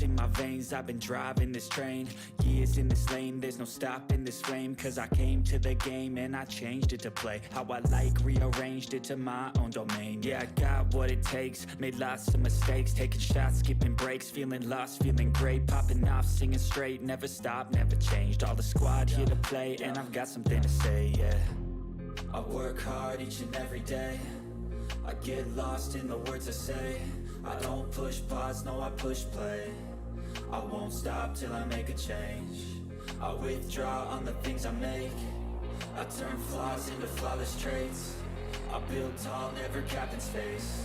Ice in my veins, I've been driving this train. Years in this lane, there's no stopping this flame. Cause I came to the game and I changed it to play how I like, rearranged it to my own domain. Yeah, I got what it takes, made lots of mistakes, taking shots, skipping breaks, feeling lost, feeling great, popping off, singing straight, never stopped, never changed. All the squad here to play, and I've got something to say, yeah. I work hard each and every day, I get lost in the words I say. I don't push pause, no I push play. I won't stop till I make a change. I withdraw on the things I make. I turn flaws into flawless traits. I build tall, never capped in space.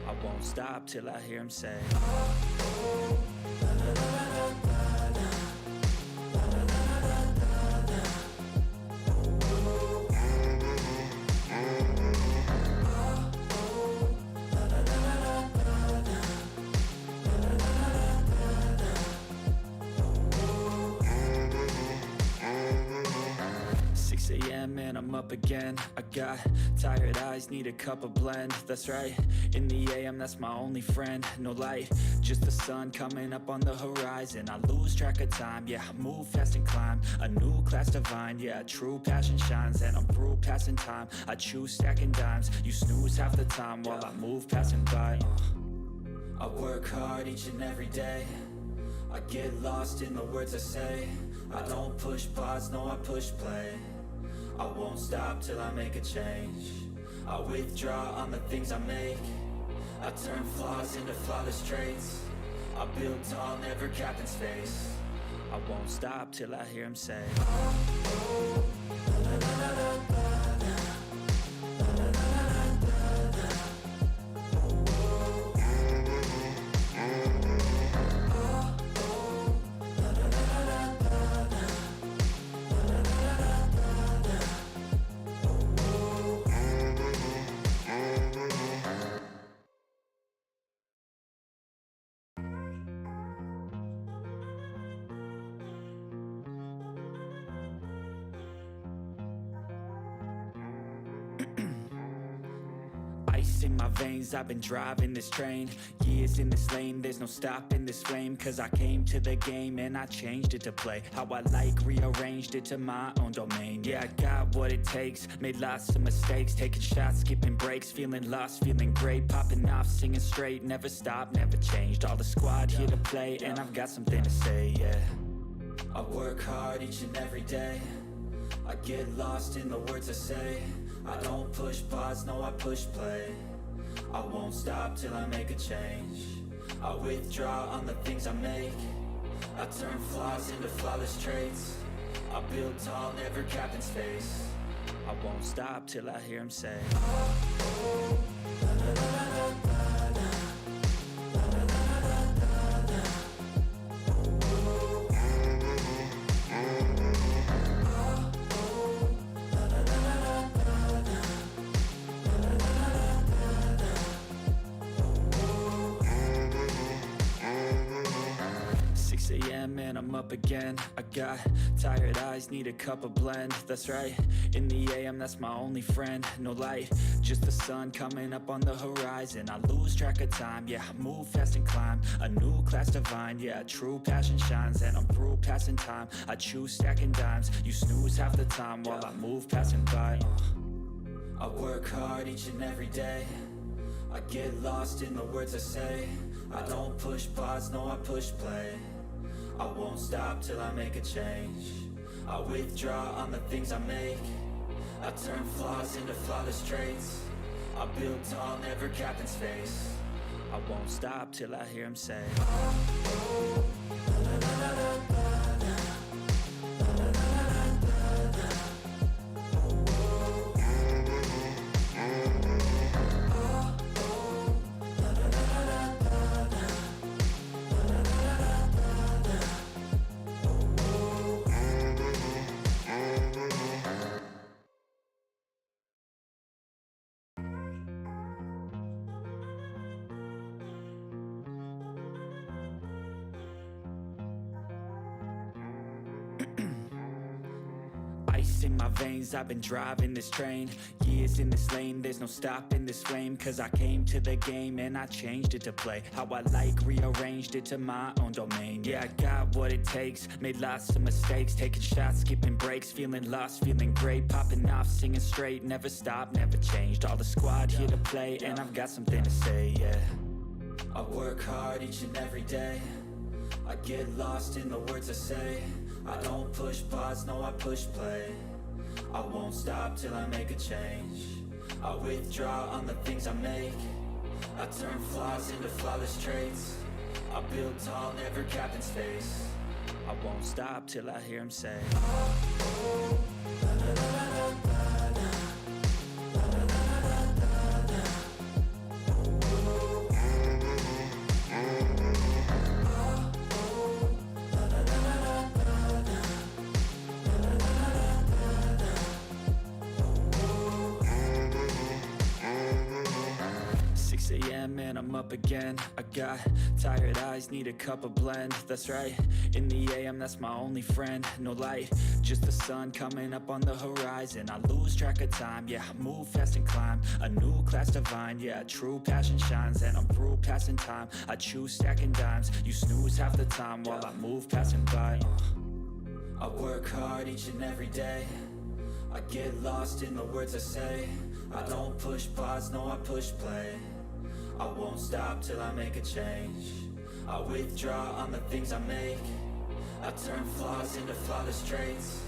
I won't stop till I hear him say, oh, oh, la, la, la, la, la, la. And I'm up again. I got tired eyes, need a cup of blend. That's right, in the AM, that's my only friend. No light, just the sun coming up on the horizon. I lose track of time, yeah, I move fast and climb a new class divine, yeah, true passion shines. And I'm through passing time, I choose stacking dimes. You snooze half the time while I move passing by. I work hard each and every day, I get lost in the words I say. I don't push pause, no I push play. I won't stop till I make a change. I withdraw on the things I make. I turn flaws into flawless traits. I build tall, never capped in space. I won't stop till I hear him say, oh, oh, la, la, la, la, la, la. Ice in my veins, I've been driving this train. Years in this lane, there's no stopping this flame. Cause I came to the game and I changed it to play how I like, rearranged it to my own domain. Yeah, I got what it takes, made lots of mistakes, taking shots, skipping breaks, feeling lost, feeling great, popping off, singing straight, never stopped, never changed. All the squad here to play, and I've got something to say, yeah. I work hard each and every day, I get lost in the words I say. I don't push pause, no I push play. I won't stop till I make a change. I withdraw on the things I make. I turn flaws into flawless traits. I build tall, never capped in space. I won't stop till I hear him say, oh, oh, la, la, la, la, la, la. And I'm up again. I got tired eyes, need a cup of blend. That's right, in the AM, that's my only friend. No light, just the sun coming up on the horizon. I lose track of time, yeah, I move fast and climb a new class divine, yeah, true passion shines. And I'm through passing time, I choose stacking dimes. You snooze half the time while I move passing by. I work hard each and every day, I get lost in the words I say. I don't push pause, no I push play. I won't stop till I make a change. I withdraw on the things I make. I turn flaws into flawless traits. I build tall, never capped in space. I won't stop till I hear him say, oh, oh, la, la, la, la, la, la. Ice in my veins, I've been driving this train. Years in this lane, there's no stopping this flame. Cause I came to the game and I changed it to play how I like, rearranged it to my own domain. Yeah, I got what it takes, made lots of mistakes, taking shots, skipping breaks, feeling lost, feeling great, popping off, singing straight, never stopped, never changed. All the squad here to play and I've got something to say, yeah. I work hard each and every day, I get lost in the words I say. I don't push pause, no I push play. I won't stop till I make a change. I withdraw on the things I make. I turn flaws into flawless traits. I build tall, never cap in space. I won't stop till I hear him say, oh, oh, la, la, la, la, la, la. And I'm up again. I got tired eyes, need a cup of blend. That's right, in the AM, that's my only friend. No light, just the sun coming up on the horizon. I lose track of time, yeah, I move fast and climb a new class divine, yeah, true passion shines. And I'm through passing time, I choose stacking dimes. You snooze half the time while I move passing by. I work hard each and every day, I get lost in the words I say. I don't push pause, no I push play. I won't stop till I make a change. I withdraw on the things I make. I turn flaws into flawless traits.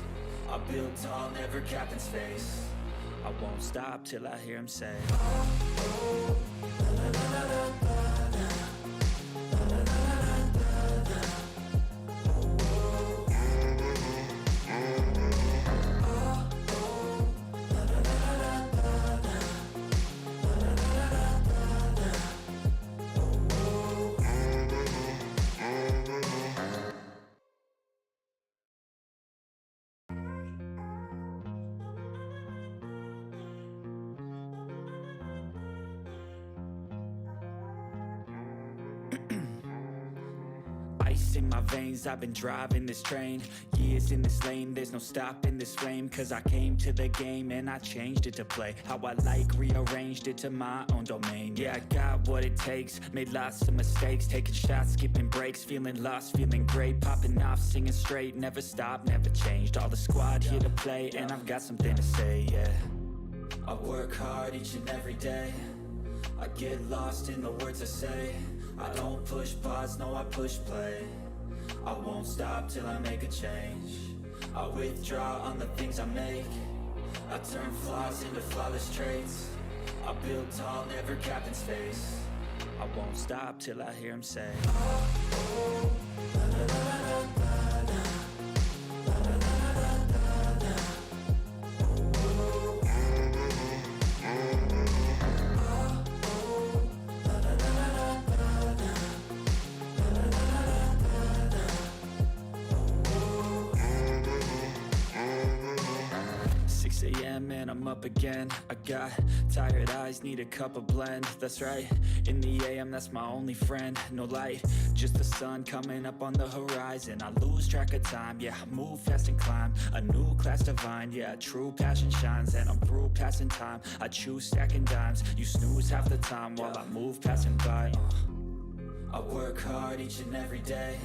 I build tall, never cap in space. I won't stop till I hear him say, oh, oh, la, la, la, la, la, la. Ice in my veins, I've been driving this train. Years in this lane, there's no stopping this flame. Cause I came to the game and I changed it to play how I like, rearranged it to my own domain. Yeah, I got what it takes, made lots of mistakes, taking shots, skipping breaks, feeling lost, feeling great, popping off, singing straight, never stopped, never changed. All the squad here to play and I've got something to say, yeah. I work hard each and every day, I get lost in the words I say. I don't push pause, no I push play. I won't stop till I make a change. I withdraw on the things I make. I turn flaws into flawless traits. I build tall, never cap in space. I won't stop till I hear him say, oh, oh, la, la, la, la, la, la. And I'm up again. I got tired eyes, need a cup of blend. That's right, in the AM, that's my only friend. No light, just the sun coming up on the horizon. I lose track of time, yeah, I move fast and climb a new class divine, yeah, true passion shines. And I'm through passing time, I choose stacking dimes. You snooze half the time while I move passing by. I work hard each and every day,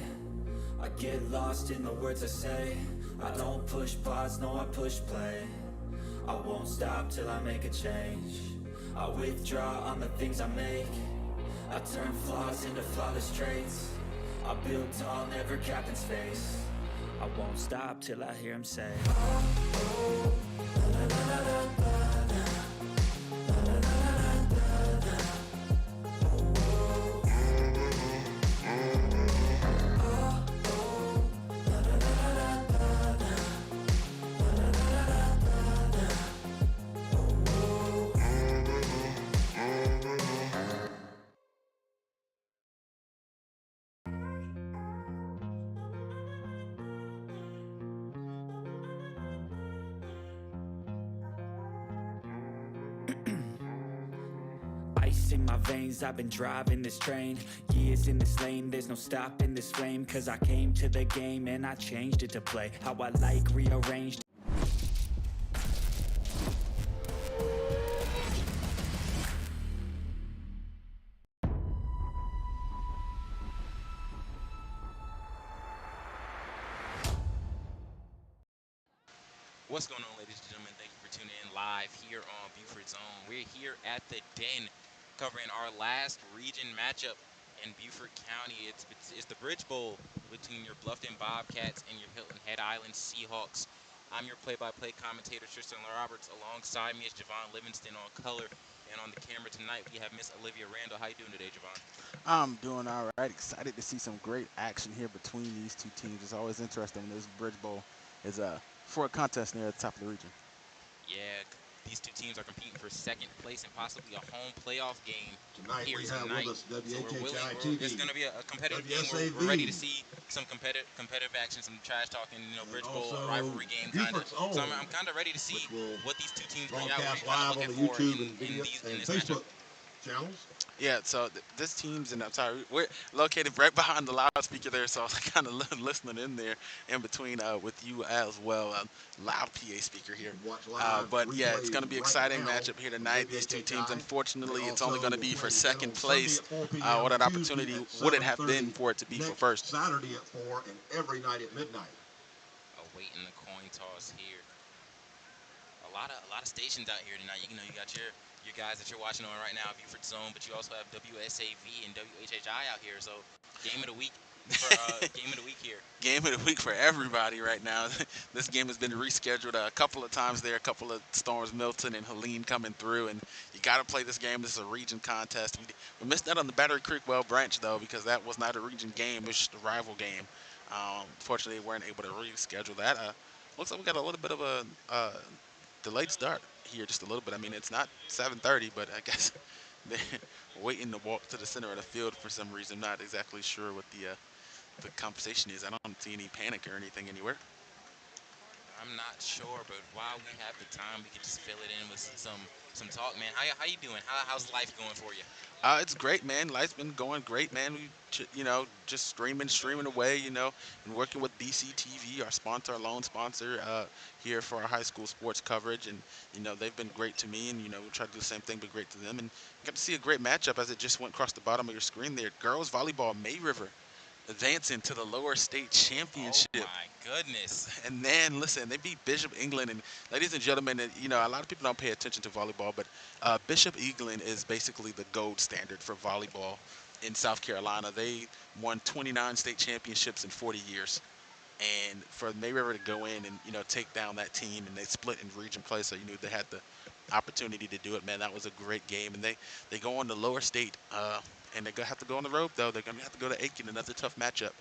I get lost in the words I say. I don't push pause, no I push play. I won't stop till I make a change. I withdraw on the things I make. I turn flaws into flawless traits. I build tall, never cap in space. I won't stop till I hear him say, oh, oh, la, la, la, la, la, la. Ice in my veins, I've been driving this train. Years in this lane, there's no stopping this flame. Cause I came to the game and I changed it to play how I like, rearranged. What's going on, ladies and gentlemen? Thank you for tuning in live here on Buford Zone. We're here at the Den covering our last region matchup in Beaufort County. It's the Bridge Bowl between your Bluffton Bobcats and your Hilton Head Island Seahawks. I'm your play-by-play commentator, Tristan Roberts. Alongside me is Javon Livingston on color. And on the camera tonight, we have Miss Olivia Randall. How you doing today, Javon? I'm doing all right. Excited to see some great action here between these two teams. It's always interesting when this Bridge Bowl is for a contest near the top of the region. Yeah, these two teams are competing for second place and possibly a home playoff game Tonight here we have with tonight. us So we're willing. WHHI It's going TV, to be a competitive game. We're ready to WSAV, see some competitive action, some trash talking, and Bridge Bowl also rivalry game kind of. Buford's So own, I'm kind of ready to see which will what these two teams bring out. What are you broadcast kind of live on looking the for YouTube and video in and this matchup? Facebook channels. Yeah, so this team's, and I'm sorry, we're located right behind the loudspeaker there, so I was kind of listening in there in between with you as well. Loud PA speaker You here. can watch live But yeah, it's replays going to be right exciting now matchup here from tonight. These two teams, WHHI. They unfortunately, it's only also going to will be for play again second on Sunday place. at 4 p.m. What an and Tuesday opportunity at would it have been 7:30, for it to be for next first? Saturday at 4, and every night at midnight. Awaiting the coin toss here. A lot of stations out here tonight. You got your guys that you're watching on right now, Buford Zone, but you also have WSAV and WHHI out here. So game of the week for game of the week here. Game of the week for everybody right now. This game has been rescheduled a couple of times there, a couple of storms, Milton and Helene coming through, and you got to play this game. This is a region contest. We missed that on the Battery Creek Well branch, though, because that was not a region game. It was just a rival game. Fortunately, we weren't able to reschedule that. Looks like we got a little bit of a delayed start here, just a little bit. I mean, it's not 7:30, but I guess they're waiting to walk to the center of the field for some reason. Not exactly sure what the conversation is. I don't see any panic or anything anywhere. I'm not sure, but while we have the time, we could just fill it in with some talk, man. How you doing? How's life going for you? It's great, man. Life's been going great, man. Just streaming away, and working with BCTV, our sponsor, our loan sponsor, here for our high school sports coverage. And, they've been great to me, and, we try to do the same thing, but great to them. And got to see a great matchup as it just went across the bottom of your screen there. Girls volleyball, May River advancing to the lower state Oh championship. my goodness. And then, listen, they beat Bishop England. And ladies and gentlemen, a lot of people don't pay attention to volleyball, but Bishop England is basically the gold standard for volleyball in South Carolina. They won 29 state championships in 40 years. And for May River to go in and, take down that team, and they split in region play, so you knew they had the opportunity to do it, man. That was a great game. And they go on to lower state, and they're going to have to go on the road, though. They're going to have to go to Aiken, another tough matchup.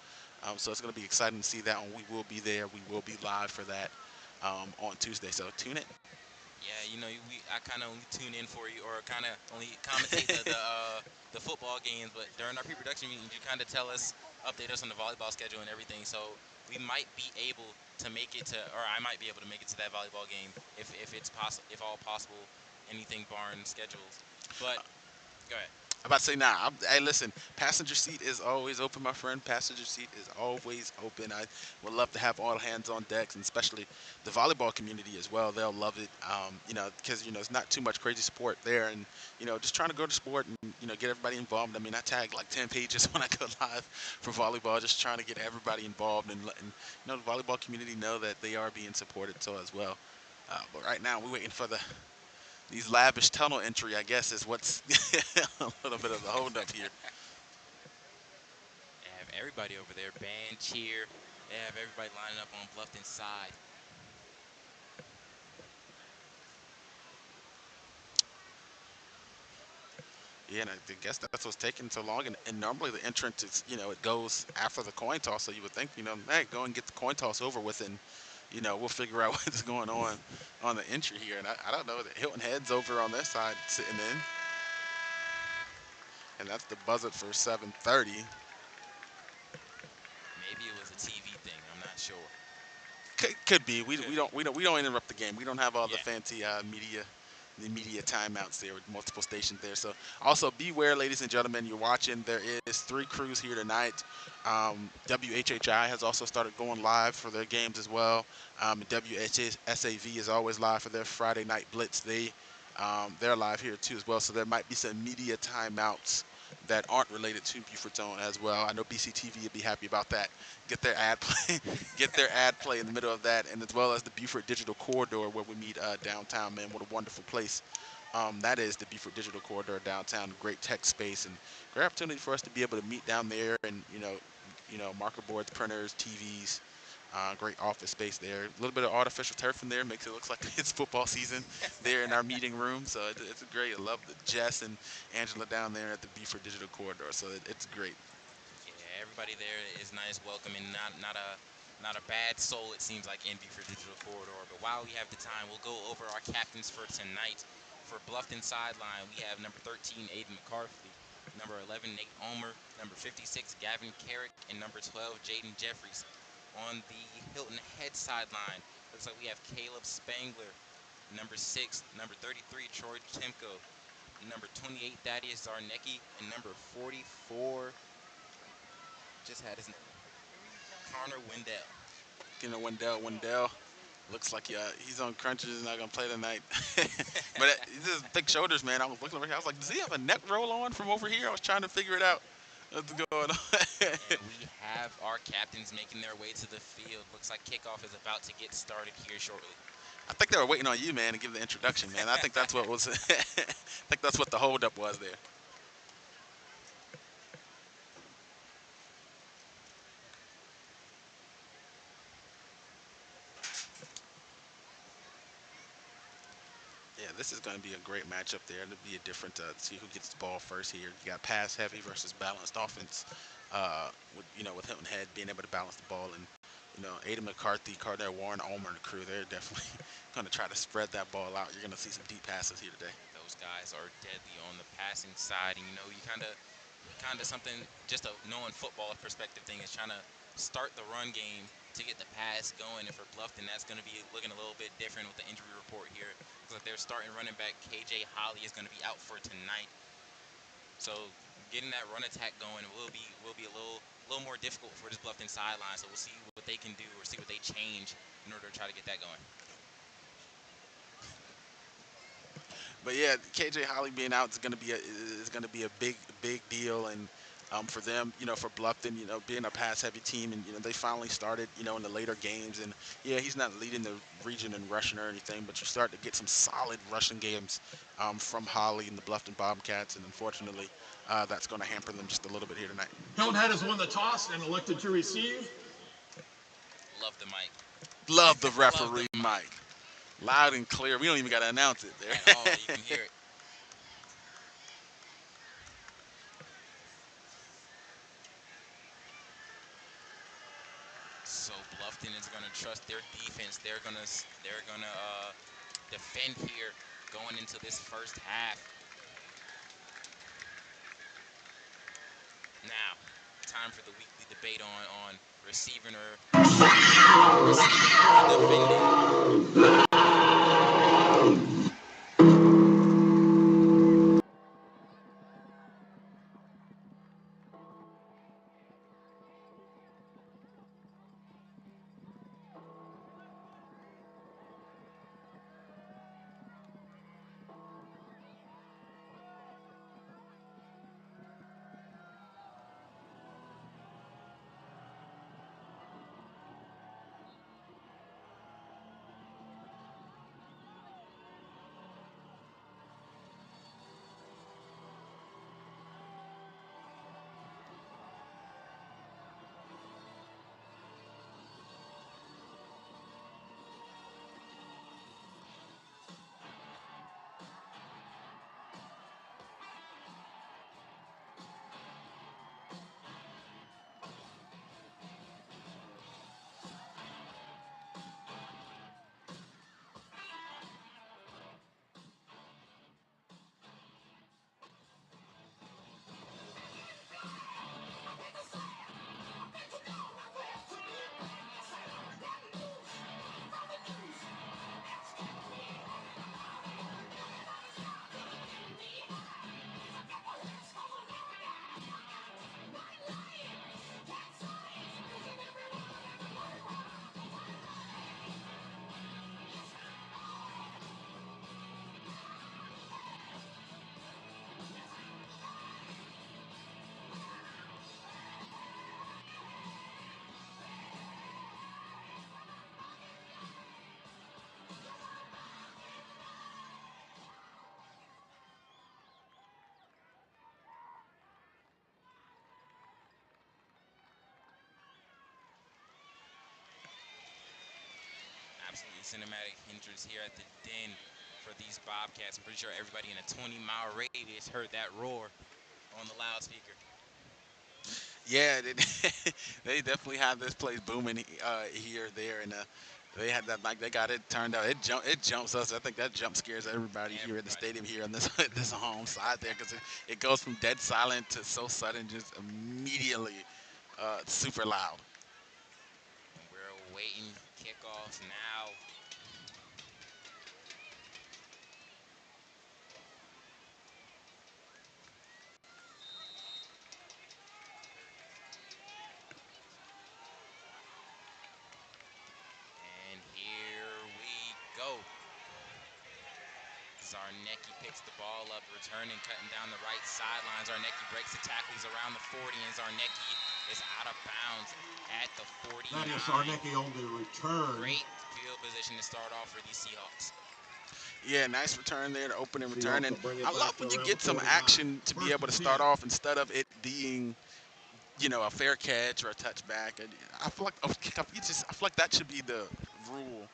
So it's going to be exciting to see that one. We will be there. We will be live for that on Tuesday. So tune in. Yeah, I kind of only tune in for you, or kind of only commentate the football games. But during our pre-production meetings, you kind of update us on the volleyball schedule and everything. So we might be able to make it to, or I might be able to make it to that volleyball game if it's possible, if all possible, anything barring schedules. But go ahead. I'm about to say, nah. Hey, listen, passenger seat is always open, my friend. Passenger seat is always open. I would love to have all hands on decks, and especially the volleyball community as well. They'll love it, because, it's not too much crazy support there. And, just trying to go to sport and, get everybody involved. I mean, I tag like 10 pages when I go live for volleyball, just trying to get everybody involved and the volleyball community know that they are being supported so as well. But right now, we're waiting for these lavish tunnel entry, I guess, is what's a little bit of the holdup here. They have everybody over there, band cheer. They have everybody lining up on Bluffton side. Yeah, and I guess that's what's taking so long. And normally the entrance is, it goes after the coin toss. So you would think, hey, go and get the coin toss over with, and we'll figure out what's going on the entry here. And I don't know that Hilton Head's over on their side sitting in, and that's the buzzer for 7:30. Maybe it was a TV thing. I'm not sure. Could be. We, Could we be. don't we don't we don't interrupt the game. We don't have all the Yeah. fancy media timeouts there with multiple stations there. So also beware, ladies and gentlemen, you're watching. There is three crews here tonight. WHHI has also started going live for their games as well. WHSAV is always live for their Friday night blitz. They're live here too as well. So there might be some media timeouts that aren't related to Buford's Own as well. I know BCTV would be happy about that. Get their ad play, get their ad play in the middle of that, and as well as the Buford Digital Corridor where we meet downtown. Man, what a wonderful place. That is the Buford Digital Corridor downtown. Great tech space and great opportunity for us to be able to meet down there and marker boards, printers, TVs. Great office space there. A little bit of artificial turf in there makes it look like it's football season there in our meeting room. So it's great. I love the Jess and Angela down there at the Buford Digital Corridor. So it's great. Yeah, everybody there is nice, welcoming, not a bad soul it seems like in Buford Digital Corridor. But while we have the time, we'll go over our captains for tonight. For Bluffton sideline, we have number 13 Aiden McCarthy, number 11 Nate Omer, number 56 Gavin Carrick, and number 12 Jaden Jeffries. On the Hilton head sideline, looks like we have Caleb Spangler, number 6, number 33 Troy Timko, number 28 Thaddeus Zarnecki, and number 44 just had his name, Connor Wendell. Wendell looks like he's on crunches. He's not gonna play tonight. But he's just thick shoulders, man. I was looking over here. I was like, does he have a neck roll on from over here? I was trying to figure it out. What's going on? And we have our captains making their way to the field. Looks like kickoff is about to get started here shortly. I think they were waiting on you, man, to give the introduction, man. I think that's what was. I think that's what the holdup was there. Yeah, this is going to be a great matchup there. It'll be a different, see who gets the ball first here. You got pass heavy versus balanced offense. With Hilton Head being able to balance the ball, and Aiden McCarthy, Cardell Warren, Omer, and the crew, they're definitely going to try to spread that ball out. You're going to see some deep passes here today. Those guys are deadly on the passing side, and you kind of something, just a knowing football perspective thing is trying to start the run game to get the pass going. And for Bluffton, that's going to be looking a little bit different with the injury report here. Looks like their starting running back KJ Holly is going to be out for tonight. So getting that run attack going will be a little more difficult for this Bluffton sideline. So we'll see what they can do or see what they change in order to try to get that going. But yeah, KJ Holly being out is going to be a big deal, and for them, for Bluffton, being a pass heavy team, and they finally started, in the later games, and yeah, he's not leading the region in rushing or anything, but you start to get some solid rushing games from Holly and the Bluffton Bobcats, and unfortunately, that's going to hamper them just a little bit here tonight. Hilton Head has won the toss and elected to receive. Love the mic. Love the referee Love the mic. Loud and clear. We don't even got to announce it there. At all, you can hear it. So Bluffton is going to trust their defense. They're gonna defend here going into this first half. Now, time for the weekly debate on receiving or defending. cinematic hindrance here at the Den for these Bobcats. I'm pretty sure everybody in a 20-mile radius heard that roar on the loudspeaker. Yeah, they definitely have this place booming here, there, and they had that, like, they got it turned out. It jumps us. I think that jump scares everybody here at the stadium here on this this home side there, because it goes from dead silent to so sudden, just immediately super loud. And we're awaiting kickoffs now. And here we go. Zarnecki picks the ball up, returning, cutting down the right sideline. Zarnecki breaks the tackle. He's around the 40, and Zarnecki is out of bounds at the 49. That is Zarnecki on the return. Great field position to start off for these Seahawks. Yeah, nice return there, the opening return. Seahawks And will bring it I love back when to you around get the some 49. action to be First able to and start 10. off instead of it being, a fair catch or a touchback. And I feel like I feel like that should be the rule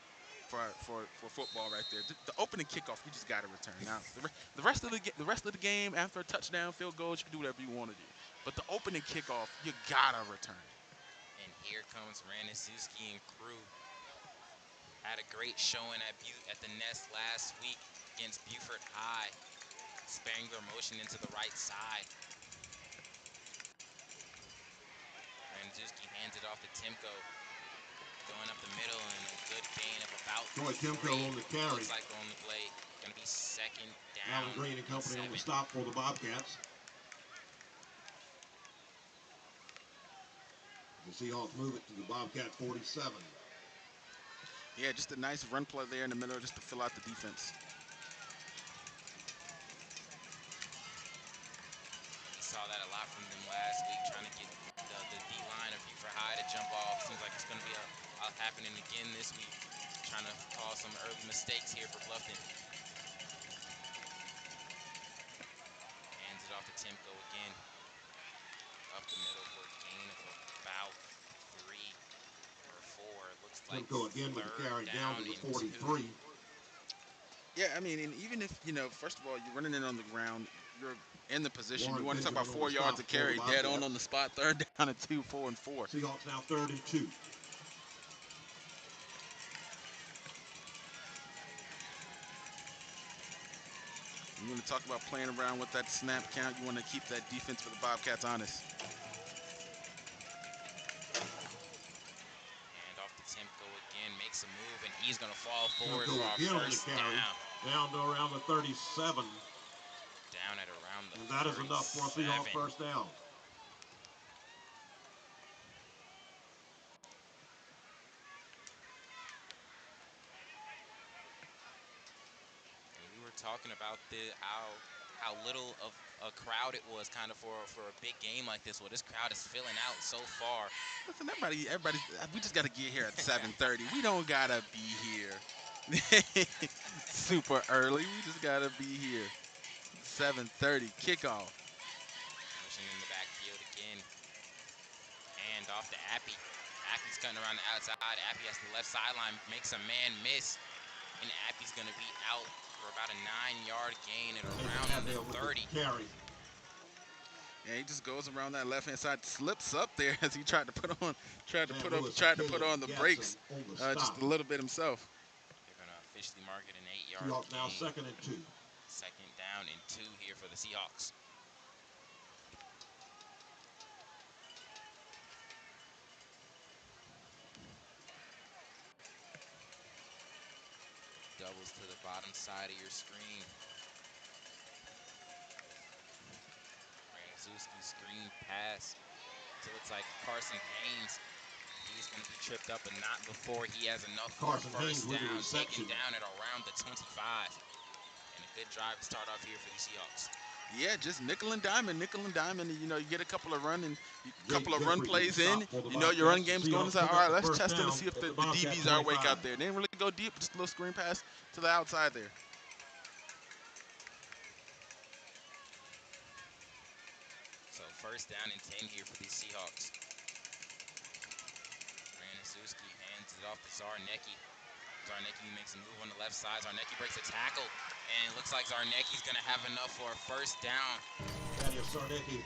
for football right there. The opening kickoff, you just got to return. Now, the rest of the game, after a touchdown, field goals, you can do whatever you want to do. But the opening kickoff, you gotta return. And here comes Ranisuski and crew. Had a great showing at the Nest last week against Buford High. Spangler motion into the right side. Ranisuski hands it off to Timko. Going up the middle and a good gain of about Troy Timko 3. on the carry. Looks like on the play. Going to be second down. Alan Green and company on the stop for the Bobcats. The Seahawks move it to the Bobcat 47. Yeah, just a nice run play there in the middle just to fill out the defense. We saw that a lot from them last week, trying to get the D-line of Buford High to jump off. Seems like it's going to be happening again this week, trying to cause some early mistakes here for Bluffton. Hands it off to Timko again. Up the middle for a gain of about 3 or 4. Looks like Timko again with the carry down to the 43. Yeah, I mean, and even if, first of all, you're running in on the ground, you're in the position. Warren You want to talk about Benjamin 4 on the yards stop of carry, for the dead Bobcats. on the spot, 3rd down and 2, 4 and 4. Seahawks now 3rd and 2. You want to talk about playing around with that snap count. You want to keep that defense for the Bobcats honest. And off to Timko again, makes a move, and he's going to fall forward Timko for our again on the first carry. down. Down to around the 37. Down at around the And that is enough for a Seahawks 37. first down. And we were talking about how little of a crowd it was kind of for a big game like this. Well, this crowd is filling out so far. Listen, everybody, we just got to get here at 7:30. We don't got to be here super early. We just got to be here. 7:30 kickoff. Motion in the backfield again. Hand off to Appy. Appy's cutting around the outside. Appy has the left sideline, makes a man miss. And Appy's going to be out for about a 9-yard gain at around the 30. Carry. Yeah, he just goes around that left-hand side, slips up there as he tried to put on the brakes just a little bit himself. They're going to officially mark it an 8-yard Seahawks gain. now 2nd and 2. Second down and 2 here for the Seahawks. Doubles to the bottom side of your screen. Ranisuski screen pass. So it's like Carson Haynes. He's going to be tripped up, but not before he has enough for a first down, taken down at around the 25. And a good drive to start off here for the Seahawks. Yeah, just nickel and diamond. You get a couple of run plays in. Your run game's going. It's like, all right, let's test them and see if the DBs are awake out there. They didn't really go deep, just a little screen pass to the outside there. So first down and 10 here for these Seahawks. Ranisuski hands it off to Zarnecki. Zarnecki makes a move on the left side. Zarnecki breaks a tackle, and it looks like Zarnecki's going to have enough for a first down. Thaddeus Zarnecki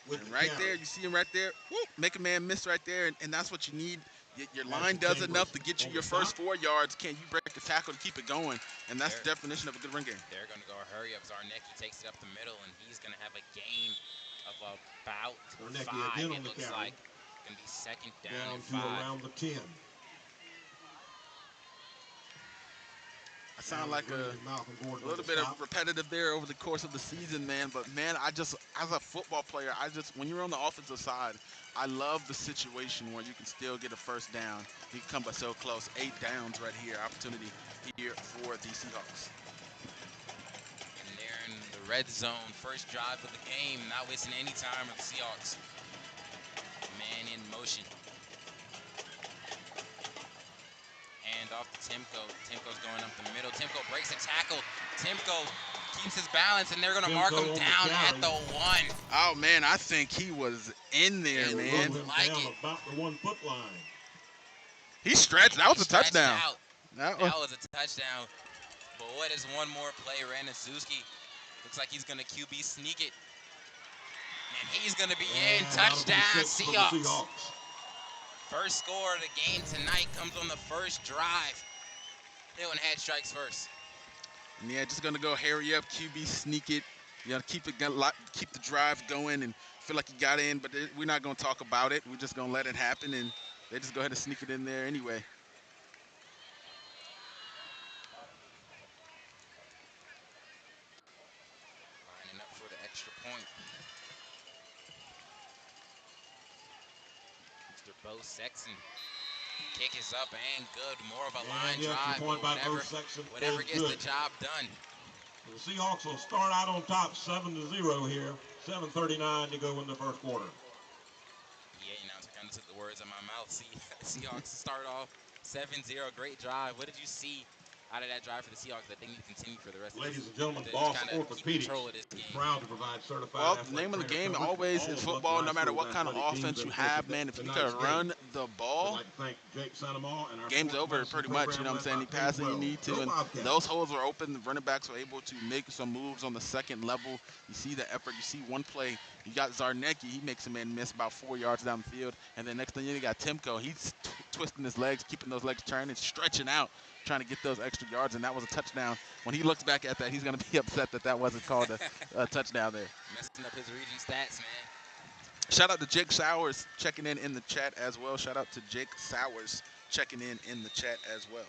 with And the right carry. there, you see him right there. Woo, make a man miss right there, and that's what you need. Your line Ashton does Chambers enough to get you on your the first stop. 4 yards. Can you break a tackle to keep it going? And that's the They're, definition of a good run game. they're going to go hurry up. Zarnecki takes it up the middle, and he's going to have a gain of about Zarnecki 5. again on It the looks carry. like going to be second down Down and to 5. around the 10. I sound Now like he's bringing Malcolm Gordon a on little the bit of stop. repetitive there over the course of the season, man. But man, I just, as a football player, when you're on the offensive side, I love the situation where you can still get a first down. You can come but so close. 8 downs right here, opportunity here for the Seahawks. And they're in the red zone. First drive of the game. Not wasting any time for the Seahawks. Man in motion. Hand off to Timko. Timko's going up the middle. Timko breaks a tackle. Timko keeps his balance, and they're going to mark Timko him on the down at carry. the 1. Oh man, I think he was in there, It man. looked Him like down it. about the 1 foot line. He stretched. That was a Stretched touchdown. out. That That was a touchdown. But what is one more play? Ranazuski looks like he's going to QB sneak it. And he's going to be in. And that'll be Touchdown, 6 for the Seahawks. Seahawks. First score of the game tonight comes on the first drive. Hilton had strikes first. And yeah, just gonna go hurry up, QB sneak it. You gotta keep the drive going, and feel like you got in, but we're not gonna talk about it. We're just gonna let it happen, and they just go ahead and sneak it in there anyway. Lining up for the extra point. Mr. Bo Sexton. Kick is up and good. More of a line the extra drive, point but by Bo Sexton whatever is gets good. the job done. The Seahawks will start out on top 7-0 here. 7:39 to go in the first quarter. Yeah, announcer kind of took the words out of my mouth. Seahawks start off 7-0. Great drive. What did you see out of that drive for the Seahawks that they need to continue for the rest Ladies of and gentlemen, this? Boss Kind of keep control Orthopedics of this is game. proud to provide certified Well, the athletic name of the trainer game coverage for always all is of football. Bluffton No matter High what School's kind of athletic offense teams you and have, coaches man, at if you tonight's can game. run the We'd ball, like to thank Jake Sandoval and our game's sports over medicine pretty much. You program know what I'm led saying? by You pass it, you Payne need to, Wells. and Go Bobcats. those holes were open. The running backs were able to make some moves on the second level. You see the effort. You see one play. You got Zarnecki. He makes a man miss about 4 yards down the field, and then next thing you got Timko. He's twisting his legs, keeping those legs turning, stretching out, trying to get those extra yards, and that was a touchdown. When he looks back at that, he's going to be upset that that wasn't called a touchdown there. Messing up his region stats, man. Shout out to Jake Sowers checking in the chat as well. Shout out to Jake Sowers checking in the chat as well.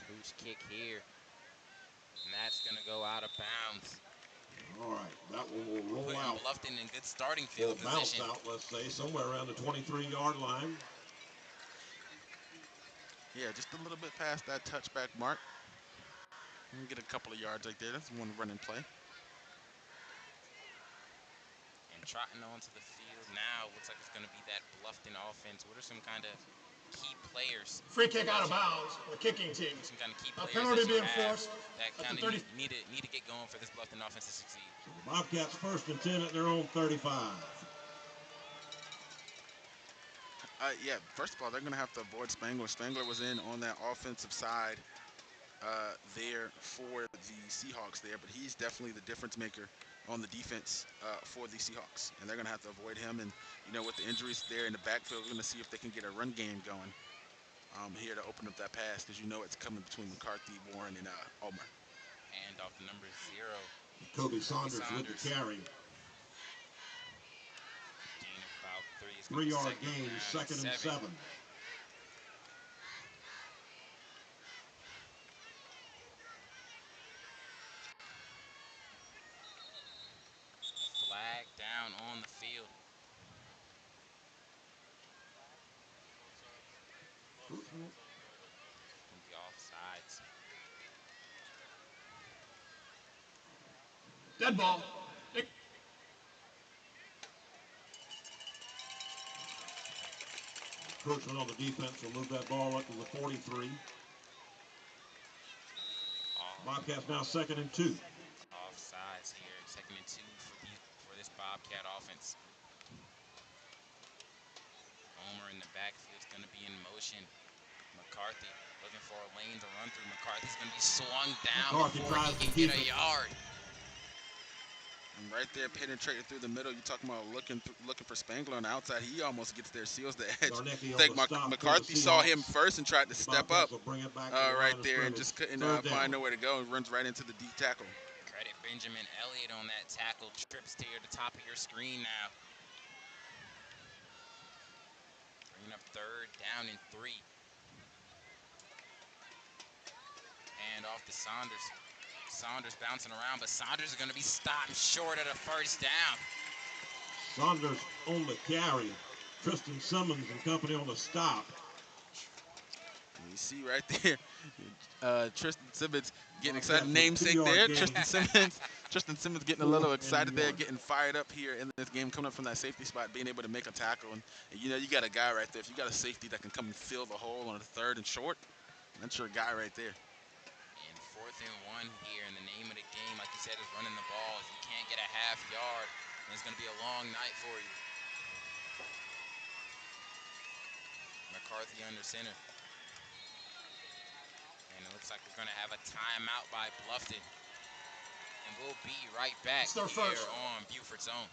Boost kick here. And that's going to go out of bounds. All right, that one will roll Putting out. Bluffton in good starting Will field bounce position. out, let's say, somewhere around the 23-yard line. Yeah, just a little bit past that touchback mark. You can get a couple of yards right there. That's one running play. And trotting onto the field now. Looks like it's going to be that Bluffton offense. What are some kind of key players? Free kick out of bounds for the kicking team. Some kind of key A players penalty that you being have forced that at kind the of 30. need to get going for this Bluffton offense to succeed. So the Bobcats first and 10 at their own 35. Yeah, first of all, they're going to have to avoid Spangler. Spangler was in on that offensive side there for the Seahawks there, but he's definitely the difference maker on the defense for the Seahawks. And they're going to have to avoid him. And, you know, with the injuries there in the backfield, we're going to see if they can get a run game going here to open up that pass, because you know it's coming between McCarthy, Warren, and Ulmer. And off the number 0. Kobe Saunders with the carry. Gain of about 3. 3-yard gain, second and 7. Flag down on the field. The offsides. Dead ball. Coachman on the defense will move that ball up to the 43. Bobcats now second and 2. Offsides here. Second and 2 for this Bobcat offense. Homer in the backfield is going to be in motion. McCarthy looking for a lane to run through. McCarthy's going to be swung down McCarthy before he tries to can keep get a it. yard. And right there, penetrating through the middle. You're talking about looking for Spangler on the outside. He almost gets there, seals the edge. Zarnecki I think on the stop for the McCarthy saw him Seahawks. first and tried to The step Bobcats up will bring it back to the right line of there and scrimmage. just couldn't Third down. find nowhere to go and runs right into the D tackle. Credit Benjamin Elliott on that tackle. Trips to the top of your screen now. Bringing up 3rd down and 3. And off to Saunders. Saunders bouncing around, but Saunders is going to be stopped short of the 1st down. Saunders on the carry. Tristan Simmons and company on the stop. And you see right there, Tristan Simmons getting Bobcats excited. with a Namesake 2-yard there, gain. Tristan Simmons getting a little 4th and excited there, 1. getting fired up here in this game, coming up from that safety spot, being able to make a tackle. And you know, you got a guy right there. If you got a safety that can come and fill the hole on a 3rd and short, that's your guy right there. And 4th and 1 here, and the name of the game, like you said, is running the ball. If you can't get a half yard, then it's going to be a long night for you. McCarthy under center. And it looks like we're going to have a timeout by Bluffton. And we'll be right back It's their here first. on Buford's Zone.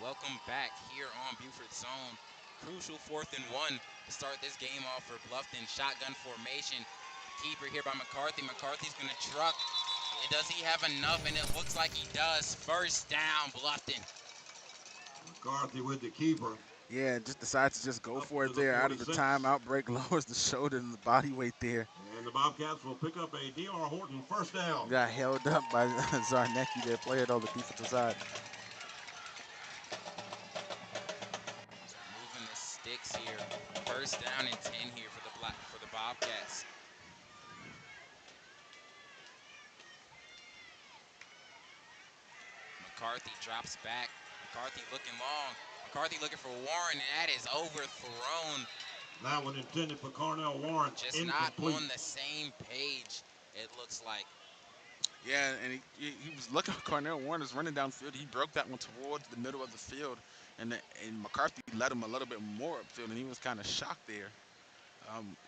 Welcome back here on Buford's Zone. Crucial 4th and 1 to start this game off for Bluffton. Shotgun formation. Keeper here by McCarthy. McCarthy's going to truck. Does he have enough? And it looks like he does. 1st down, Bluffton. McCarthy with the keeper. Yeah, just decides to just go Up for to it the there out of the 46. timeout break, lowers the shoulder and the body weight there. And the Bobcats will pick up a D.R. Horton 1st down. Got held up by Zarnecki there, player on the defensive side. Moving the sticks here. 1st down and 10 here for the Bobcats. McCarthy drops back. McCarthy looking long. McCarthy looking for Warren, and that is overthrown. That one intended for Carnell Warren. Just not on the same page, it looks like. Yeah, and he was looking for Carnell Warren is running downfield. He broke that one towards the middle of the field, and McCarthy led him a little bit more upfield, and he was kind of shocked there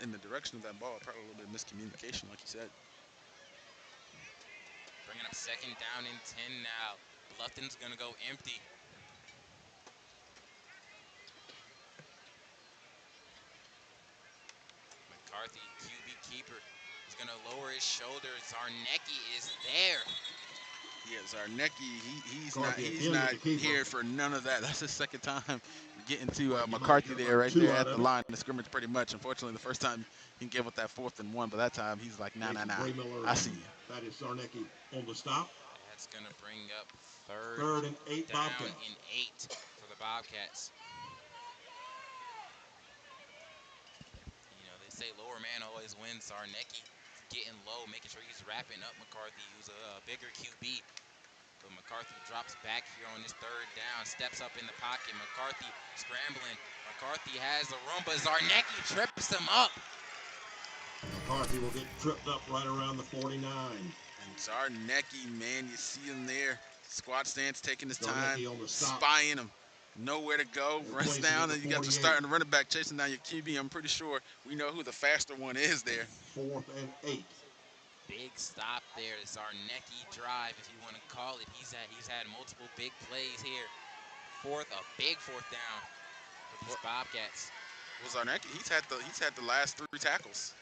in the direction of that ball. Probably a little bit of miscommunication, like you said. Bringing up 2nd down and 10 now. Bluffton's going to go empty. McCarthy, QB keeper, is going to lower his shoulders. Zarnecki is there. Yeah, Zarnecki, he's McCarthy not the keeper. here for none of that. That's his 2nd time getting to McCarthy there, right there at the line of scrimmage, pretty much. Unfortunately, the first time he gave up that 4th and 1, but that time he's like, nah, I see you. That is Zarnecki on the stop. That's going to bring up 3rd 3rd and 8 down Bobcats. and 8 for the Bobcats. You know, they say lower man always wins. Zarnecki getting low, making sure he's wrapping up McCarthy, who's a bigger QB. But McCarthy drops back here on this third down, steps up in the pocket. McCarthy scrambling. McCarthy has the room, but Zarnecki trips him up. McCarthy will get tripped up right around the 49. And Zarnecki, man, you see him there. Squat stance, taking his Zarnecki time, on the stop. spying him. Nowhere to go, They're runs placing down, it and to you got the 48. starting running back chasing down your QB. I'm pretty sure we know who the faster one is there. 4th and 8. Big stop there. The Zarnecki drive, if you want to call it. He's had multiple big plays here. A big fourth down for these Bobcats. Well, Zarnecki, he's had the last 3 tackles.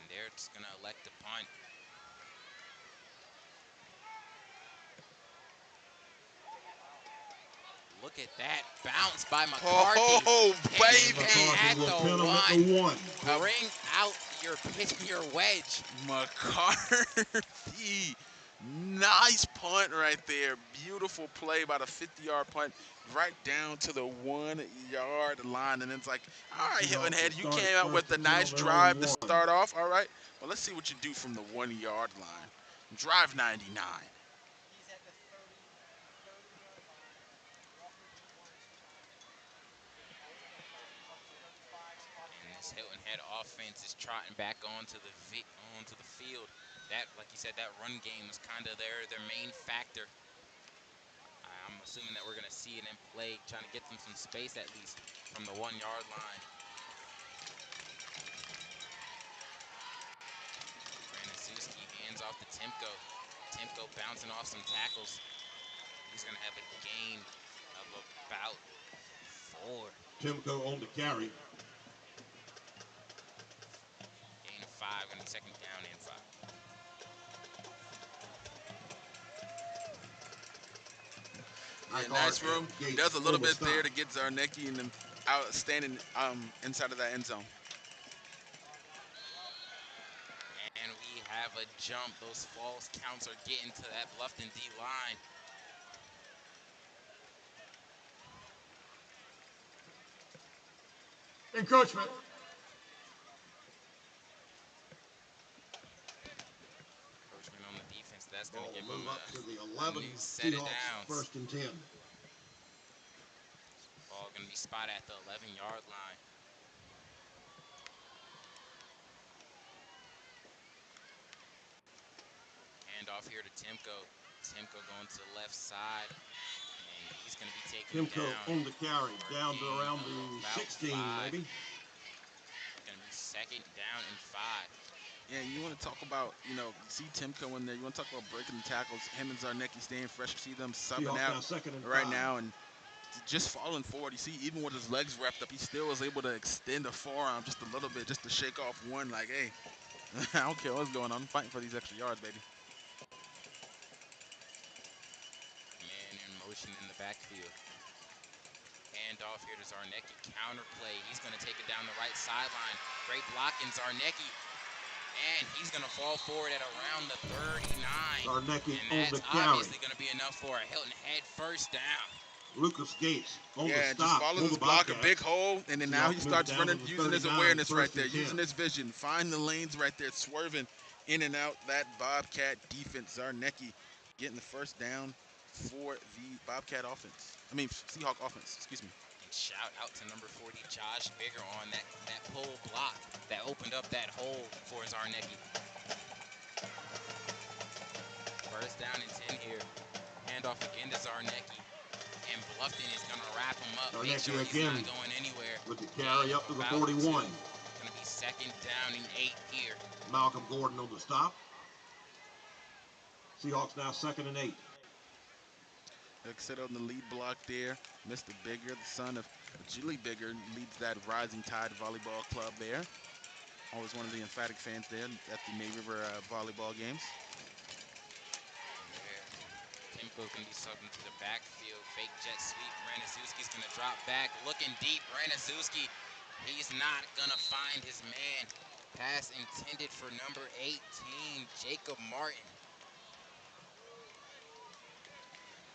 And they're just gonna elect to punt. Look at that bounce by McCarthy. Oh, baby! At will pin the him at the 1. Bring out your wedge. McCarthy, nice punt right there. Beautiful play by the 50-yard punt, right down to the 1-yard line. And it's like, all right, Hilton Head, you came out with a nice drive to start off. All right, well, let's see what you do from the 1-yard line. Drive 99. Hilton Head offense is trotting back onto the field. That, like you said, that run game is kind of their main factor. I'm assuming that we're going to see it in play, trying to get them some space at least from the 1-yard line. Brandon hands off to Timko. Timko bouncing off some tackles. He's going to have a gain of about 4. Timko on the carry. Gain of 5, going to be second down and 5. Yeah, nice room. Does a little bit there to get Zarnecki and them out standing inside of that end zone. And we have a jump. Those false counts are getting to that Bluffton D line. Encroachment. Encroachment on the defense. That's going to give move him up to the a 11. new set of Seahawks, downs. 1st and 10. Ball going to be spotted at the 11-yard line. Hand off here to Timko. Timko going to the left side. And he's going to be taken Timko down. on the carry, down to around the 16 maybe. Going to be second down and 5. Yeah, you want to talk about, see Timko in there. You want to talk about breaking the tackles. Him and Zarnecki staying fresh. You see them subbing out right now and just falling forward. You see, even with his legs wrapped up, he still was able to extend a forearm just a little bit, just to shake off one. Like, hey, I don't care what's going on. I'm fighting for these extra yards, baby. Man in motion in the backfield. Hand off here to Zarnecki. Counter play. He's going to take it down the right sideline. Great blocking, Zarnecki. And he's going to fall forward at around the 39. Zarnecki and on the that's carry. obviously going to be enough for a Hilton Head first down. Lucas Gates on the stop. Just follow this block, a big hole, and then now he starts running, using his awareness right there, using his vision, find the lanes right there, swerving in and out that Bobcat defense. Zarnecki getting the first down for the Bobcat offense. Seahawk offense, excuse me. And shout out to number 40, Josh Bigger, on that pull block that opened up that hole for Zarnecki. First down and 10 here. Handoff again to Zarnecki. And Bluffton is going to wrap him up. Make sure he's not going anywhere. With the carry up to the 41. Going to be second down and 8 here. Malcolm Gordon on the stop. Seahawks now 2nd and 8. Like I said, on the lead block there, Mr. Bigger, the son of Julie Bigger, leads that Rising Tide Volleyball Club there. Always one of the emphatic fans there at the May River volleyball games. Timko can be subbed into the backfield. Fake jet sweep. Brandon going to drop back. Looking deep. Brandon he's not going to find his man. Pass intended for number 18, Jacob Martin.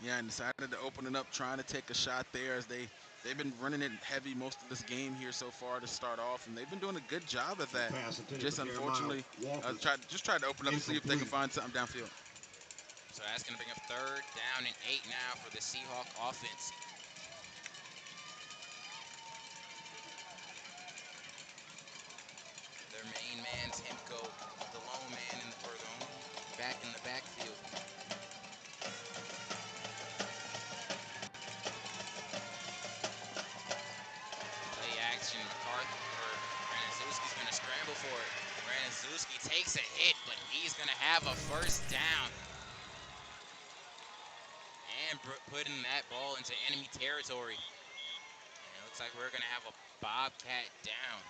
Yeah, and decided to open it up, trying to take a shot there as they've been running it heavy most of this game here so far to start off, and they've been doing a good job at that. Just unfortunately, tried to open up and see if they can find something downfield. So that's going to bring up 3rd down and 8 now for the Seahawk offense. Their main man, Timko, the lone man, or the only back in the backfield. Play action, McCarthy, or Brandon going to scramble for it. Brandon takes a hit, but he's going to have a 1st down. And putting that ball into enemy territory. And it looks like we're going to have a Bobcat down.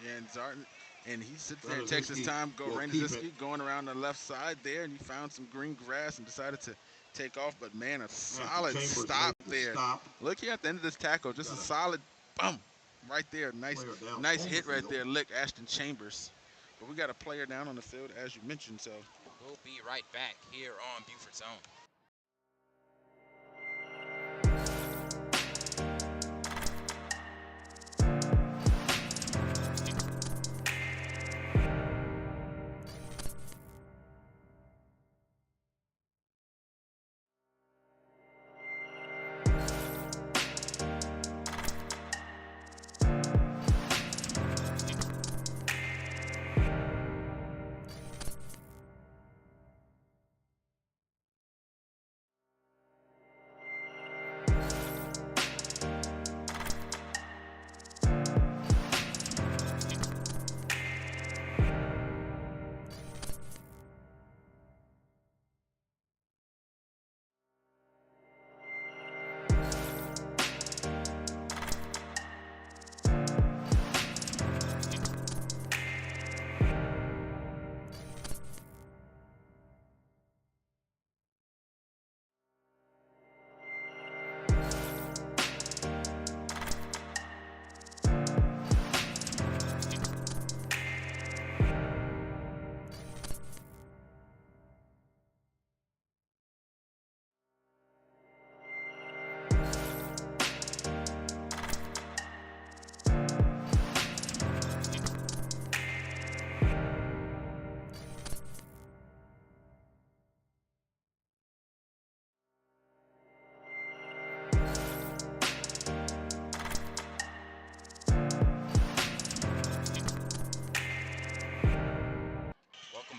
Yeah, and Zartan, and he sits there and takes his time, going around the left side there, and he found some green grass and decided to take off. But man, a solid stop there. Look here at the end of this tackle, just a solid bump right there. Nice hit right there. Lick Ashton Chambers. But we got a player down on the field, as you mentioned. So we'll be right back here on Buford Zone.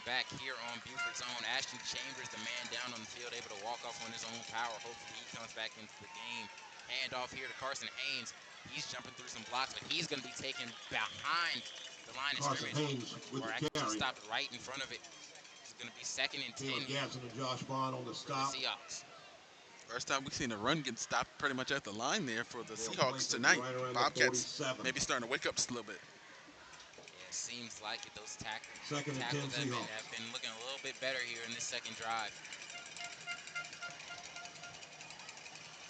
Back here on Buford Zone, Ashton Chambers, the man down on the field, able to walk off on his own power. Hopefully he comes back into the game. Hand off here to Carson Haynes. He's jumping through some blocks, but he's going to be taken behind the line of scrimmage, or actually stopped right in front of it. It's going to be 2nd and 10 here and Josh Bond on the stop. For the Seahawks. First time we've seen a run get stopped pretty much at the line there for the Seahawks tonight. Bobcats maybe starting to wake up just a little bit. Seems like it. Those tackles have been looking a little bit better here in this 2nd drive.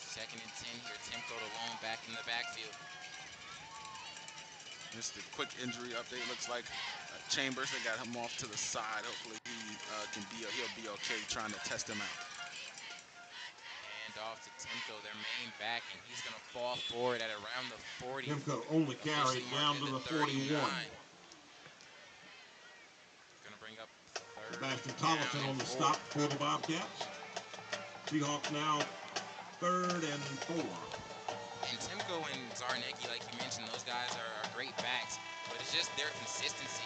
2nd and 10 here. Timko alone back in the backfield. Just a quick injury update. Looks like Chambers, they got him off to the side. Hopefully he'll be okay, trying to test him out. Hand off to Timko, their main back, and he's going to fall forward at around the 40. Timko only carried down to the 41. Sebastian Tollison on the stop for the Bobcats. Seahawks now 3rd and 4. And Timko and Zarnecki, like you mentioned, those guys are great backs, but it's just their consistency.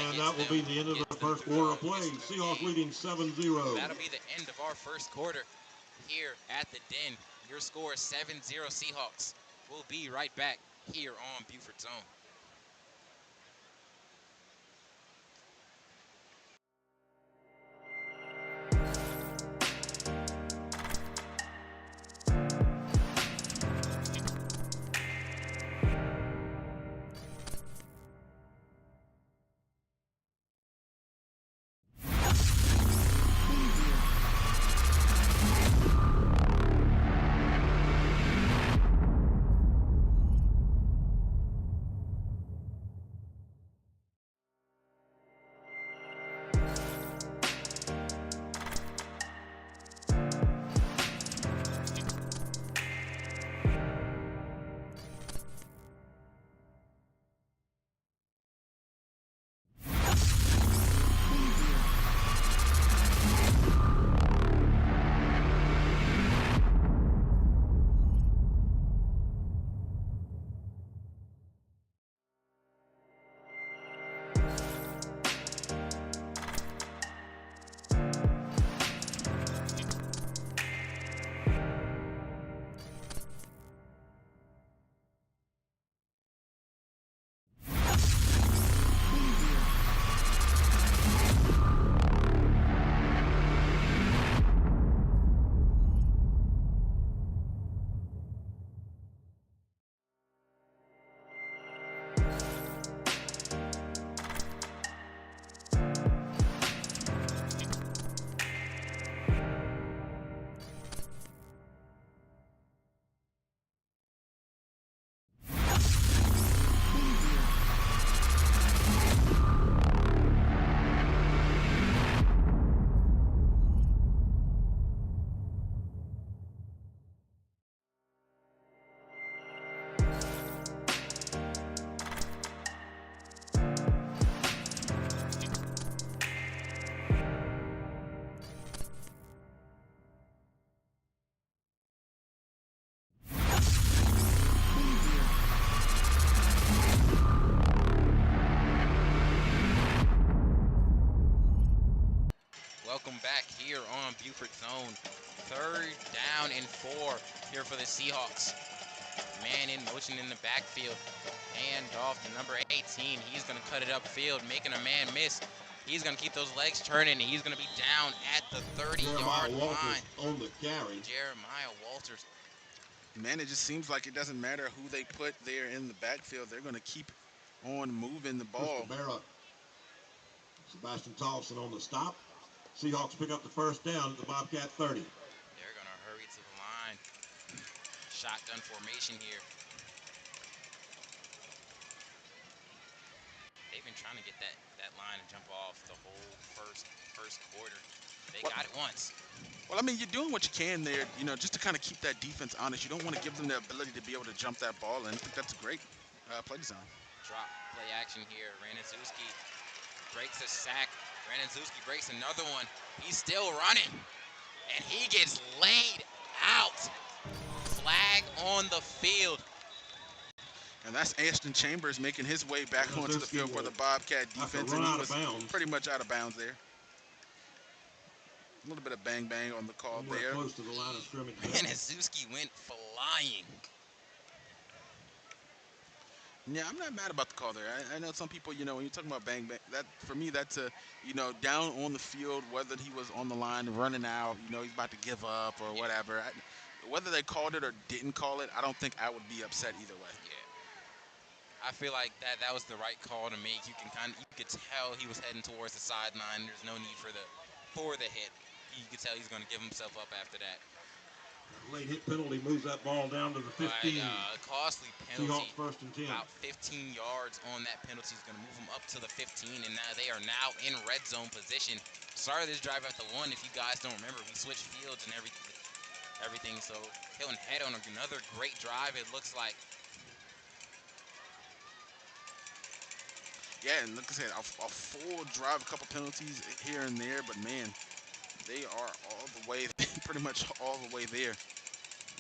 And that will be the end of the 1st quarter of play. Seahawks leading 7-0. That'll be the end of our 1st quarter here at the Den. Your score is 7-0 Seahawks. We'll be right back here on Buford Zone. on Buford's zone. 3rd down and 4 here for the Seahawks. Man in motion in the backfield. Hand off to number 18. He's going to cut it upfield, making a man miss. He's going to keep those legs turning, and he's going to be down at the 30-yard line. On the carry. Jeremiah Walters. Man, it just seems like it doesn't matter who they put there in the backfield. They're going to keep on moving the ball. Sebastian Tolson on the stop. Seahawks pick up the 1st down at the Bobcat 30. They're going to hurry to the line. Shotgun formation here. They've been trying to get that line to jump off the whole first quarter. They got it once. Well, I mean, you're doing what you can there, just to kind of keep that defense honest. You don't want to give them the ability to be able to jump that ball, and I think that's a great play design. Drop play action here. Ranazewski breaks a sack. Ranazewski breaks another one. He's still running, and he gets laid out. Flag on the field. And that's Ashton Chambers making his way back onto the field for the Bobcat defense, and he was pretty much out of bounds there. A little bit of bang-bang on the call there. Close to the line of scrimmage. Ranazewski went flying. Yeah, I'm not mad about the call there. I know some people, when you're talking about bang-bang, that for me, that's a, down on the field, whether he was on the line running out, he's about to give up or whatever. Whether they called it or didn't call it, I don't think I would be upset either way. Yeah. I feel like that was the right call to make. You could tell he was heading towards the sideline. There's no need for the hit. You could tell he's going to give himself up after that. Late hit penalty moves that ball down to the 15. Costly penalty. Seahawks 1st and 10. About 15 yards on that penalty is going to move them up to the 15, and now they are now in red zone position. Started this drive at the 1. If you guys don't remember, we switched fields and everything. So Hilton head on another great drive. It looks like. Yeah, and like I said, a full drive, a couple penalties here and there, but man, they are all the way, pretty much all the way there.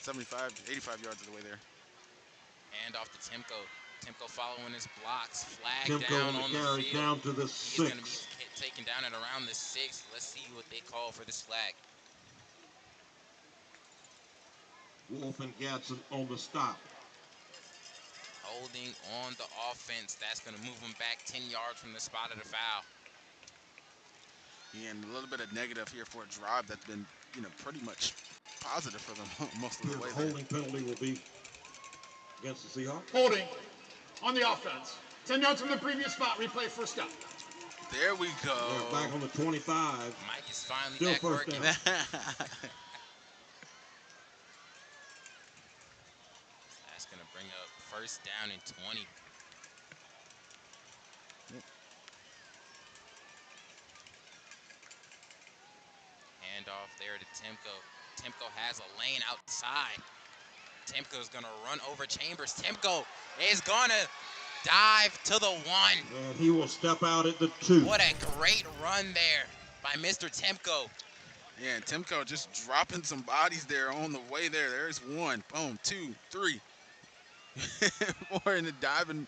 85 yards of the way there. Hand off to Timko. Timko following his blocks. Flag Timko down on the field. Down to the 6. He's going to be taken down at around the 6. Let's see what they call for this flag. Wolf and Gadsden on the stop. Holding on the offense. That's going to move them back 10 yards from the spot of the foul. Yeah, and a little bit of negative here for a drive that's been, pretty much positive for them most of the way there. Holding penalty will be against the Seahawks. Holding on the offense. 10 yards from the previous spot. Replay 1st down. There we go. They're back on the 25. Mike is finally Still back working. That's going to bring up 1st down and 20. Handoff there to Timko. Timko has a lane outside. Timko's going to run over Chambers. Timko is going to dive to the 1. And he will step out at the 2. What a great run there by Mr. Timko. Yeah, and Timko just dropping some bodies there on the way there. There's 1, boom, 2, 3. More in the diving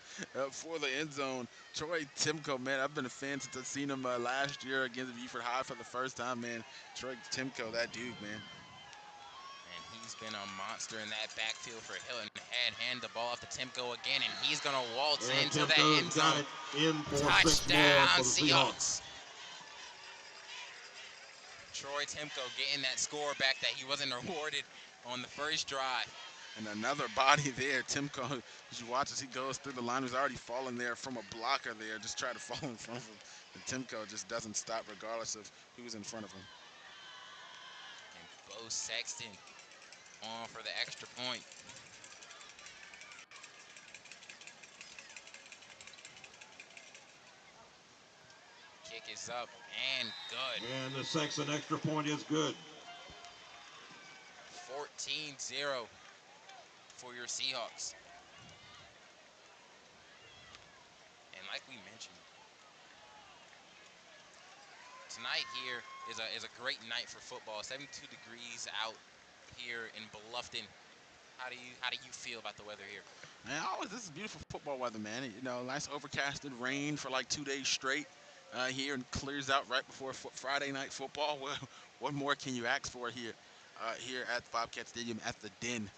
for the end zone. Troy Timko, man, I've been a fan since I've seen him last year against Buford High for the first time, man. Troy Timko, that dude, man. And he's been a monster in that backfield for Hilton. Hand the ball off to Timko again, and he's going to waltz into the end zone. Touchdown, Seahawks. Troy Timko getting that score back that he wasn't awarded on the first drive. And another body there. Timko, as you watch as he goes through the line, was already falling there from a blocker there, just try to fall in front of him. And Timko just doesn't stop regardless of who's in front of him. And Bo Sexton on for the extra point. Kick is up and good. And the Sexton extra point is good. 14-0 for your Seahawks. And like we mentioned, tonight here is a great night for football. 72 degrees out here in Bluffton. How do you feel about the weather here? Man, this is beautiful football weather, man. Nice overcasted rain for like 2 days straight here, and clears out right before Friday night football. What more can you ask for here, here at Bobcat Stadium at the Den,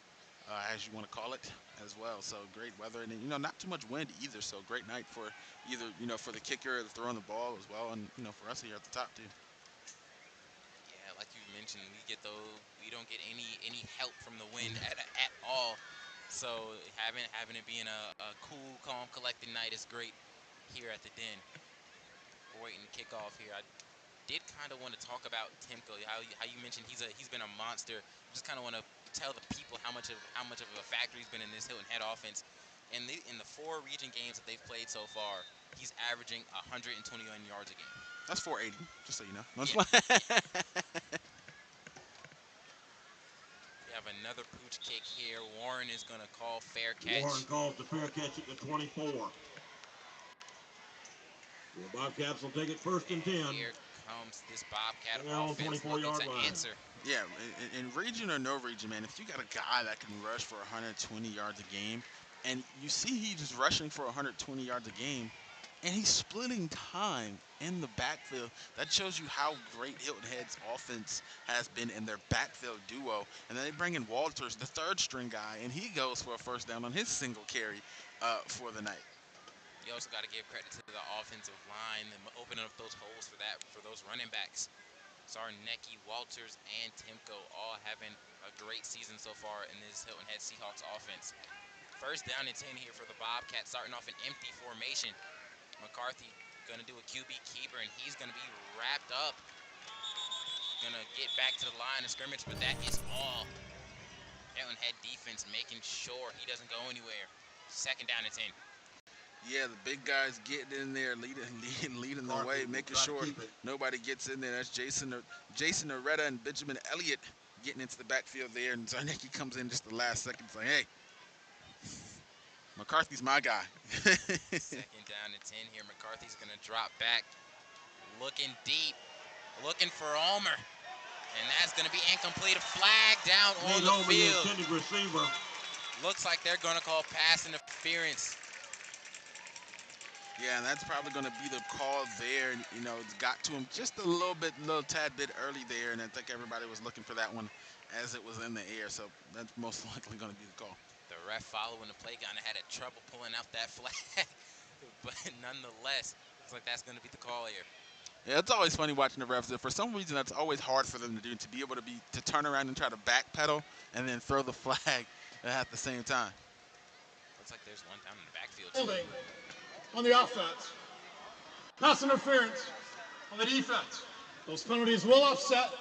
as you want to call it, as well? So great weather, and not too much wind either. So great night for either for the kicker, the throwing the ball as well, and for us here at the top too. Yeah, like you mentioned, we don't get any help from the wind at all. So having it being a cool, calm, collected night is great here at the Den. We're waiting to kick off here. I did kind of want to talk about Timko, how you mentioned he's been a monster. Just kind of want to tell the people how much of a factor he's been in this Hilton Head offense. In the 4 region games that they've played so far, he's averaging 121 yards a game. That's 480, just so you know. Yeah. We have another pooch kick here. Warren is going to call fair catch. Warren calls the fair catch at the 24. The Bobcats will take it 1st and 10. Here comes this Bobcat They're on offense 24-yard looking to line. answer. Yeah, in region or no region, man, if you got a guy that can rush for 120 yards a game, and you see he's just rushing for 120 yards a game, and he's splitting time in the backfield, that shows you how great Hilton Head's offense has been in their backfield duo. And then they bring in Walters, the 3rd string guy, and he goes for a 1st down on his single carry for the night. You also got to give credit to the offensive line and opening up those holes for those running backs. Zarnecki, Walters, and Timko all having a great season so far in this Hilton Head Seahawks offense. 1st down and 10 here for the Bobcats, starting off an empty formation. McCarthy going to do a QB keeper, and he's going to be wrapped up. Going to get back to the line of scrimmage, but that is all. Hilton Head defense making sure he doesn't go anywhere. 2nd down and 10. Yeah, the big guys getting in there, leading the way, making sure nobody gets in there. That's Jason Aretta and Benjamin Elliott getting into the backfield there, and Zarnecki comes in just the last second saying, hey, McCarthy's my guy. 2nd down and 10 here. McCarthy's going to drop back, looking deep, looking for Ulmer. And that's going to be incomplete. A flag down on the field. The intended receiver. Looks like they're going to call pass interference. Yeah, and that's probably going to be the call there. It's got to him just a little tad bit early there, and I think everybody was looking for that one as it was in the air. So that's most likely going to be the call. The ref following the play kind of had trouble pulling out that flag, but nonetheless, looks like that's going to be the call here. Yeah, it's always funny watching the refs. For some reason, that's always hard for them to do, to be able to turn around and try to backpedal and then throw the flag at the same time. Looks like there's one down in the backfield too. Holding on the offense. Pass interference on the defense. Those penalties will offset.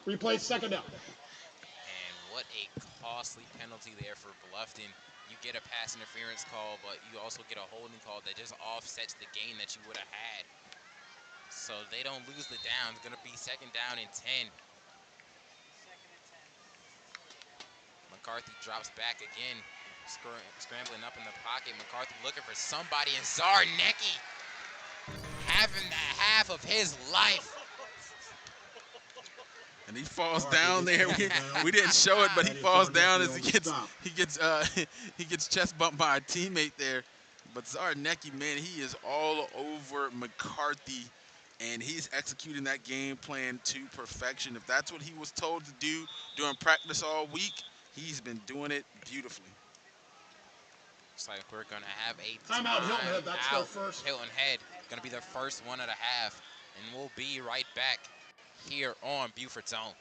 Replay 2nd down. And what a costly penalty there for Bluffton. You get a pass interference call, but you also get a holding call that just offsets the gain that you would have had. So they don't lose the down. It's going to be 2nd down and 10. McCarthy drops back again, scrambling up in the pocket. McCarthy looking for somebody, and Zarnecki having the half of his life. And he falls down there. We didn't show it, but he falls down as he gets chest bumped by a teammate there. But Zarnecki, man, he is all over McCarthy, and he's executing that game plan to perfection. If that's what he was told to do during practice all week, he's been doing it beautifully. Looks like we're going to have a timeout. Hilton Head, that's their first. Hilton Head going to be their first one of the half, and we'll be right back here on Buford's Zone.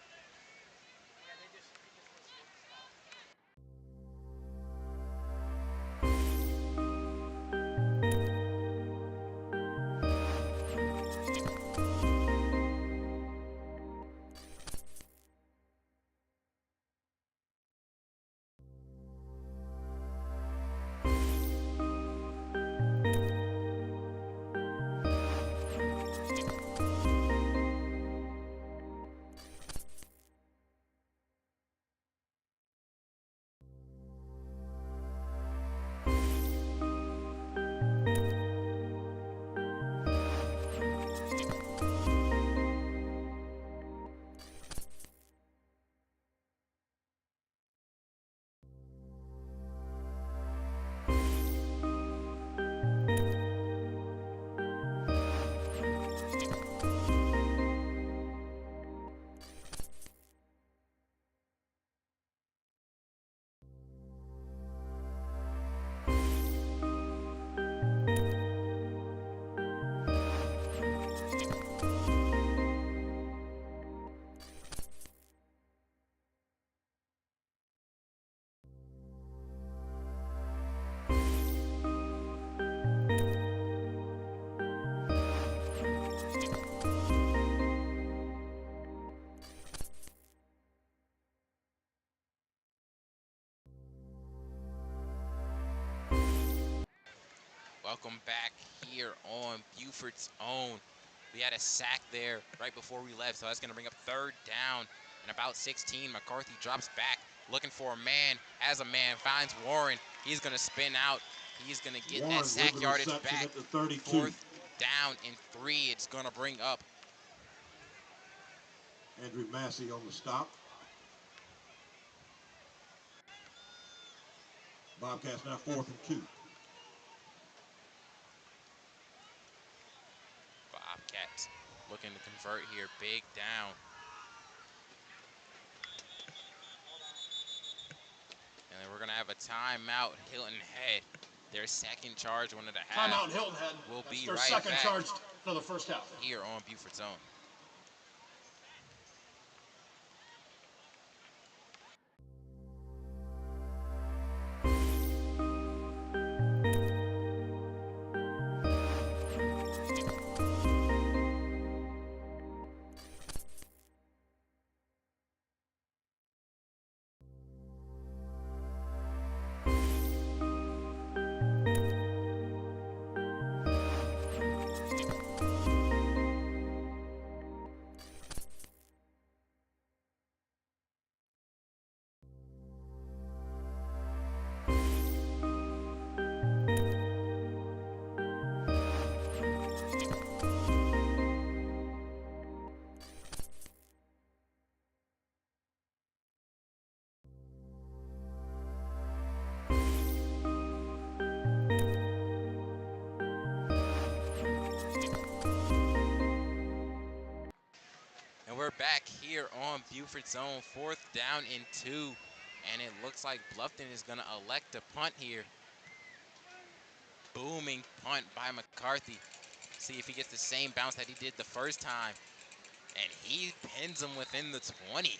Welcome back here on Buford's Own. We had a sack there right before we left, so that's going to bring up third down and about 16. McCarthy drops back, looking for a man, has a man, finds Warren. He's going to spin out. He's going to get Warren that sack with the yardage reception back. at the 32. Fourth down and 3. It's going to bring up Andrew Massey on the stop. Bobcats now 4th and 2. Bobcats looking to convert here. Big down. And then we're going to have a timeout. Hilton Head, their second charge, one of the half. Timeout, Hilton Head. We'll That's be their right second back charge for the first half. here on Buford's Own. And we're back here on Buford's Own, 4th down and 2. And it looks like Bluffton is going to elect to punt here. Booming punt by McCarthy. See if he gets the same bounce that he did the first time. And he pins him within the 20.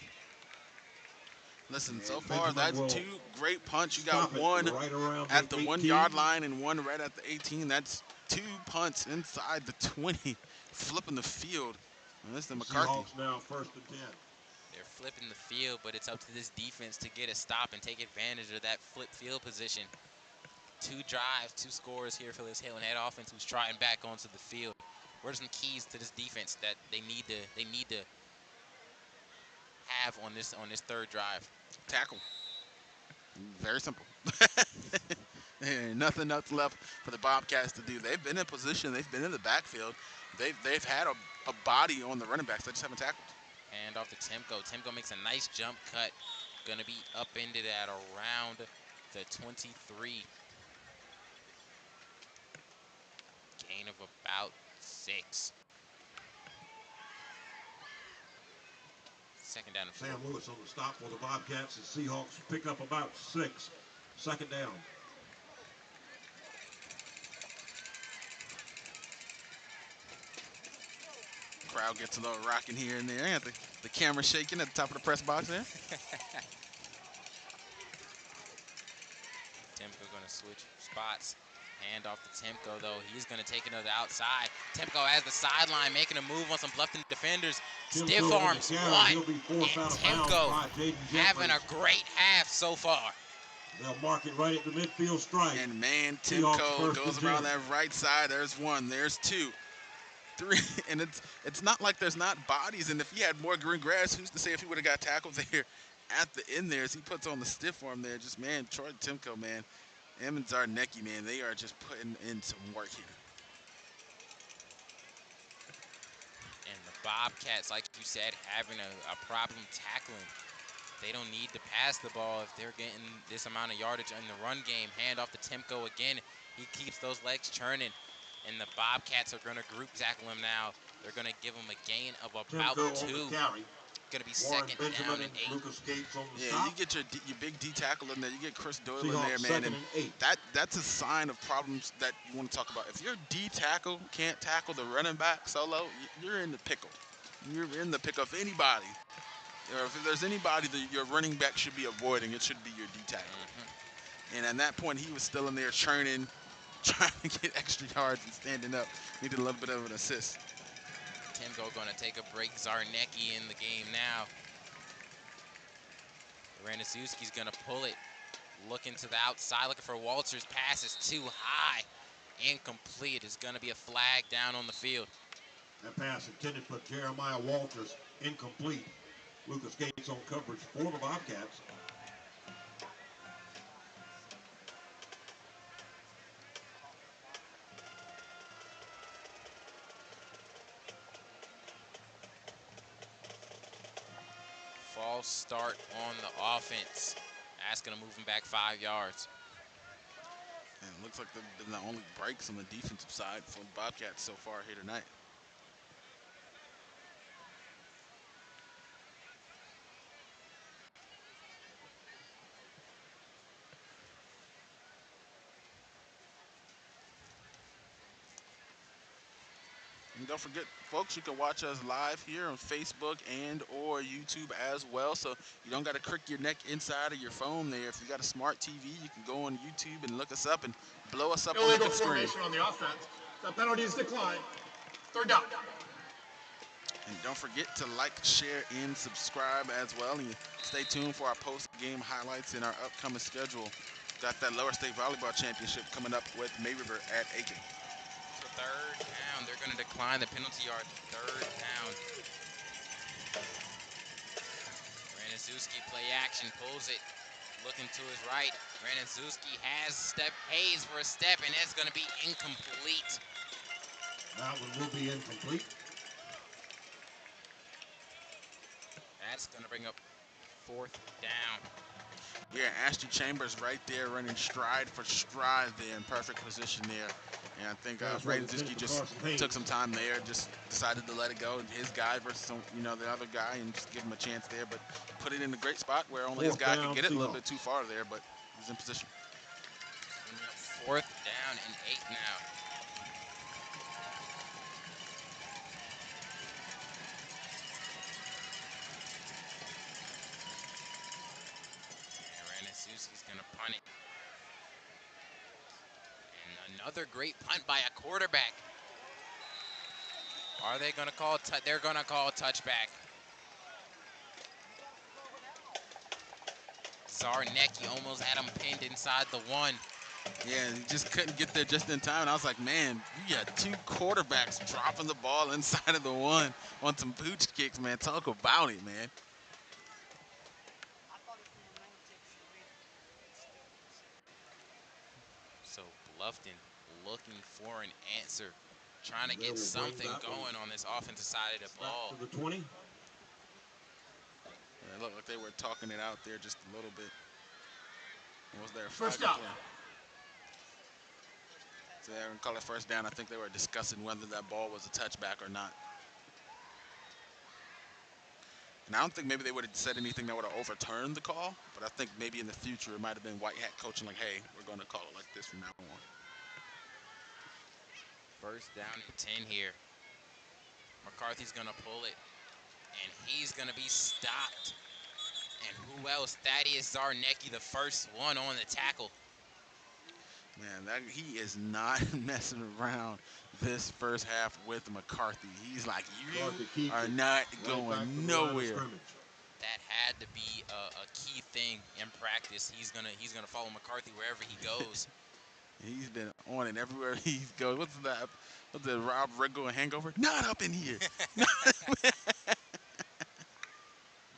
Listen, And so far Benjamin that's will 2 great punts. You got stop it one right around at the 18. 1-yard line and one right at the 18. That's 2 punts inside the 20, flipping the field. And this is McCarthy. Seahawks now 1st and 10. They're flipping the field, but it's up to this defense to get a stop and take advantage of that flip field position. 2 drives, 2 scores here for this Hilton Head offense who's trotting back onto the field. What are some keys to this defense that they need to have on this third drive? Tackle. Very simple. Ain't nothing else left for the Bobcats to do. They've been in position. They've been in the backfield. They've had a body on the running backs. They just haven't tackled. Hand off to Timko. Timko makes a nice jump cut. Going to be up into that around the 23. Gain of about 6. Second down and 4. Sam Lewis on the stop for the Bobcats as Seahawks pick up about 6. 2nd down. Crowd gets a little rocking here and there. The camera shaking at the top of the press box there. Timko going to switch spots. Hand off to Timko, though. He's going to take it to the outside. Timko has the sideline, making a move on some Bluffton defenders. Stiff arms one. And Timko having a great half so far. They'll mark it right at the midfield strike. And man, Seahawks Timko 1st goes and around 10. that right side. There's 1. There's 2. 3. And it's not like there's not bodies. And if he had more green grass, who's to say if he would have got tackled there at the end there as he puts on the stiff arm there. Just, man, Troy Timko, man. Him and Zarnecki, man, they are just putting in some work here. And the Bobcats, like you said, having a problem tackling. They don't need to pass the ball if they're getting this amount of yardage in the run game. Hand off to Timko again. He keeps those legs churning. And the Bobcats are going to group tackle him now. They're going to give him a gain of about Timko 2. on the carry. Going to be Warren 2nd Benjamin down and and 8. Lucas Gates on the Yeah, stop. you get your big D tackle in there. You get Chris Doyle in Seahawks there, man. 2nd And and 8. that's a sign of problems that you want to talk about. If your D tackle can't tackle the running back solo, you're in the pickle. You're in the pickle. If anybody, or if there's anybody that your running back should be avoiding, it should be your D tackle. And at that point, he was still in there churning, trying to get extra yards and standing up. Needed a little bit of an assist. Timko going to take a break. Zarnecki in the game now. Ranaszewski's going to pull it. Looking to the outside, looking for Walters. Pass is too high. incomplete. It's going to be a flag down on the field. That pass intended for Jeremiah Walters, incomplete. Lucas Gates on coverage for the Bobcats. False start on the offense. That's going to move him back 5 yards. And it looks like they've been the only breaks on the defensive side for the Bobcats so far here tonight. And don't forget, folks, you can watch us live here on Facebook and or YouTube as well. So you don't got to crick your neck inside of your phone there. If you got a smart TV, you can go on YouTube and look us up and blow us up on the Illegal big screen. formation on the offense. The penalty is declined. Third down. And don't forget to like, share, and subscribe as well. And stay tuned for our post-game highlights in our upcoming schedule. Got that Lower State Volleyball Championship coming up with May River at Aiken. So third down, they're going to decline the penalty yard. Third down. Brandon play action, pulls it, looking to his right. Brandon has Hayes for a step, and it's going to be incomplete. That one will be incomplete. That's going to bring up fourth down. Yeah, Ashton Chambers right there running stride for stride there in perfect position there. And I think Brandon Zuski just took some time there, just decided to let it go. His guy versus the other guy, and just give him a chance there. But put it in a great spot where only his guy could get it a little bit too far there, but he's in position. Fourth down and 8 now. He's going to punt it. And another great punt by a quarterback. Are they going to call they're going to call touchback. Zarnecki almost had him pinned inside the 1. Yeah, he just couldn't get there just in time. And I was like, man, you got 2 quarterbacks dropping the ball inside of the 1 on some pooch kicks, man. Talk about it, man. So Bluffton looking for an answer, trying to get something going on this offensive side of the ball. To the 20. It looked like they were talking it out there just a little bit. Was there a first down? So they're going to call it first down. I think they were discussing whether that ball was a touchback or not. And I don't think maybe they would have said anything that would have overturned the call, but I think maybe in the future it might have been white hat coaching like, hey, we're going to call it like this from now on. First down and 10 here. McCarthy's going to pull it, and he's going to be stopped. And who else? Thaddeus Zarnecki, the first one on the tackle. Man, he is not messing around this first half with McCarthy. He's like, you are not going nowhere. That had to be a key thing in practice. He's gonna follow McCarthy wherever he goes. He's been on it everywhere he goes. What's that? What's the Rob Riggle hangover? Not up in here.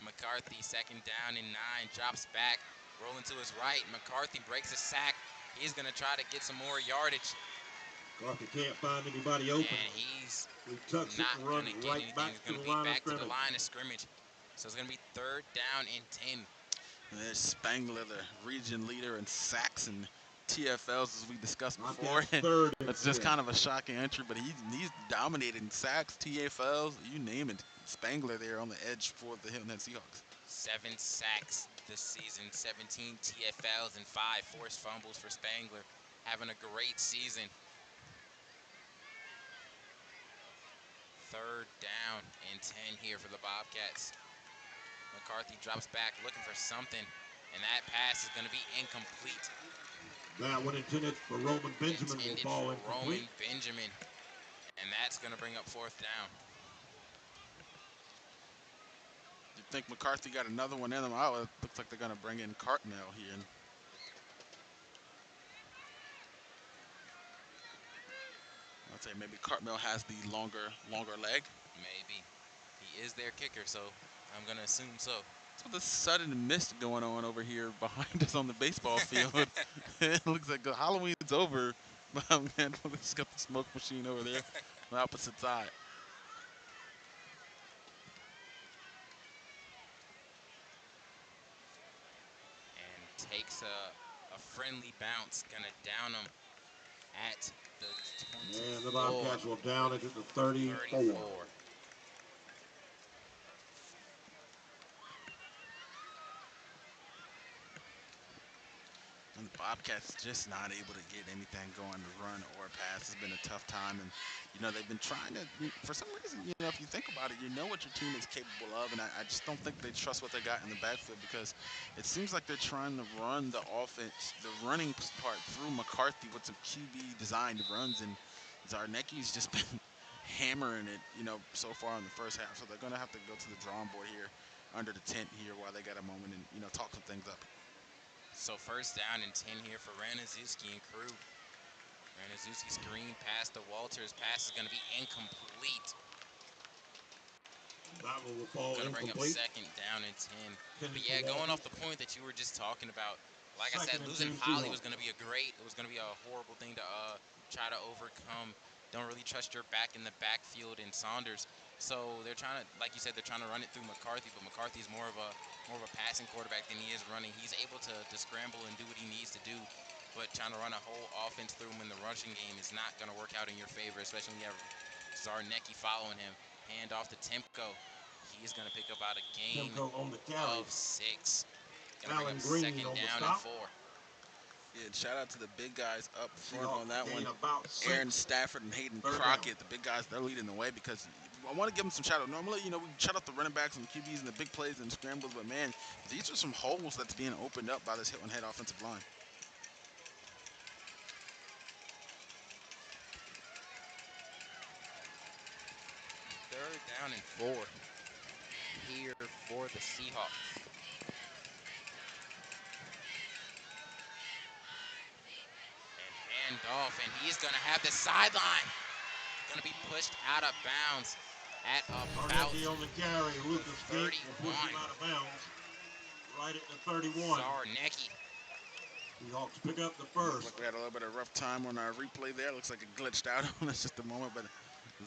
McCarthy, second down and 9, drops back, rolling to his right. McCarthy breaks a sack. He's going to try to get some more yardage. McCarthy can't find anybody open. And he's not going to get anything. He's going to be back to the line of scrimmage. So it's going to be third down and 10. And there's Spangler, the region leader in sacks and TFLs, as we discussed before. It's just kind of a shocking entry, but he's dominating sacks, TFLs, you name it. Spangler there on the edge for the Hilton Seahawks. 7 sacks this season, 17 TFLs, and 5 forced fumbles for Spangler. Having a great season. Third down and 10 here for the Bobcats. McCarthy drops back looking for something, and that pass is going to be incomplete. That one intended for Roman Benjamin will fall incomplete. Roman Benjamin, and that's going to bring up fourth down. You think McCarthy got another one in them? Oh, it looks like they're going to bring in Cartnell here. I'd say maybe Cartmel has the longer leg. Maybe. He is their kicker, so I'm going to assume so. So the sudden mist going on over here behind us on the baseball field. It looks like Halloween's over. Oh, man, we just got the smoke machine over there on the opposite side. And takes a friendly bounce. Going to down him at the 24. And the Bobcats will down it at the 34. 34. And the Bobcats just not able to get anything going to run or pass. It's been a tough time. And, they've been trying to, for some reason, if you think about it, you know what your team is capable of. And I just don't think they trust what they got in the backfield because it seems like they're trying to run the offense, the running part through McCarthy with some QB designed runs. And Zarnecki's just been hammering it, so far in the first half. So they're going to have to go to the drawing board here under the tent here while they got a moment and, talk some things up. So first down and 10 here for Ranazuski and crew. Ranazuski screen pass to Walters. Pass is going to be incomplete. That one will fall Going to bring up incomplete. second down and 10. But yeah, going off the point that you were just talking about, like I said, losing Holly was going to be it was going to be a horrible thing to try to overcome. Don't really trust your back in the backfield in Saunders. So they're trying to, like you said, they're trying to run it through McCarthy, but McCarthy's more of a passing quarterback than he is running. He's able to scramble and do what he needs to do, but trying to run a whole offense through him in the rushing game is not going to work out in your favor, especially when you have Zarnecki following him. Hand off to Timko. He's going to pick up out a gain on the carry. of 6. Going to bring up Green second on the down and stop. 4. Yeah, shout out to the big guys up front Seahawks on that gain one. about 6. Aaron Stafford and Hayden Third Crockett, down. the big guys, they're leading the way because I want to give them some shout out. Normally, we shout out the running backs and QBs and the big plays and scrambles, but man, these are some holes that's being opened up by this Hilton Head offensive line. Third down and 4 here for the Seahawks. And handoff, and he's going to have the sideline. Going to be pushed out of bounds at about Zarnecki on the carry. Lucas Gate will 31. push him out of bounds. Right at the 31. Zarnecki. Seahawks pick up the first. Looks like we had a little bit of rough time on our replay there. Looks like it glitched out on us just a moment, but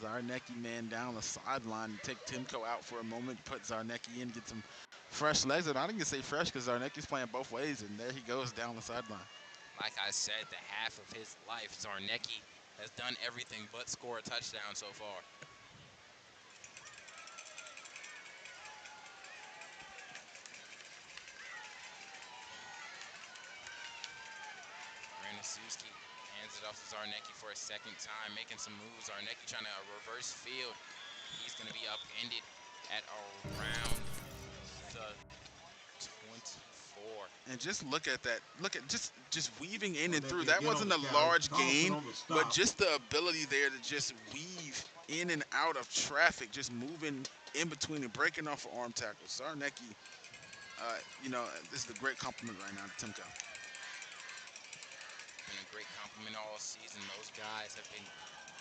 Zarnecki, man, down the sideline. Take Timko out for a moment, put Zarnecki in, get some fresh legs. And I didn't say fresh because Zarnecki's playing both ways, and there he goes down the sideline. Like I said, the half of his life, Zarnecki has done everything but score a touchdown so far. Ranazuski hands it off to Zarnecki for a second time, making some moves. Zarnecki trying to reverse field. He's going to be upended at around the 24. And just look at that. Look at just weaving in and Zarnecki through. That again on wasn't the a carry. large Carlson gain, on the stop. but just the ability there to just weave in and out of traffic, just moving in between and breaking off of arm tackles. Zarnecki, this is a great compliment right now to Timko. Been a great compliment all season. Those guys have been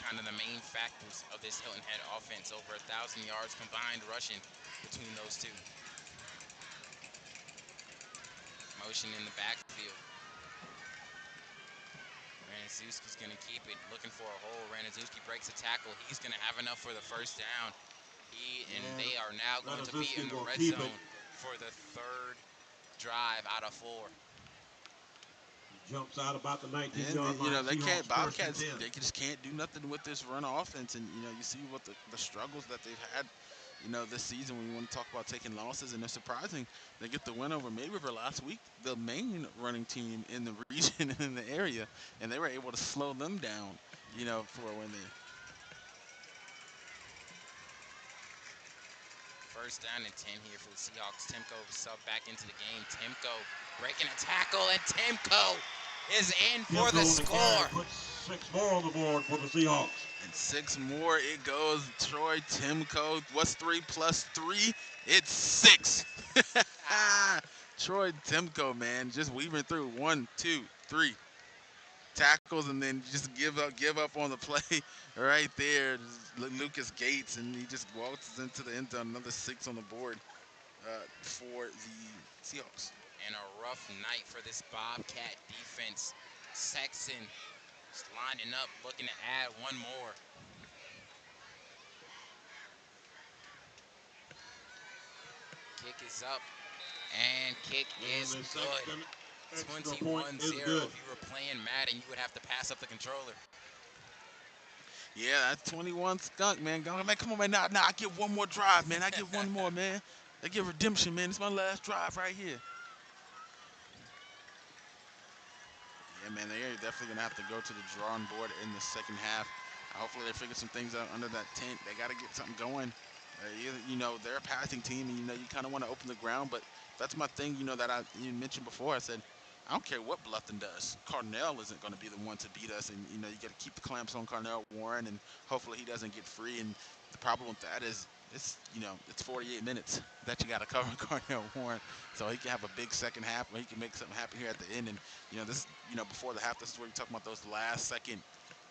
kind of the main factors of this Hilton Head offense. Over 1,000 yards combined rushing between those two. Motion in the backfield. Ranazuski's going to keep it, looking for a hole. Ranazuski breaks a tackle. He's going to have enough for the first down. They are now going to be in the red zone for the third drive out of 4. Jumps out about the 19-yard line. They can't. Bobcats, they they just can't do nothing with this run offense. And you see what the struggles that they've had. This season when you want to talk about taking losses, and they're surprising. They get the win over Mayriver last week, the main running team in the region and in the area, and they were able to slow them down, for a win there. First down and 10 here for the Seahawks. Timko sub back into the game. Timko breaking a tackle, and Timko is in for the score. Puts 6 more on the board for the Seahawks. And 6 more it goes. Troy Timko. What's 3 plus 3? It's 6. Troy Timko, man, just weaving through. 1, 2, 3. tackles and then just give up on the play right there. Just Lucas Gates, and he just waltzes into the end zone. Another 6 on the board for the Seahawks. And a rough night for this Bobcat defense. Sexton just lining up, looking to add one more. Kick is up, and kick is And the good. Sexton extra 21-0. point is If good. you were playing Madden, you would have to pass up the controller. Yeah, that's 21 skunk, man. Go, man, come on, man. Now, I get one more drive, man. I get one more, man. I get redemption, man. It's my last drive right here. Yeah, man, they're definitely going to have to go to the drawing board in the second half. Hopefully they figure some things out under that tent. They got to get something going. You know, they're a passing team, and, you know, you kind of want to open the ground. But that's my thing, you know, that you mentioned before. I said, I don't care what Bluffton does. Carnell isn't going to be the one to beat us. And, you know, you got to keep the clamps on Carnell Warren, and hopefully he doesn't get free. And the problem with that is, it's 48 minutes that you got to cover Carnell Warren. So he can have a big second half, or he can make something happen here at the end. And, you know, before the half, this is where you talk about those last second,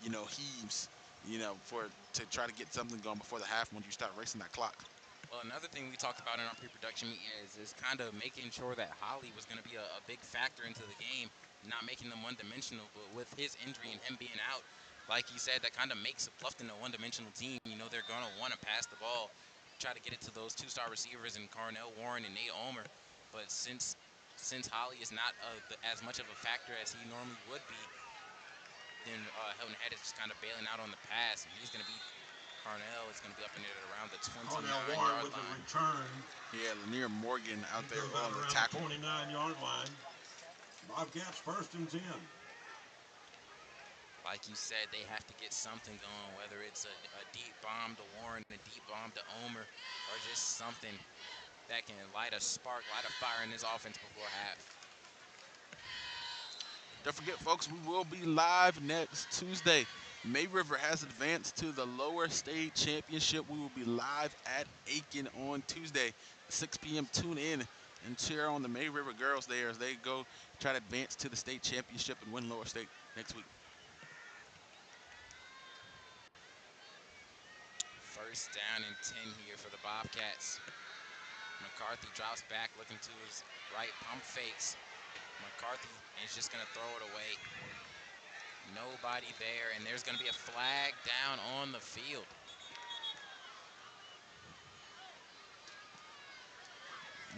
heaves, to try to get something going before the half when you start racing that clock. Well, another thing we talked about in our pre-production meeting is kind of making sure that Holly was going to be a big factor into the game, not making them one-dimensional. But with his injury and him being out, like you said, that kind of makes Bluffton a one-dimensional team. You know, they're going to want to pass the ball, try to get it to those two-star receivers in Carnell Warren and Nate Ulmer. But since Holly is not as much of a factor as he normally would be, then Hilton Head is just kind of bailing out on the pass, and he's going to be Carnell is going to be up in there at around the 29-yard with line. the return. Yeah, Lanier Morgan out there on the around tackle. 29-yard line. Bobcats 1st and 10. Like you said, they have to get something going, whether it's a deep bomb to Warren, a deep bomb to Omer, or just something that can light a fire in this offense before half. Don't forget, folks, we will be live next Tuesday. May River has advanced to the lower state championship. We will be live at Aiken on Tuesday, 6 p.m. Tune in and cheer on the May River girls there as they go try to advance to the state championship and win lower state next week. 1st down and 10 here for the Bobcats. McCarthy drops back looking to his right, pump fakes. McCarthy is just going to throw it away. Nobody there, and there's going to be a flag down on the field.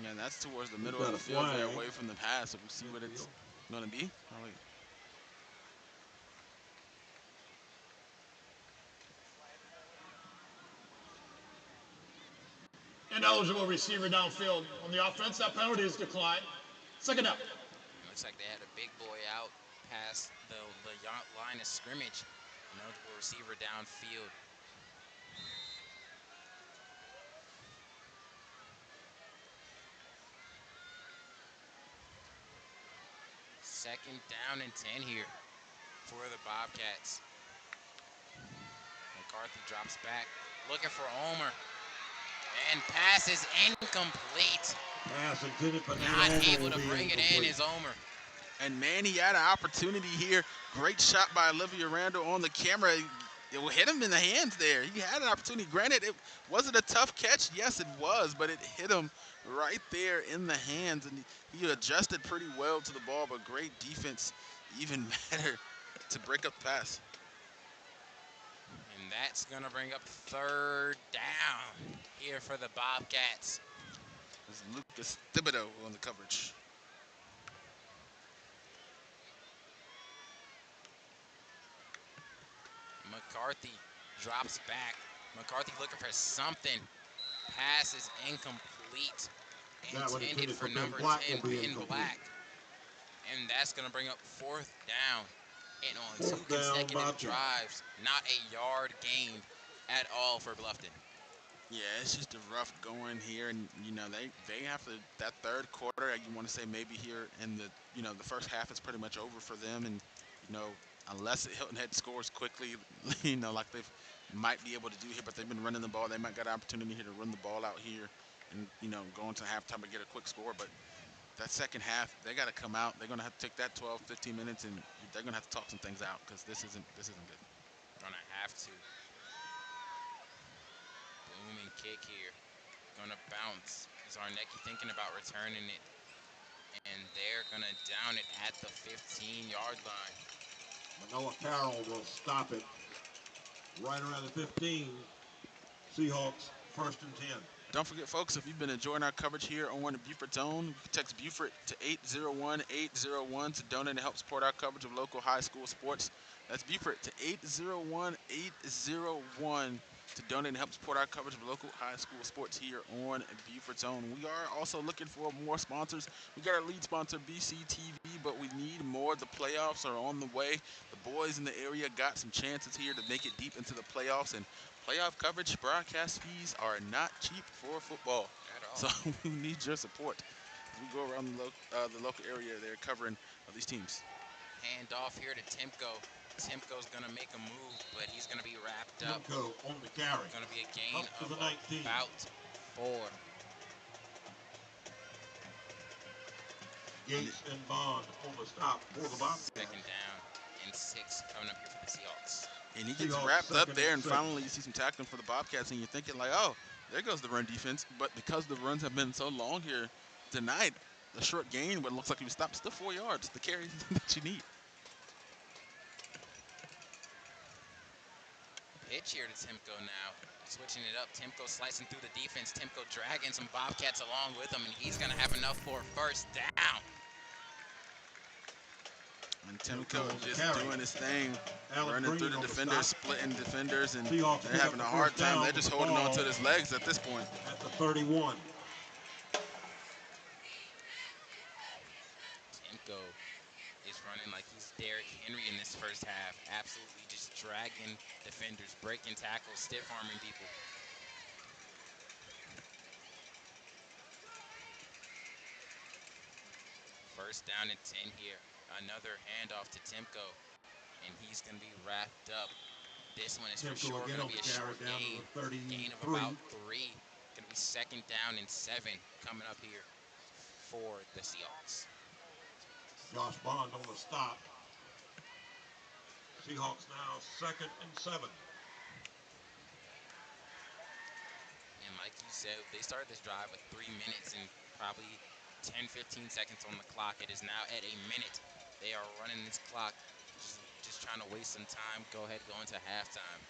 Yeah, that's towards the middle of the field there, away from the pass. So we'll see what it's going to be. Oh, wait. Ineligible receiver downfield. On the offense, that penalty is declined. 2nd down. Looks like they had a big boy out past the line of scrimmage. Ineligible receiver downfield. Second down and 10 here for the Bobcats. McCarthy drops back, looking for Omer. And pass is incomplete. Pass intended, but not able to bring it in is Omer. And man, he had an opportunity here. Great shot by Olivia Randall on the camera. It will hit him in the hands there. He had an opportunity. Granted, it wasn't a tough catch. Yes, it was, but it hit him right there in the hands. And he adjusted pretty well to the ball, but great defense, even better to break up the pass. And that's going to bring up 3rd down here for the Bobcats. This is Lucas Thibodeau on the coverage. McCarthy drops back. McCarthy looking for something. Pass is incomplete. Intended for number 10 in Black. And that's going to bring up 4th down. And on 2 consecutive drives, not a yard gained at all for Bluffton. Yeah, it's just a rough going here, and they have to, that 3rd quarter. You want to say maybe here in the the first half is pretty much over for them, and unless Hilton Head scores quickly, like they might be able to do here, but they've been running the ball. They might get an opportunity here to run the ball out here, and go into halftime and get a quick score. But that second half, they got to come out. They're going to have to take that 12, 15 minutes, and they're going to have to talk some things out because this isn't good. Gonna have to. Booming kick here. Gonna bounce. Zarnecki thinking about returning it. And they're gonna down it at the 15-yard line. Manoa Carroll will stop it right around the 15. Seahawks 1st and 10. Don't forget, folks, if you've been enjoying our coverage here on Buford's Own, you can text Buford to 801-801 to donate and help support our coverage of local high school sports. That's Buford to 801-801 to donate and help support our coverage of local high school sports here on Buford's Own. We are also looking for more sponsors. We got our lead sponsor, BCTV, but we need more. The playoffs are on the way. The boys in the area got some chances here to make it deep into the playoffs, and playoff coverage broadcast fees are not cheap for football. At all. So we need your support as we go around the local area there covering these teams. Hand off here to Timko. Timko's gonna make a move, but he's gonna be wrapped up. Timko on the carry. Gonna be a gain Up to of the 19. about 4. Gates and Bond on the stop for the Bobcats. 2nd down and 6 coming up here for the Seahawks. And he gets Seahawks wrapped up 2nd there, and and 6. finally you see some tackling for the Bobcats, and you're thinking like, oh, there goes the run defense. But because the runs have been so long here tonight, the short gain, but it looks like he was stopped still 4 yards. The carry that you need. Pitch here to Timko now. Switching it up. Timko slicing through the defense. Timko dragging some Bobcats along with him, and he's going to have enough for a 1st down. And Timko just carry. doing his thing, Allen running through Green the on the defenders, stop. splitting defenders, and Seahawks they're pick having a up the hard first time. down They're with just the holding on ball to his legs at this point. At the 31. Timko is running like he's Derrick Henry in this 1st half. Absolutely just dragging defenders, breaking tackles, stiff-arming people. First down and 10 here. Another handoff to Timko, and he's going to be wrapped up. This one is for Timko sure again going to on be a the carry short down to gain. the 33. Gain of about 3. Going to be 2nd down and 7 coming up here for the Seahawks. Josh Bond on the stop. Seahawks now 2nd and 7. And like you said, they started this drive with 3 minutes and probably 10, 15 seconds on the clock. It is now at a minute. They are running this clock, just trying to waste some time. Go ahead, go into halftime.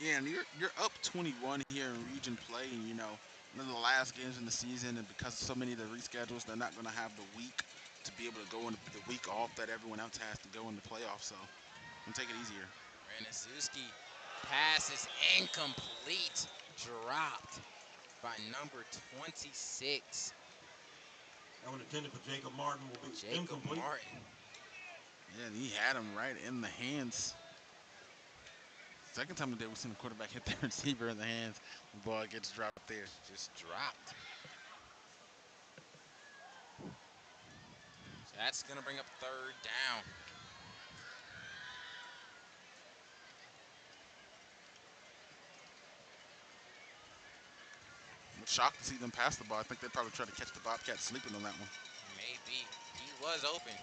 Yeah, and you're up 21 here in region play, and one of the last games in the season, and because of so many of the reschedules, they're not going to have the week to be able to go into the week off that everyone else has to go in the playoffs. So, I'm take it easier. Ranazuski pass is incomplete, dropped by number 26. That one intended for Jacob Martin will be Jacob incomplete. Martin. Yeah, and he had him right in the hands. Second time today we've seen the quarterback hit the receiver in the hands. The ball gets dropped there. Just dropped. So that's going to bring up 3rd down. I'm shocked to see them pass the ball. I think they probably tried to catch the Bobcats sleeping on that one. Maybe. He was open.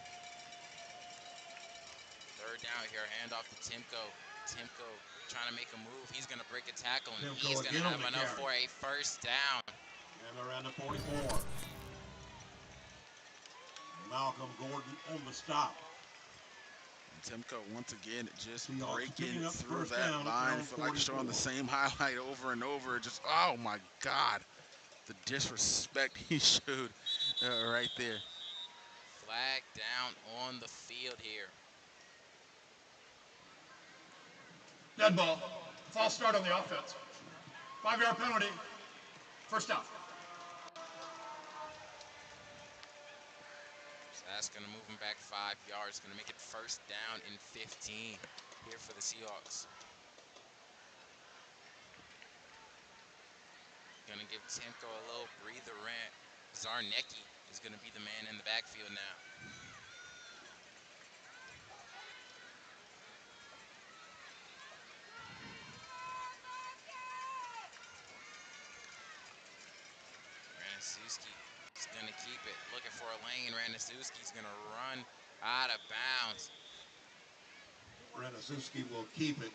3rd down here. Handoff to Timko. Timko trying to make a move. He's going to break a tackle, and Timko he's going to again on have the enough carry. for a 1st down. And around the 44. Malcolm Gordon on the stop. And Timko once again just Seahawks breaking picking up through first that down line. around Feel like showing the 44. same highlight over and over. Just, oh my God, the disrespect he showed right there. Flag down on the field here. Dead ball. False start on the offense. 5-yard penalty. 1st down. So that's going to move him back 5 yards. Going to make it 1st down and 15 here for the Seahawks. Going to give Timko a little breather rant. Zarnecki is going to be the man in the backfield now. Ranazuski is going to keep it. Looking for a lane. Ranaszewski's going to run out of bounds. Ranaszewski will keep it.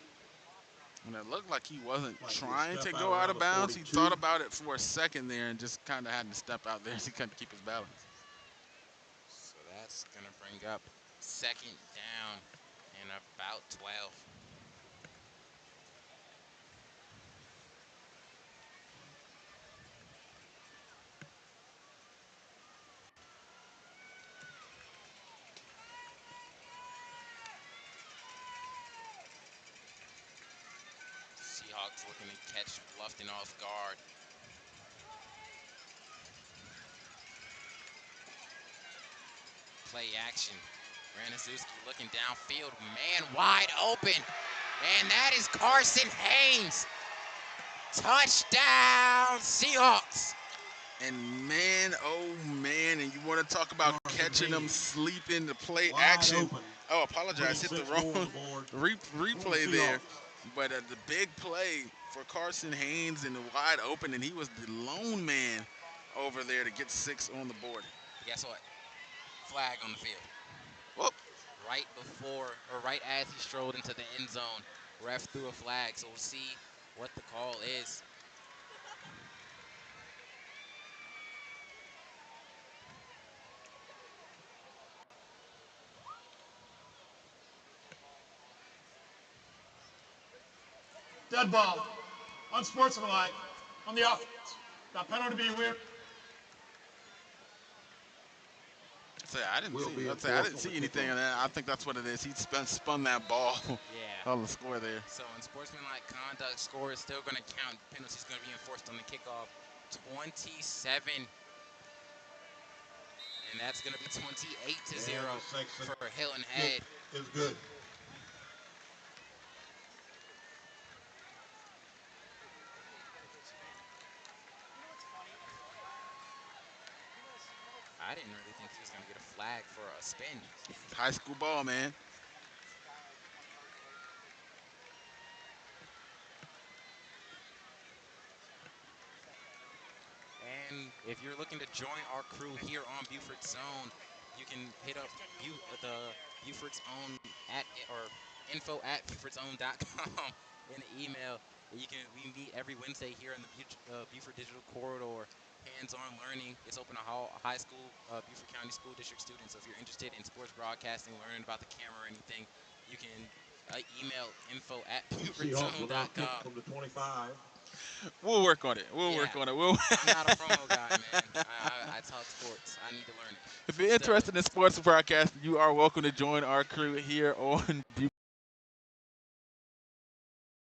And it looked like he wasn't Like he'll trying step to out go out around of the bounds. He 42. thought about it for a second there and just kind of had to step out there. So he couldn't keep his balance. So that's going to bring up second down and about 12. Seahawks looking to catch Bluffton off guard. Play action. Ranaszewski looking downfield, man wide open. And that is Carson Haynes. Touchdown, Seahawks. And man, oh man, and you want to talk about catching them sleeping, the play Wide action. open. Oh, apologize, hit the 26 more on wrong the board. replay Seahawks. there. But the big play for Carson Haynes and the wide open, and he was the lone man over there to get 6 on the board. Guess what? Flag on the field. Whoop. Right before, or right as he strolled into the end zone, ref threw a flag, so we'll see what the call is. Dead ball. Unsportsmanlike on the offense. That penalty to be weird. I didn't see anything on that. I think that's what it is. He spun that ball Yeah. on the score there. So unsportsmanlike conduct score is still going to count. Penalty's going to be enforced on the kickoff. 27. And that's going to be 28-0 for Hilton Head. It's good. I didn't really think he was going to get a flag for a spin. High school ball, man. And if you're looking to join our crew here on Buford's Zone, you can hit up the Buford's Own info@Buford'sOwn.com in the email. We meet every Wednesday here in the Buford Digital Corridor. Hands-on learning. It's open to high school, Buford County School District students. So if you're interested in sports broadcasting, learning about the camera or anything, you can email Seahawks will now kick info@Buford'sOwn.com. from the 25. We'll work on it. We'll work on it. I'm not a promo guy, man. I talk sports. I need to learn it. If you're interested in sports broadcasting, you are welcome to join our crew here on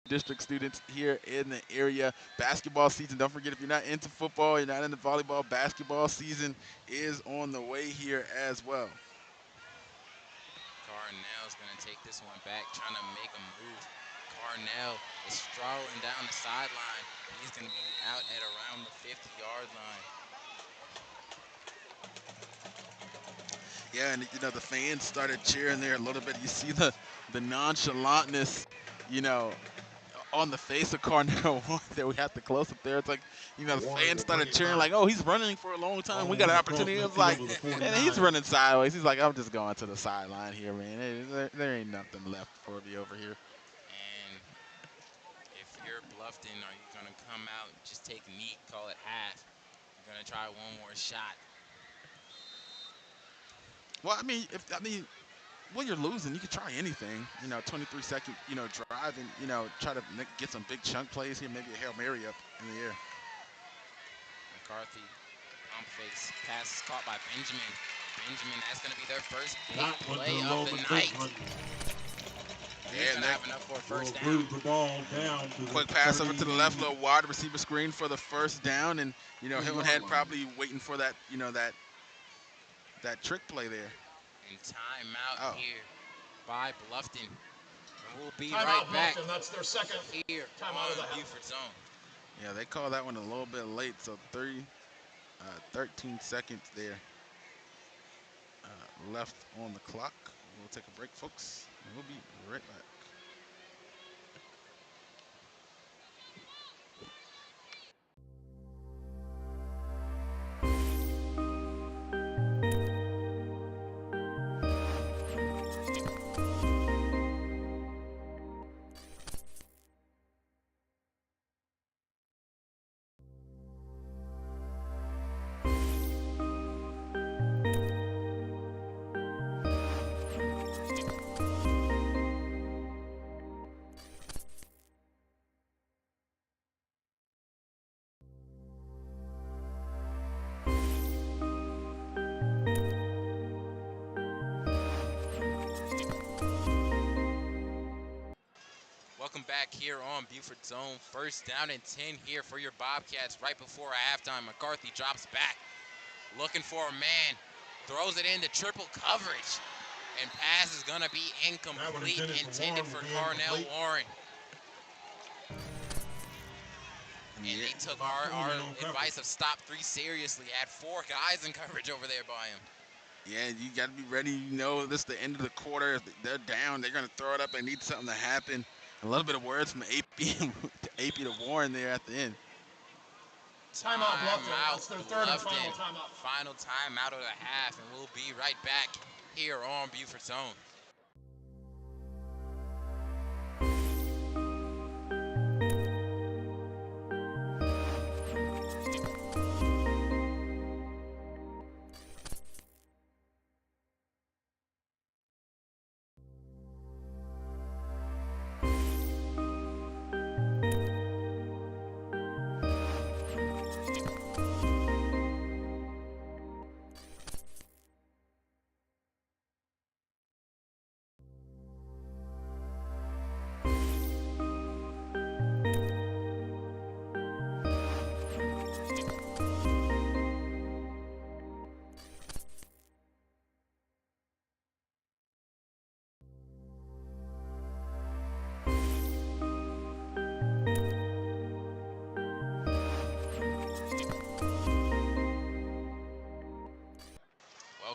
District students here in the area. Basketball season, don't forget, if you're not into football, you're not into volleyball, basketball season is on the way here as well. Carnell's going to take this one back, trying to make a move. Carnell is strolling down the sideline. He's going to be out at around the 50-yard line. Yeah, and the fans started cheering there a little bit. You see the nonchalantness, on the face of Carnell that we had to close up there. It's like, the fans started cheering like, oh, he's running for a long time. We got an opportunity. It was like, and he's running sideways. He's like, I'm just going to the sideline here, man. There ain't nothing left for me over here. And if you're Bluffton, are you going to come out, just take a knee, call it half? You're going to try one more shot. Well, when you're losing, you can try anything. 23-second, drive and, try to get some big chunk plays here, maybe a Hail Mary up in the air. McCarthy, pump fakes, pass is caught by Benjamin. That's going to be their first big play of the night. He's going to have enough for a first down. The ball down to Quick pass over to the left, little wide receiver screen for the first down, and Hilton Head probably waiting for that, that trick play there. And timeout here by Bluffton. And we'll be Timeout right back. Bluffton. That's their second here timeout of the on half. Buford Zone. Yeah, they call that one a little bit late, so 13 seconds there left on the clock. We'll take a break, folks, and we'll be right back. Welcome back here on Buford Zone. First down and 10 here for your Bobcats right before halftime. McCarthy drops back, looking for a man, throws it into triple coverage, and pass is going to be incomplete, intended for Carnell Warren. And they took our advice of stop 3 seriously. Had 4 guys in coverage over there by him. Yeah, you got to be ready. You know, this is the end of the quarter. If they're down, they're going to throw it up. They need something to happen. A little bit of words from AP to Warren there at the end. Timeout, Bluffton. That's their third and final timeout. Final timeout of the half, and we'll be right back here on Buford Zone.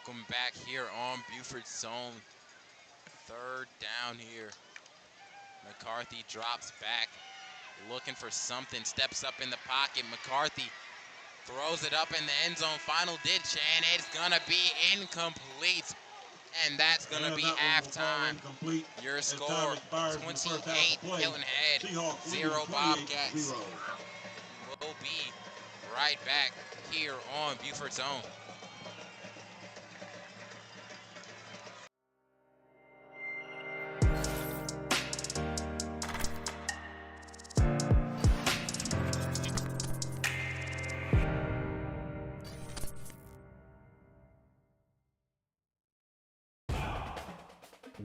Welcome back here on Buford Zone. Third down here. McCarthy drops back, looking for something, steps up in the pocket. McCarthy throws it up in the end zone, final ditch, and it's gonna be incomplete. And that's gonna be halftime. Your score, 28 Hilton Head, 0 Bobcats. We'll be right back here on Buford Zone.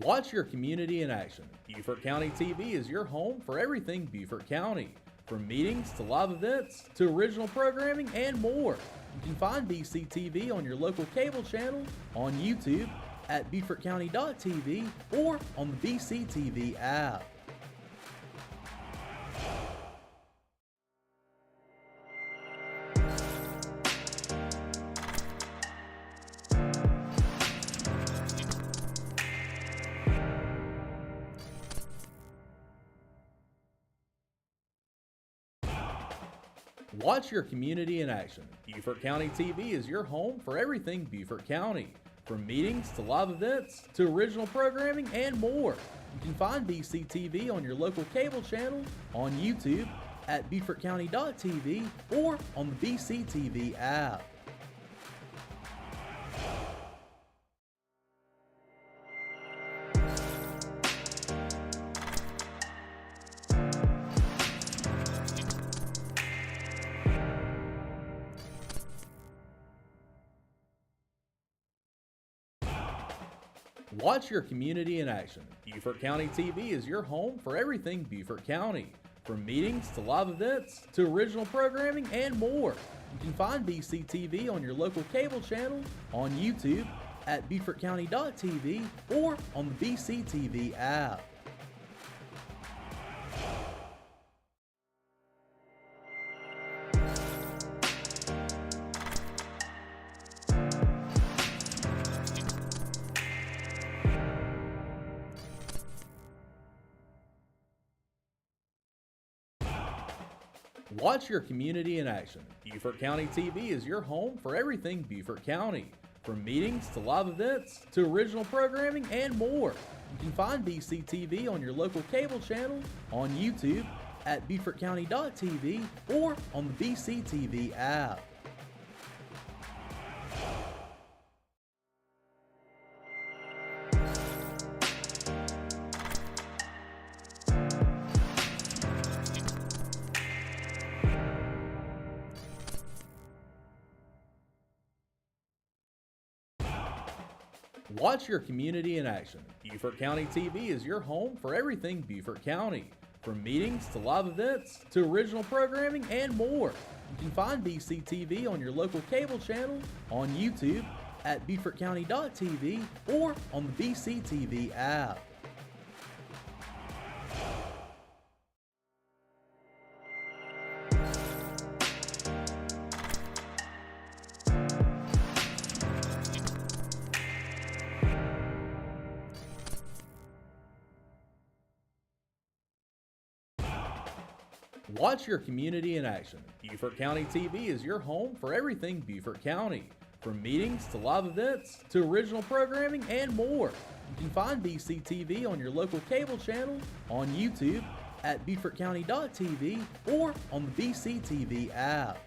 Watch your community in action. Beaufort County TV is your home for everything Beaufort County. From meetings to live events to original programming and more. You can find BCTV on your local cable channel, on YouTube, at BeaufortCounty.tv, or on the BCTV app. Watch your community in action. Beaufort County TV is your home for everything Beaufort County. From meetings to live events to original programming and more. You can find BCTV on your local cable channel, on YouTube, at BeaufortCounty.tv, or on the BCTV app. Watch your community in action. Beaufort County TV is your home for everything Beaufort County. From meetings to live events to original programming and more. You can find BCTV on your local cable channel, on YouTube, at BeaufortCounty.tv, or on the BCTV app. Watch your community in action. Beaufort County TV is your home for everything Beaufort County. From meetings to live events to original programming and more. You can find BCTV on your local cable channel, on YouTube, at BeaufortCounty.tv, or on the BCTV app. Watch your community in action. Beaufort County TV is your home for everything Beaufort County. From meetings to live events to original programming and more. You can find BCTV on your local cable channel, on YouTube, at BeaufortCounty.tv, or on the BCTV app. Watch your community in action. Beaufort County TV is your home for everything Beaufort County. From meetings to live events to original programming and more. You can find BCTV on your local cable channel, on YouTube, at BeaufortCounty.tv, or on the BCTV app.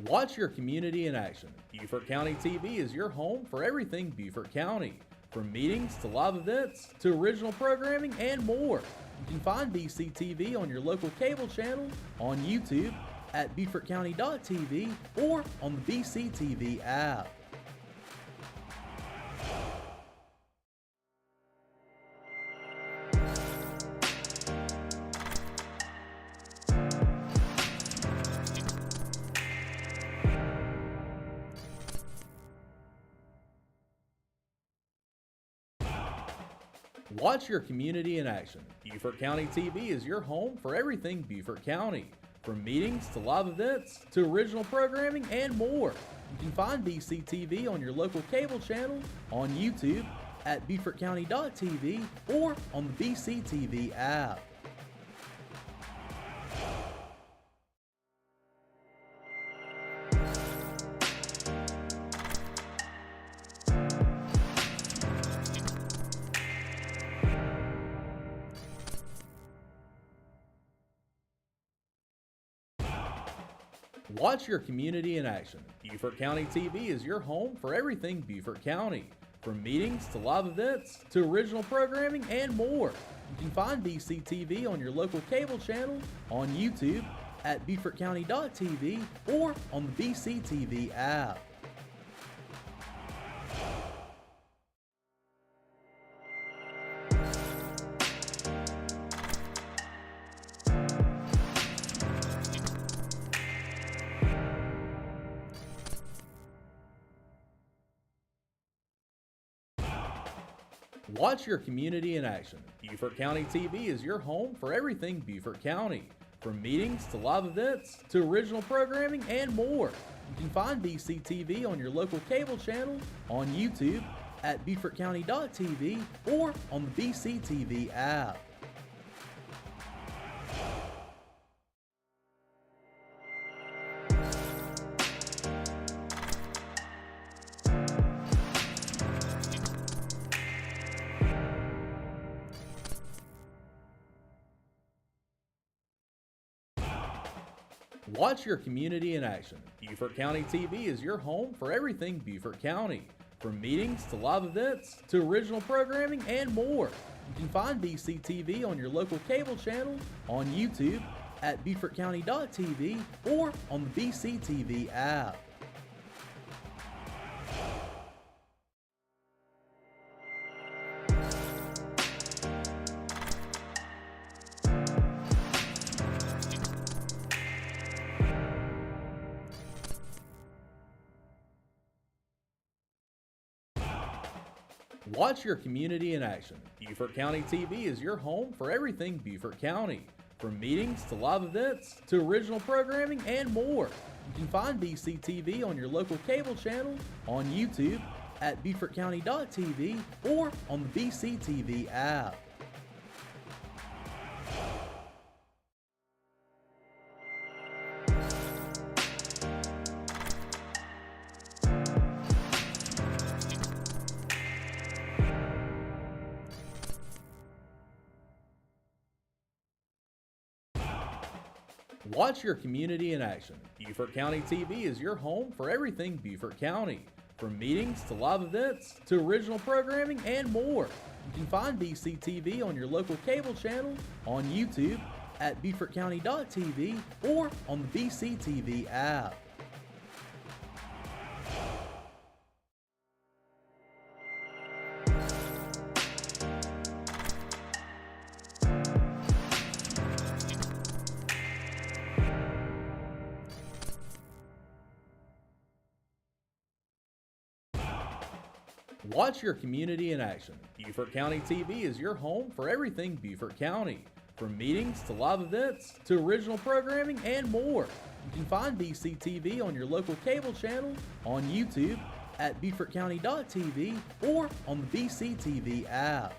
Watch your community in action. Beaufort County TV is your home for everything Beaufort County. From meetings to live events to original programming and more. You can find BCTV on your local cable channel, on YouTube, at BeaufortCounty.tv, or on the BCTV app. Watch your community in action. Beaufort County TV is your home for everything Beaufort County. From meetings to live events to original programming and more. You can find BCTV on your local cable channel, on YouTube, at BeaufortCounty.tv, or on the BCTV app. Watch your community in action. Beaufort County TV is your home for everything Beaufort County. From meetings to live events to original programming and more. You can find BCTV on your local cable channel, on YouTube, at BeaufortCounty.tv, or on the BCTV app. Watch your community in action. Beaufort County TV is your home for everything Beaufort County. From meetings to live events to original programming and more. You can find BCTV on your local cable channel, on YouTube, at BeaufortCounty.tv, or on the BCTV app. Watch your community in action. Beaufort County TV is your home for everything Beaufort County. From meetings to live events to original programming and more. You can find BCTV on your local cable channel, on YouTube, at BeaufortCounty.tv, or on the BCTV app. Watch your community in action. Beaufort County TV is your home for everything Beaufort County. From meetings to live events to original programming and more. You can find BCTV on your local cable channel, on YouTube, at BeaufortCounty.tv, or on the BCTV app. Watch your community in action. Beaufort County TV is your home for everything Beaufort County. From meetings to live events to original programming and more. You can find BCTV on your local cable channel, on YouTube, at BeaufortCounty.tv, or on the BCTV app. Watch your community in action. Beaufort County TV is your home for everything Beaufort County. From meetings to live events to original programming and more. You can find BCTV on your local cable channel, on YouTube, at BeaufortCounty.tv, or on the BCTV app.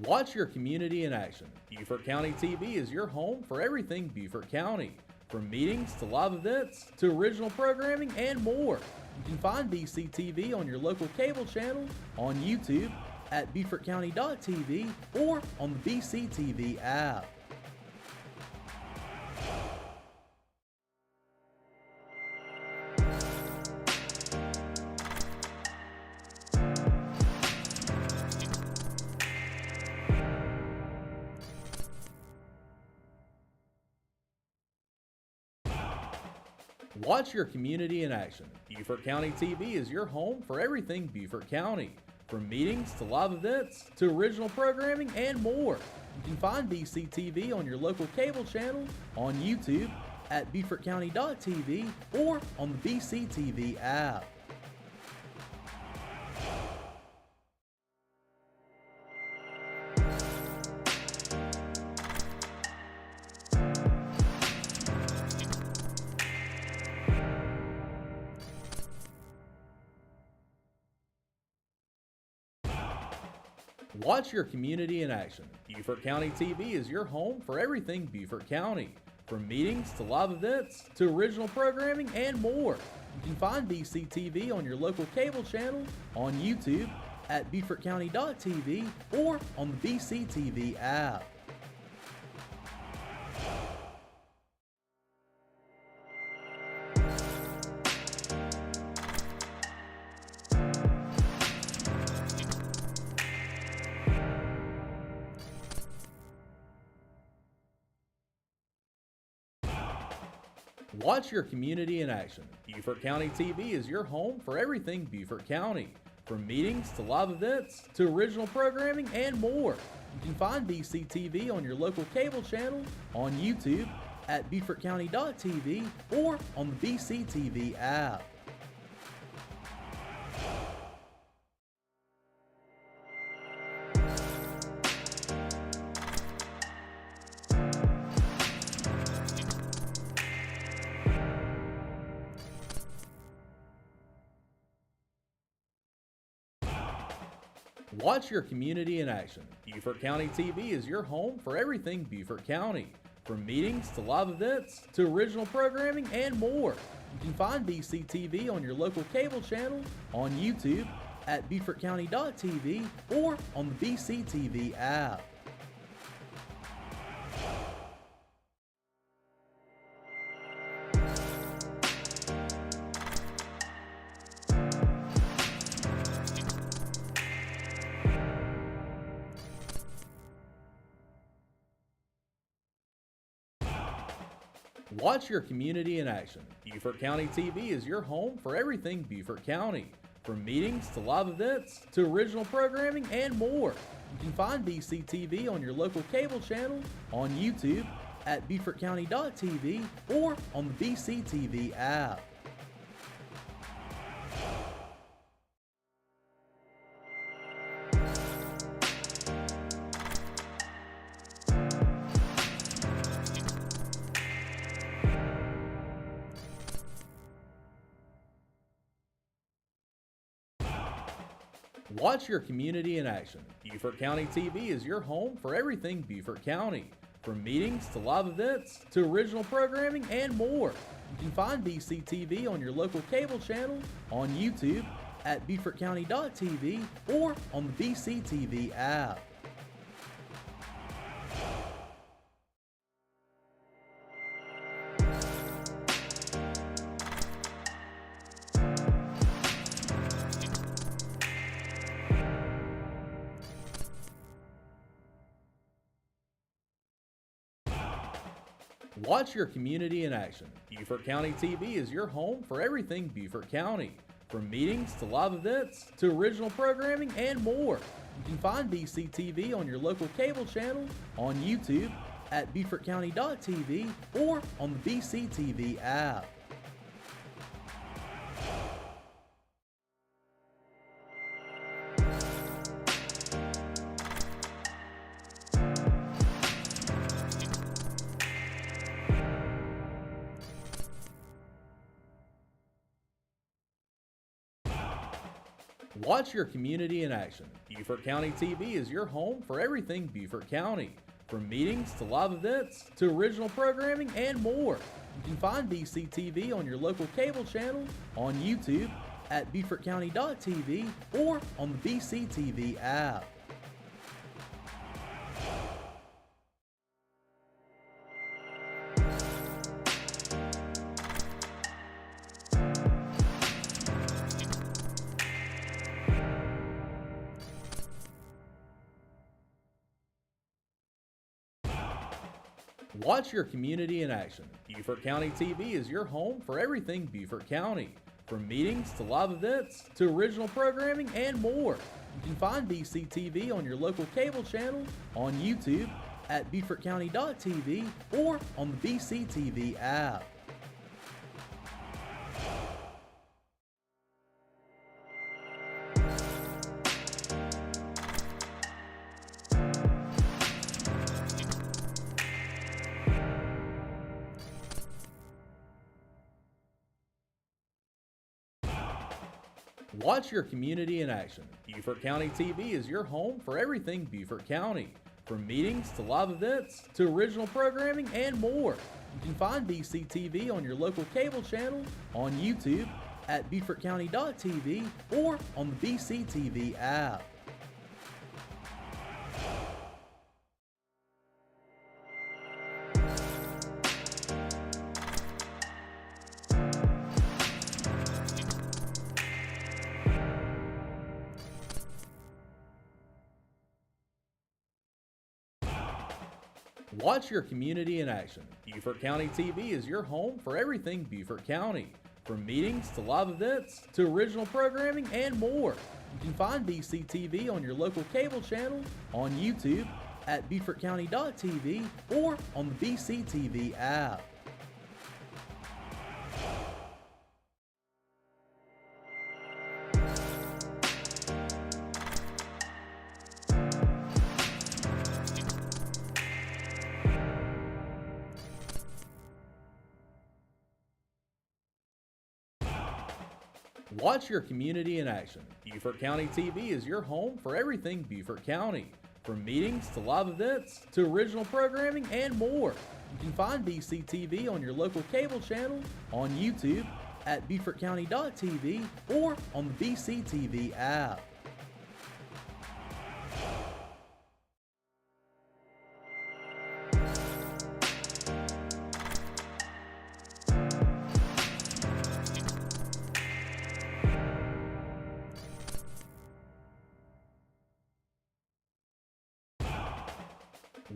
Watch your community in action. Beaufort County TV is your home for everything Beaufort County. From meetings to live events to original programming and more. You can find BCTV on your local cable channel, on YouTube, at BeaufortCounty.tv, or on the BCTV app. Watch your community in action. Beaufort County TV is your home for everything Beaufort County. From meetings to live events to original programming and more. You can find BCTV on your local cable channel, on YouTube, at BeaufortCounty.tv, or on the BCTV app. Watch your community in action. Beaufort County TV is your home for everything Beaufort County. From meetings to live events to original programming and more. You can find BCTV on your local cable channel, on YouTube, at BeaufortCounty.tv, or on the BCTV app. Watch your community in action. Beaufort County TV is your home for everything Beaufort County. From meetings to live events to original programming and more. You can find BCTV on your local cable channel, on YouTube, at BeaufortCounty.tv, or on the BCTV app. Watch your community in action. Beaufort County TV is your home for everything Beaufort County. From meetings to live events to original programming and more. You can find BCTV on your local cable channel, on YouTube, at BeaufortCounty.tv, or on the BCTV app. Watch your community in action. Beaufort County TV is your home for everything Beaufort County. From meetings to live events to original programming and more. You can find BCTV on your local cable channel, on YouTube, at BeaufortCounty.tv, or on the BCTV app. Watch your community in action. Beaufort County TV is your home for everything Beaufort County. From meetings to live events to original programming and more. You can find BCTV on your local cable channel, on YouTube, at BeaufortCounty.tv or on the BCTV app. Watch your community in action. Beaufort County TV is your home for everything Beaufort County. From meetings to live events to original programming and more. You can find BCTV on your local cable channel, on YouTube, at BeaufortCounty.tv, or on the BCTV app. Watch your community in action. Beaufort County TV is your home for everything Beaufort County. From meetings to live events to original programming and more. You can find BCTV on your local cable channel, on YouTube, at BeaufortCounty.tv, or on the BCTV app. Watch your community in action. Beaufort County TV is your home for everything Beaufort County. From meetings to live events to original programming and more. You can find BCTV on your local cable channel, on YouTube, at BeaufortCounty.tv, or on the BCTV app. Watch your community in action. Beaufort County TV is your home for everything Beaufort County. From meetings to live events to original programming and more. You can find BCTV on your local cable channel, on YouTube, at BeaufortCounty.tv, or on the BCTV app. Watch your community in action. Beaufort County TV is your home for everything Beaufort County. From meetings to live events to original programming and more. You can find BCTV on your local cable channel, on YouTube, at BeaufortCounty.tv, or on the BCTV app. Watch your community in action. Beaufort County TV is your home for everything Beaufort County. From meetings to live events to original programming and more. You can find BCTV on your local cable channel, on YouTube, at BeaufortCounty.tv, or on the BCTV app.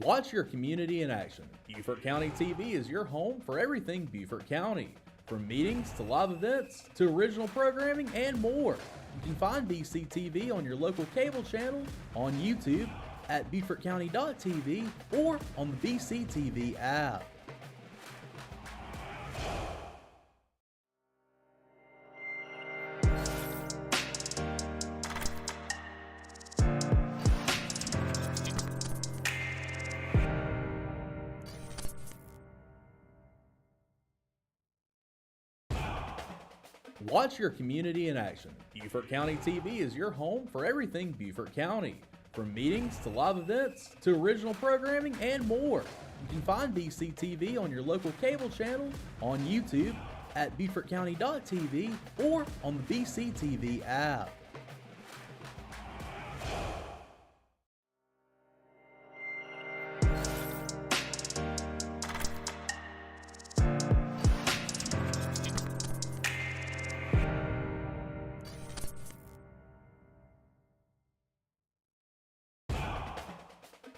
Watch your community in action. Beaufort County TV is your home for everything Beaufort County. From meetings to live events to original programming and more. You can find BCTV on your local cable channel, on YouTube, at BeaufortCounty.tv, or on the BCTV app. Watch your community in action. Beaufort County TV is your home for everything Beaufort County. From meetings to live events to original programming and more. You can find BCTV on your local cable channel, on YouTube, at BeaufortCounty.tv or on the BCTV app.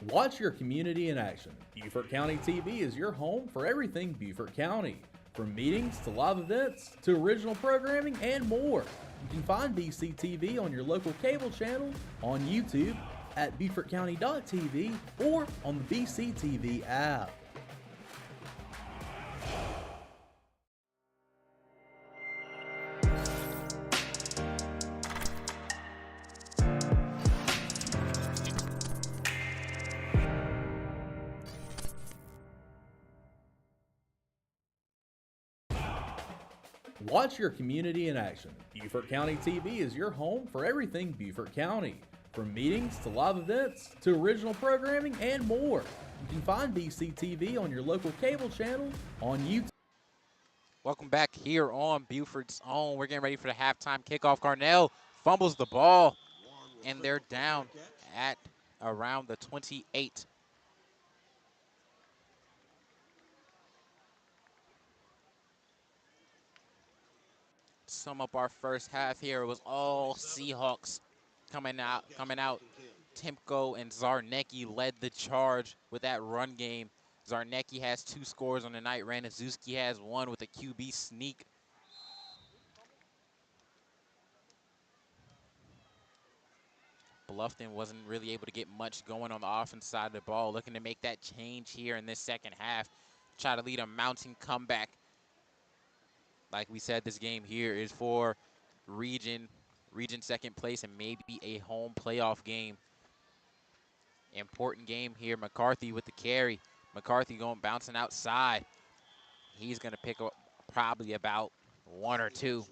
Watch your community in action. Beaufort County TV is your home for everything Beaufort County. From meetings to live events to original programming and more. You can find BCTV on your local cable channel, on YouTube, at BeaufortCounty.tv, or on the BCTV app. Watch your community in action. Beaufort County TV is your home for everything Beaufort County. From meetings to live events to original programming and more. You can find BCTV on your local cable channel, on YouTube. Welcome back here on Buford's Own. We're getting ready for the halftime kickoff. Carnell fumbles the ball, and they're down at around the 28. Sum up our first half here. It was all Seahawks coming out. Timko and Zarnecki led the charge with that run game. Zarnecki has 2 scores on the night. Ranazuski has 1 with a QB sneak. Bluffton wasn't really able to get much going on the offense side of the ball. Looking to make that change here in this second half. Try to lead a mounting comeback. Like we said, this game here is for region second place and maybe a home playoff game. Important game here. McCarthy with the carry. McCarthy bouncing outside. He's going to pick up probably about 1 or 2.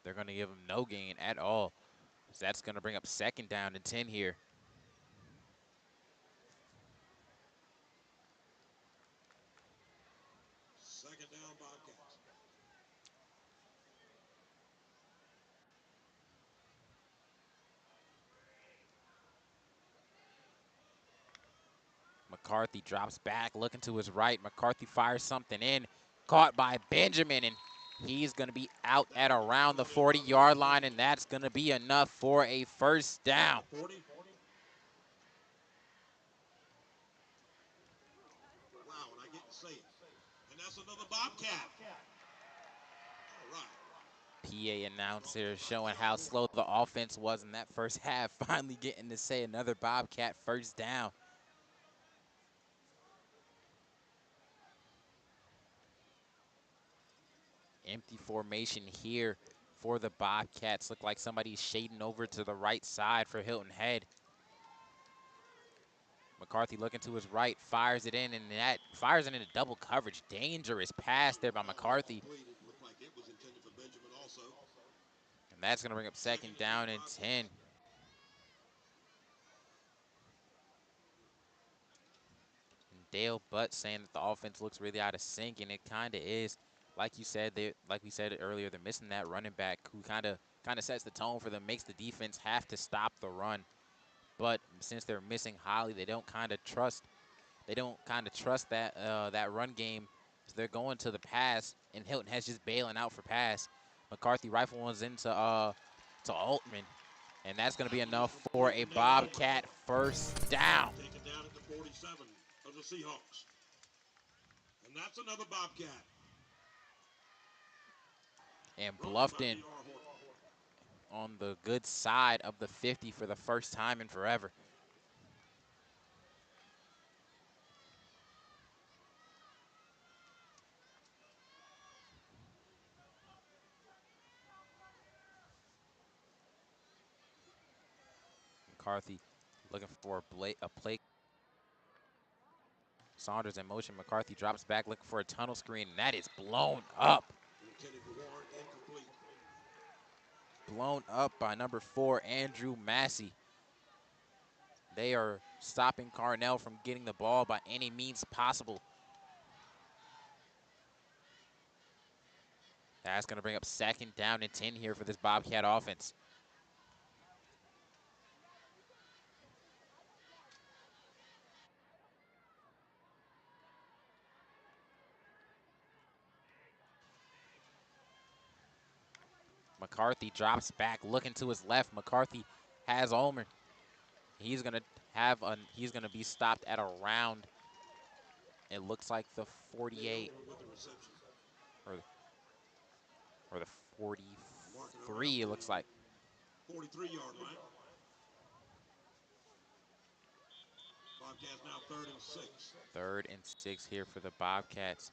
They're going to give him no gain at all. So that's going to bring up 2nd down and 10 here. Second down, Bobcats. McCarthy drops back, looking to his right. McCarthy fires something in, caught by Benjamin, and he's going to be out at around the 40-yard line, and that's going to be enough for a first down. 40. Wow, and I get to say it. And that's another Bobcat. All right. PA announcer showing how slow the offense was in that first half, finally getting to say another Bobcat first down. Empty formation here for the Bobcats. Look like somebody's shading over to the right side for Hilton Head. McCarthy looking to his right, fires it in, and that fires it into double coverage. Dangerous pass there by McCarthy. And that's going to bring up 2nd down and 10. And Dale Butt saying that the offense looks really out of sync, and it kind of is. Like you said, like we said earlier, they're missing that running back who kind of sets the tone for them, makes the defense have to stop the run. But since they're missing Holly, they don't kind of trust that that run game. So they're going to the pass, and Hilton Head's just bailing out for pass. McCarthy rifle ones into to Altman, and that's going to be enough for a Bobcat first down. Taken down at the 47 of the Seahawks. And that's another Bobcat. And Bluffton on the good side of the 50 for the first time in forever. McCarthy looking for a play. Saunders in motion. McCarthy drops back looking for a tunnel screen, and that is blown up. Blown up by number 4, Andrew Massey. They are stopping Carnell from getting the ball by any means possible. That's going to bring up 2nd down and 10 here for this Bobcat offense. McCarthy drops back, looking to his left. McCarthy has Ulmer. He's going to be stopped at around, it looks like the 48 or the 43, it looks like. 43-yard line. Bobcats now 3rd and 6. 3rd and 6 here for the Bobcats.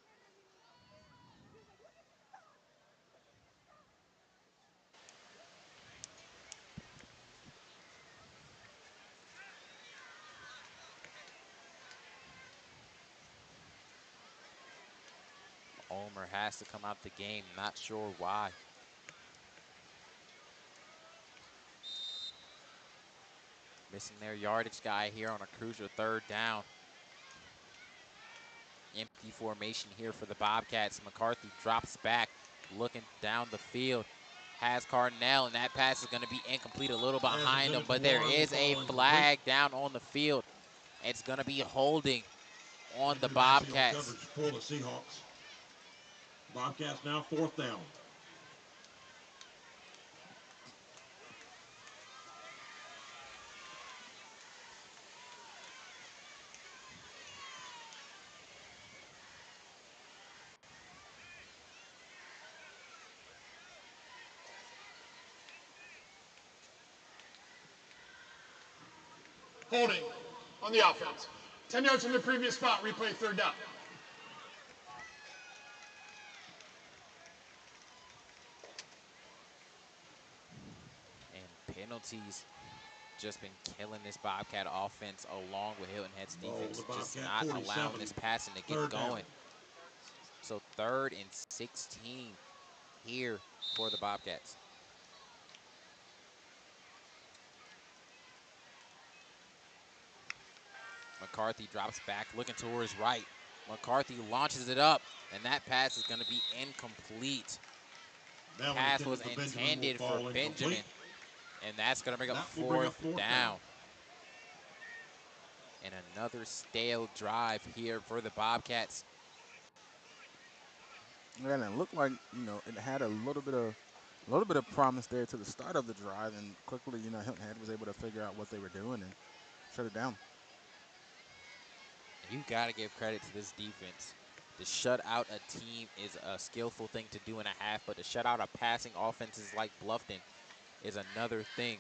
Ulmer has to come out the game, not sure why. Missing their yardage guy here on a crucial 3rd down. Empty formation here for the Bobcats. McCarthy drops back, looking down the field. Has Cardinal, and that pass is going to be incomplete, a little behind him, but there is a flag down on the field. It's going to be holding on the Bobcats. For the Seahawks. Bobcats now 4th down. Holding on the offense. 10 yards from the previous spot, replay 3rd down. And penalties just been killing this Bobcat offense along with Hilton Head's defense, just not allowing this passing to get going. So 3rd and 16 here for the Bobcats. McCarthy drops back, looking towards right. McCarthy launches it up, and that pass is going to be incomplete. Pass was intended for Benjamin, and that's going to bring up 4th down. And another stale drive here for the Bobcats. And it looked like, you know, it had a little bit of promise there to the start of the drive, and quickly, you know, Hilton Head was able to figure out what they were doing and shut it down. You got to give credit to this defense. To shut out a team is a skillful thing to do in a half, but to shut out a passing offenses like Bluffton is another thing.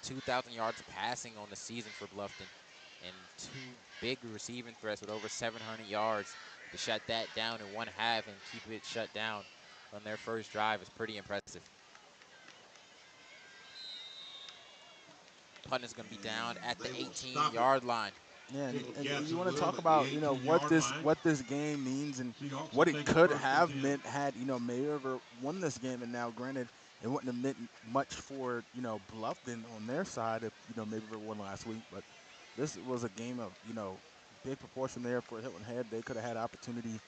2,000 yards passing on the season for Bluffton, and 2 big receiving threats with over 700 yards. To shut that down in 1 half and keep it shut down on their first drive is pretty impressive. Punt is going to be down at the 18-yard line. Yeah, and you want to talk about, you know, what this game means and what it could have meant had, you know, May River won this game. And now, granted, it wouldn't have meant much for, you know, Bluffton on their side if, you know, May River won last week. But this was a game of, you know, big proportion there for Hilton Head. They could have had opportunity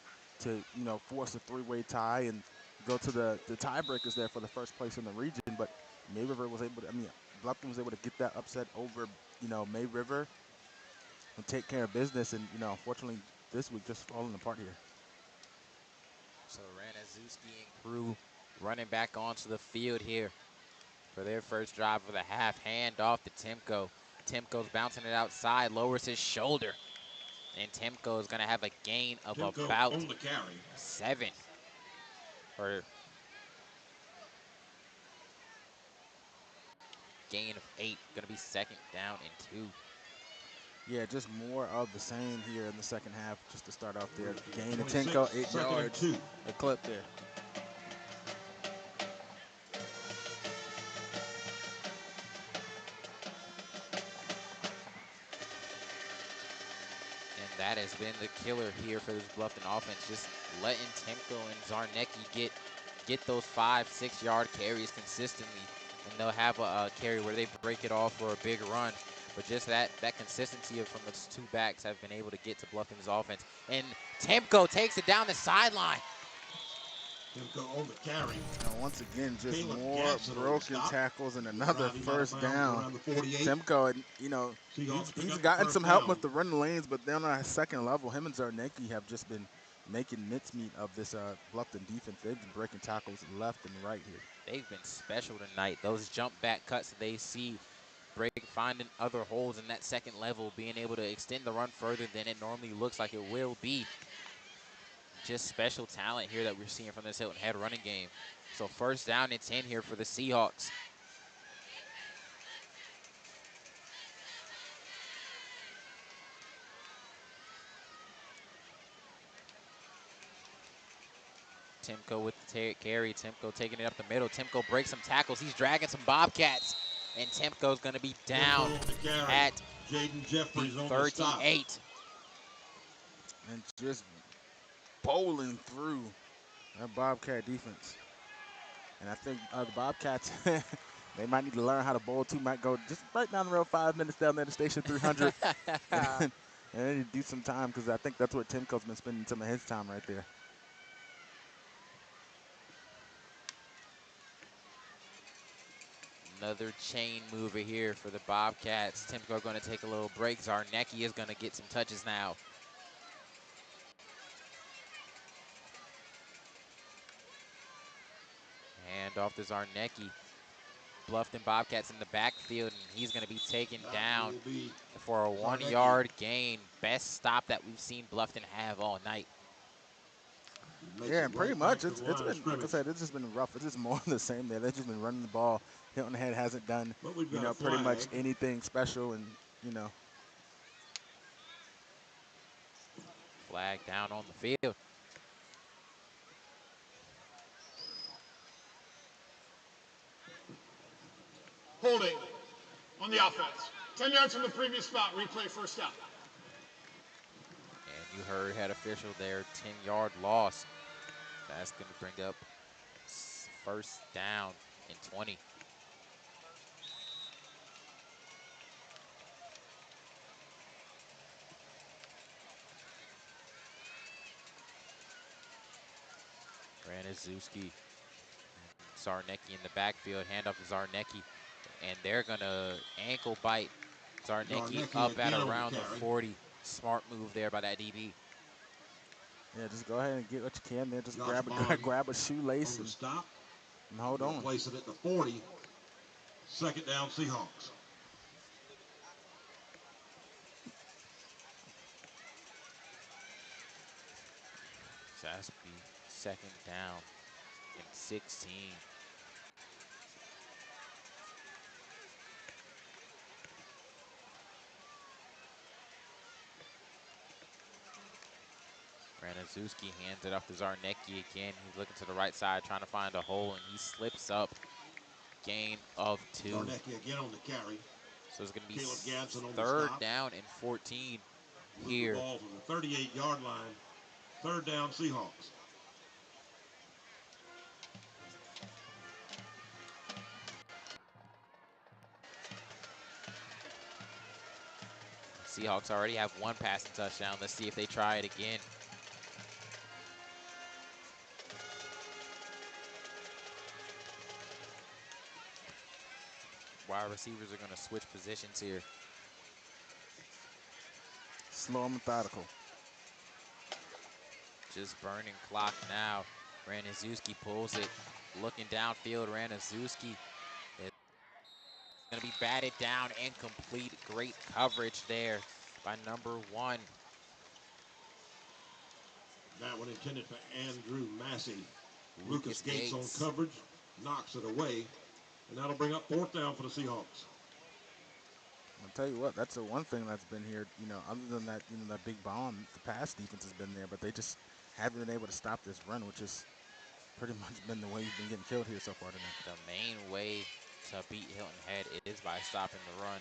to, you know, force a 3-way tie and go to the tiebreakers there for the first place in the region. But May River was able to, Bluffton was able to get that upset over, you know, May River and take care of business. And, you know, unfortunately, this week just falling apart here. So Ranazuski and crew running back onto the field here for their first drive of the half. Hand off to Timko. Timko's bouncing it outside, lowers his shoulder. And Timko is going to have a gain of about 7. Or gain of 8. Going to be 2nd down and 2. Yeah, just more of the same here in the second half, just to start off there. Gain of Timko, 8 yards, a clip there. And that has been the killer here for this Bluffton offense, just letting Timko and Zarnecki get those 5-6 yard carries consistently, and they'll have a carry where they break it off for a big run. But just that consistency from those 2 backs have been able to get to Bluffton's offense. And Timko takes it down the sideline. Timko on the carry. And once again, just Caleb more Ganson on the broken stop. tackles and another Driving out of first bounds down. around the 48. Timko, you know, Seahawks pick he's up the gotten first some help down. with the running lanes, but then on a second level, him and Zarnecki have just been making mincemeat of this Bluffton defense. They've been breaking tackles left and right here. They've been special tonight. Those jump back cuts that they see, finding other holes in that second level, being able to extend the run further than it normally looks like it will be. Just special talent here that we're seeing from this Hilton Head running game. So first down and 10 here for the Seahawks. Timko with the carry. Timko taking it up the middle. Timko breaks some tackles. He's dragging some Bobcats. And Timko's going to be down at Jaden Jeffries the on the stop. 38. And just bowling through that Bobcat defense. And I think the Bobcats, they might need to learn how to bowl too. Might go just right down the road, 5 minutes down there to Station 300. and they need to do some time because I think that's where Timko's been spending some of his time right there. Another chain mover here for the Bobcats. Timko going to take a little break. Zarnecki is going to get some touches now. Hand off to Zarnecki. Bluffton Bobcats in the backfield, and he's going to be taken down for a 1-yard gain. Best stop that we've seen Bluffton have all night. Yeah, and pretty much it's been, like I said, it's just been rough. It's just more of the same there. They've just been running the ball. Hilton Head hasn't done, you know, pretty much anything special, and, you know. Flag down on the field. Holding on the offense. 10 yards from the previous spot. Replay first down. And you heard head official there, 10-yard loss. That's going to bring up first down and 20. Ranazuski, Zarnecki in the backfield, handoff to Zarnecki, and they're going to ankle bite Zarnecki up at around the 40. Smart move there by that DB. Yeah, just go ahead and get what you can there. Just grab a shoelace and stop. And hold on. Place it at the 40. Second down, Seahawks. So that's be second down and 16. Ranazuski hands it off to Zarnecki again. He's looking to the right side, trying to find a hole, and he slips up. Gain of 2. Zarnecki again on the carry. So it's going to be on third down and 14 here. Ball from the 38-yard line. Third down, Seahawks. Seahawks already have one passing touchdown. Let's see if they try it again. Wide receivers are going to switch positions here. Slow and methodical. Just burning clock now. Ranazuski pulls it. Looking downfield, Ranazuski is going to be batted down and complete. Great coverage there by number 1. That one intended for Andrew Massey. Lucas Gates on coverage, knocks it away, and that'll bring up fourth down for the Seahawks. I'll tell you what, that's the one thing that's been here, you know, other than that, you know, that big bomb, the pass defense has been there, but they just haven't been able to stop this run, which has pretty much been the way he's been getting killed here so far tonight. The main way to beat Hilton Head is by stopping the run.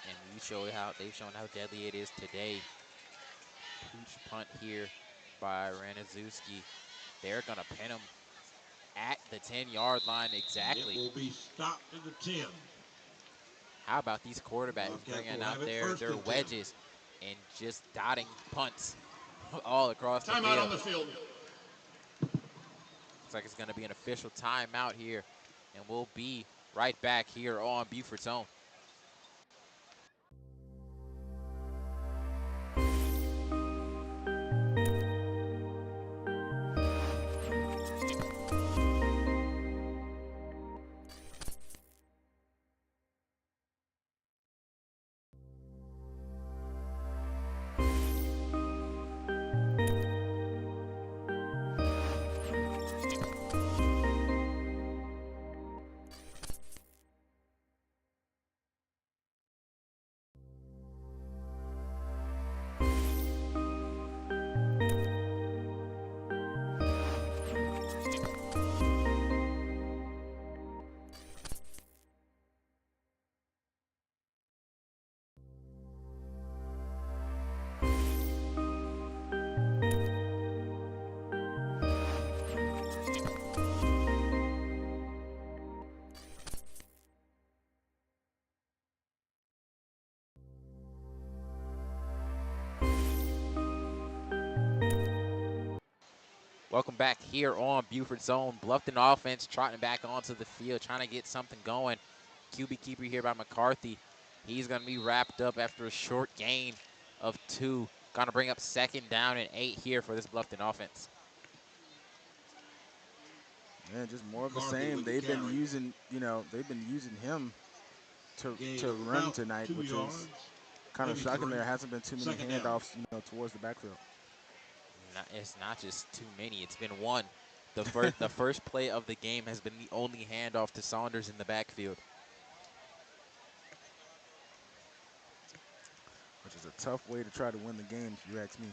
And they've shown how deadly it is today. Pooch punt here by Ranazuski. They're going to pin him at the 10-yard line exactly. It will be stopped at the 10. How about these quarterbacks bringing out their wedges and just dotting punts all across the field. Timeout on the field. Looks like it's going to be an official timeout here, and we'll be right back here on Buford's Own. Welcome back here on Buford's Own. Bluffton offense trotting back onto the field, trying to get something going. QB keeper here by McCarthy. He's going to be wrapped up after a short gain of 2. Going to bring up 2nd down and 8 here for this Bluffton offense. Yeah, just more of the same. They've been using, they've been using him to run tonight, which is kind of shocking. There hasn't been too many handoffs, towards the backfield. It's not just too many. It's been one. The first play of the game has been the only handoff to Saunders in the backfield. Which is a tough way to try to win the game, if you ask me.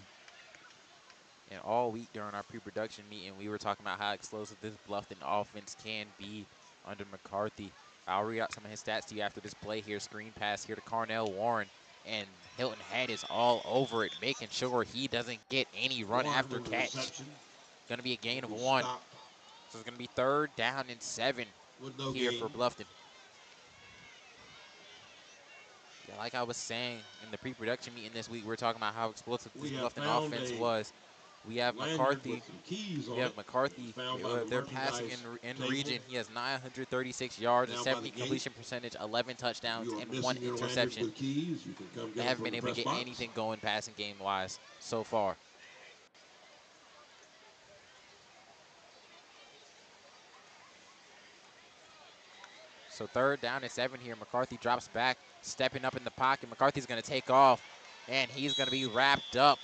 And all week during our pre-production meeting, we were talking about how explosive this Bluffton offense can be under McCarthy. I'll read out some of his stats to you after this play here. Screen pass here to Carnell Warren. And Hilton Head is all over it, making sure he doesn't get any run after catch. Going to be a gain of 1. So it's going to be 3rd down and 7 here for Bluffton. Yeah, like I was saying in the pre-production meeting this week, we were talking about how explosive this Bluffton offense was. We have McCarthy. They're passing in region. He has 936 yards, a 70 completion percentage, 11 touchdowns, and 1 interception. They haven't been able to get anything going passing game-wise so far. So 3rd down and 7 here. McCarthy drops back, stepping up in the pocket. McCarthy's going to take off, and he's going to be wrapped up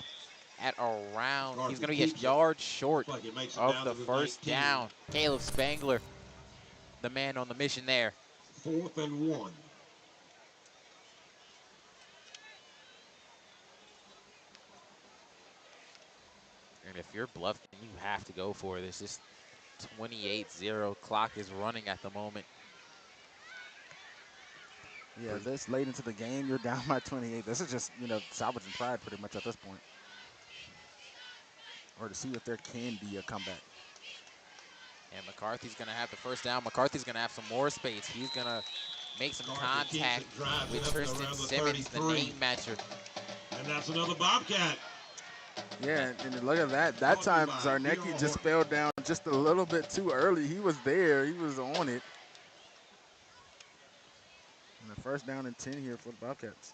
at around, he's going to be a yard short of the 1st down. Caleb Spangler, the man on the mission there. 4th and 1. And if you're Bluffton, you have to go for this. This 28-0 clock is running at the moment. Yeah, this late into the game, you're down by 28. This is just, salvaging pride pretty much at this point. Or to see if there can be a comeback. And McCarthy's going to have the 1st down. McCarthy's going to have some more space. He's going to make some contact with Tristan Simmons, the name matcher. And that's another Bobcat. Yeah, and look at that. That time, Zarnecki just fell down just a little bit too early. He was there. He was on it. And the 1st down and 10 here for the Bobcats.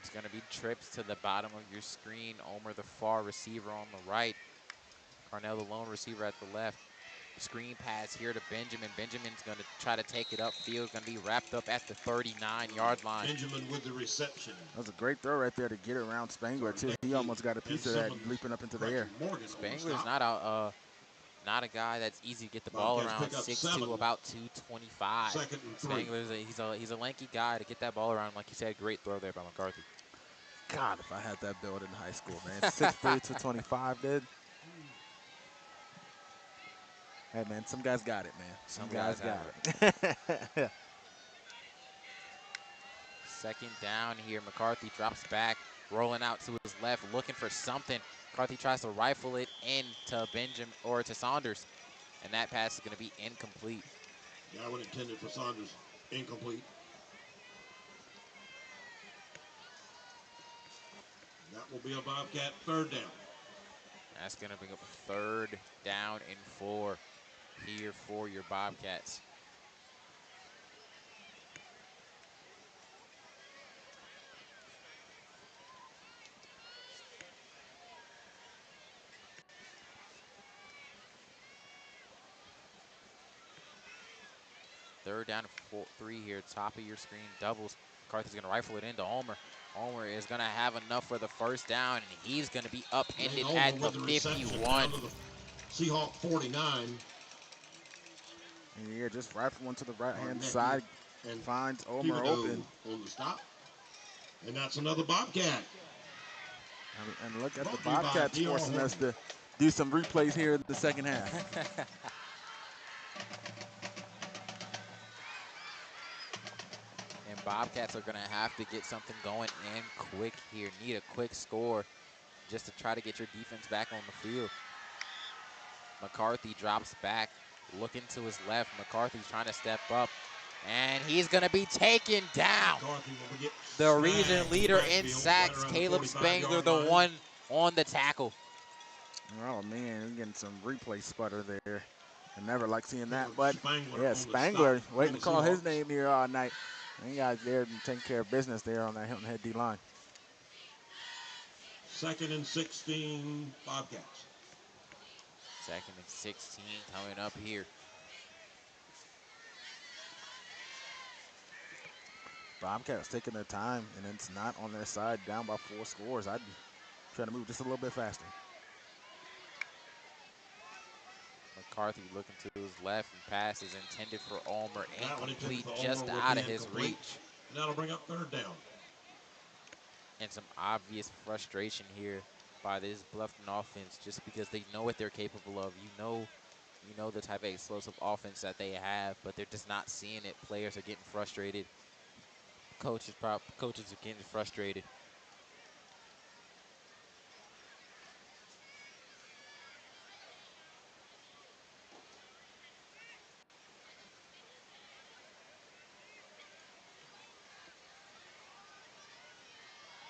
It's going to be trips to the bottom of your screen. Omer, the far receiver on the right. Carnell, the lone receiver at the left. Screen pass here to Benjamin. Benjamin's going to try to take it upfield. Going to be wrapped up at the 39-yard line. Benjamin with the reception. That was a great throw right there to get around Spangler, too. He almost got a piece of that leaping up into the air. Spangler's not a guy that's easy to get the ball around. 6'2", about 225. Spangler's he's a lanky guy to get that ball around. Like you said, great throw there by McCarthy. God, if I had that build in high school, man. 6'3", 225, dude. Hey, man, some guys got it, man. Some guys got it. 2nd down here. McCarthy drops back, rolling out to his left, looking for something. McCarthy tries to rifle it into Benjamin or to Saunders, and that pass is going to be incomplete. Yeah, I would intend it for Saunders. Incomplete. That That will be a Bobcat third down. That's going to bring up a 3rd down and 4 here for your Bobcats. Third down and 3 here, top of your screen, doubles. McCarthy's going to rifle it into Ulmer. Ulmer is going to have enough for the 1st down, and he's going to be upended at the 51. Seahawk 49. And yeah, just rifling to the right-hand Arnett side and finds Ulmer Thibodeau open. on the stop. And that's another Bobcat. And look at the Brought to you by Bobcats DR forcing us Horton. to do some replays here in the second half. And Bobcats are going to have to get something going and quick here. Need a quick score just to try to get your defense back on the field. McCarthy drops back, looking to his left. McCarthy's trying to step up, and he's going to be taken down. The region leader in sacks, Caleb Spangler, the one on the tackle. Oh, man, we're getting some replay sputter there. I never like seeing that, but yeah, Spangler waiting to call his name here all night. And you guys there taking care of business there on that Hilton Head D-line. 2nd and 16, Bobcats. 2nd and 16 coming up here. Bobcats taking their time, and it's not on their side, down by 4 scores. I'd try to move just a little bit faster. McCarthy looking to his left, and pass is intended for Ulmer, incomplete, just out of his reach. That'll bring up 3rd down. And some obvious frustration here by this Bluffton offense, just because they know what they're capable of. You know the type of explosive offense that they have, but they're just not seeing it. Players are getting frustrated. Coaches are getting frustrated.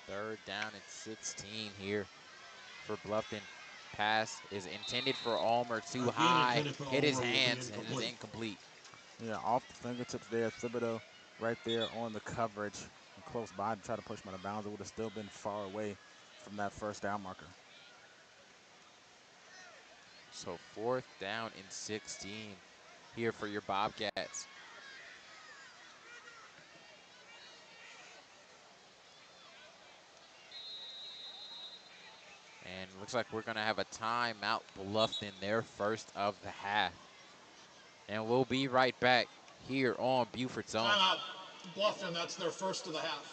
Third down and 16 here for Bluffton. Pass is intended for Ulmer, too high, hit his hands, and it is incomplete. Yeah, off the fingertips there. Thibodeau right there on the coverage, and close by to try to push him out of bounds. It would have still been far away from that 1st down marker. So 4th down and 16 here for your Bobcats. And looks like we're going to have a timeout. Bluffton, their 1st of the half. And we'll be right back here on Buford's Zone. Timeout. Bluffton, that's their 1st of the half.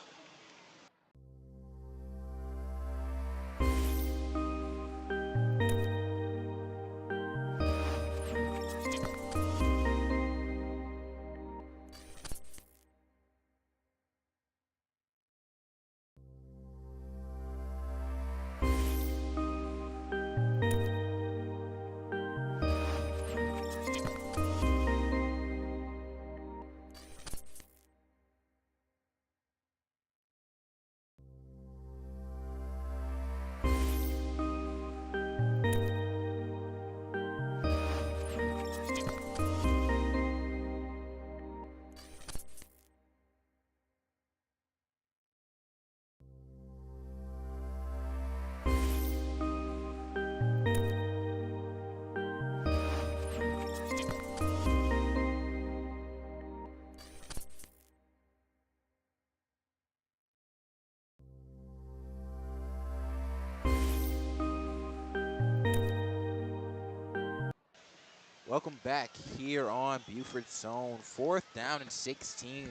Welcome back here on Buford's Zone. 4th down and 16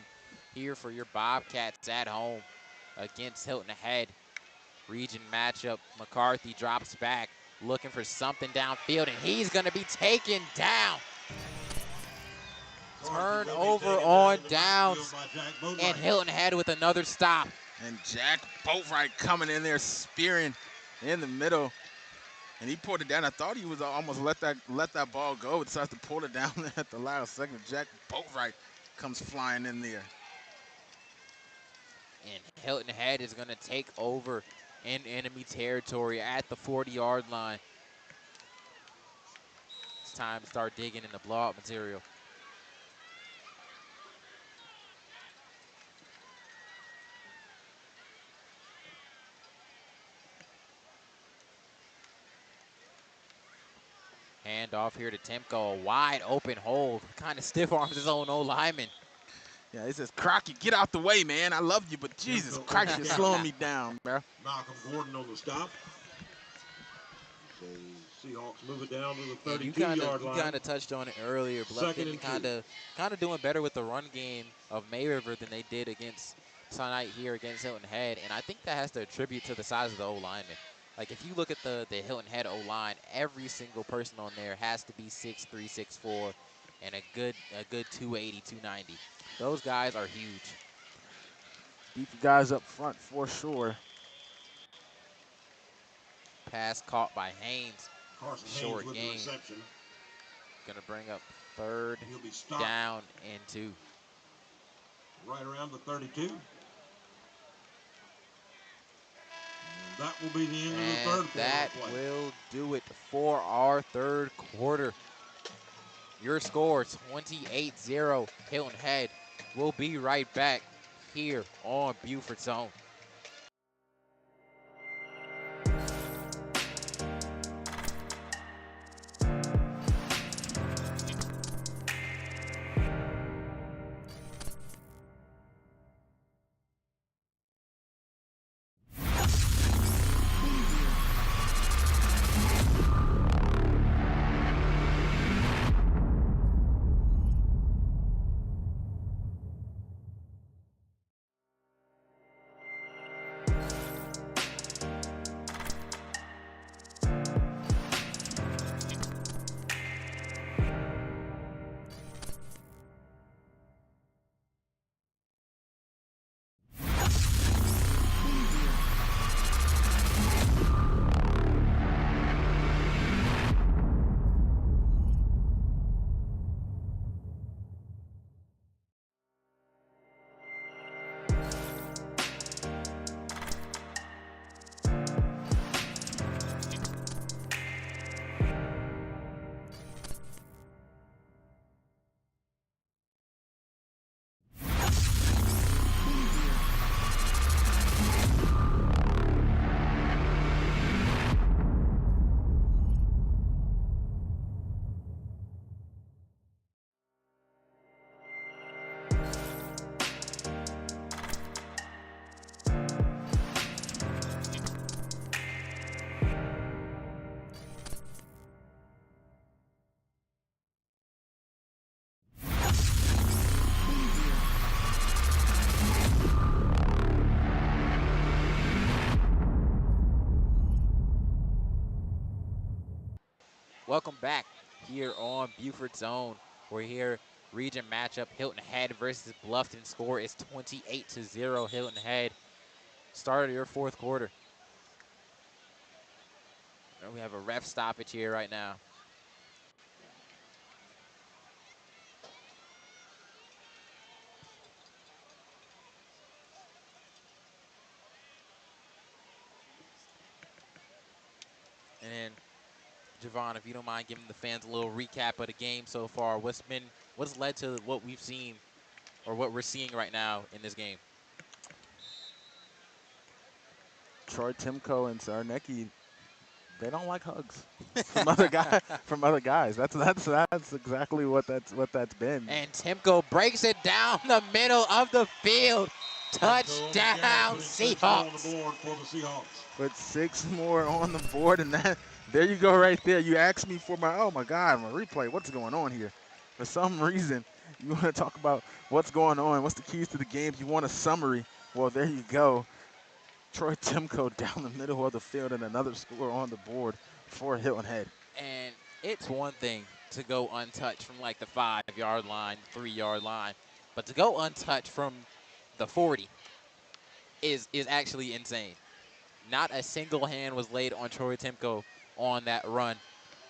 here for your Bobcats at home against Hilton Head. Region matchup. McCarthy drops back, looking for something downfield, and he's going to be taken down. Turnover on downs, and Hilton Head with another stop. And Jack Boatwright coming in there, spearing in the middle. And he pulled it down. I thought he was almost let that ball go. Decides to pull it down at the last second. Jack Boatwright comes flying in there. And Hilton Head is going to take over in enemy territory at the 40-yard line. It's time to start digging in the blowout material. Hand off here to Timko, a wide open hole. Kind of stiff arms his own old lineman. Yeah, he says, Crocky, get out the way, man. I love you, but Jesus Christ, you're slowing me down, bro. Malcolm Gordon on the stop. The Seahawks move it down to the 32-yard line. You kind of touched on it earlier. Bluffton kind of doing better with the run game of May River than they did against Sunlight here against Hilton Head, and I think that has to attribute to the size of the O-lineman. Like, if you look at the Hilton Head O-line, every single person on there has to be 6'3", 6'4", and a good 280, 290. Those guys are huge. Beefy guys up front for sure. Pass caught by Haynes. Carson Short Haynes with game. the reception. Gonna bring up third He'll be stopped down and 2. right around the 32. And that will be the end of the third quarter. That play. will do it for our third quarter. Your score, 28-0 Hilton Head. We'll be right back here on Buford Zone. Welcome back here on Buford Zone. We're here, region matchup, Hilton Head versus Bluffton. Score is 28-0 Hilton Head. Start of your fourth quarter. And we have a ref stoppage here right now. And Javon, if you don't mind giving the fans a little recap of the game so far, what's led to what we've seen or what we're seeing right now in this game? Troy Timko and Zarnecki, they don't like hugs from other guys. That's exactly what that's been. And Timko breaks it down the middle of the field. Touchdown, Seahawks. Put 6 more on the board, and there you go right there. You asked me for oh my God, my replay. What's going on here? For some reason, you want to talk about what's going on, what's the keys to the game. You want a summary. Well, there you go. Troy Timko down the middle of the field and another score on the board for Hilton Head. And it's one thing to go untouched from like the 5-yard line, 3-yard line, but to go untouched from the 40 is actually insane. Not a single hand was laid on Troy Timko on that run.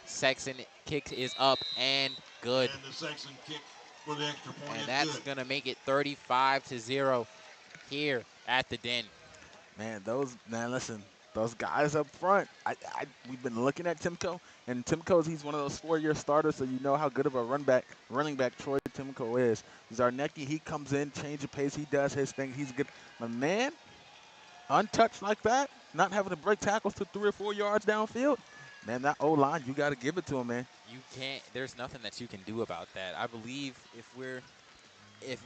Sexton kick is up and good. And the Sexton kick for the extra point And is that's good. going to make it 35-0 here at the Den. Man, listen, those guys up front. We've been looking at Timko, and he's one of those 4-year starters, so you know how good of a running back Troy Timko is. Zarnecki, he comes in, change of pace, he does his thing, he's good. But man, untouched like that, not having to break tackles to 3 or 4 yards downfield, man, that O-line, you got to give it to him, man. You can't. There's nothing that you can do about that. I believe if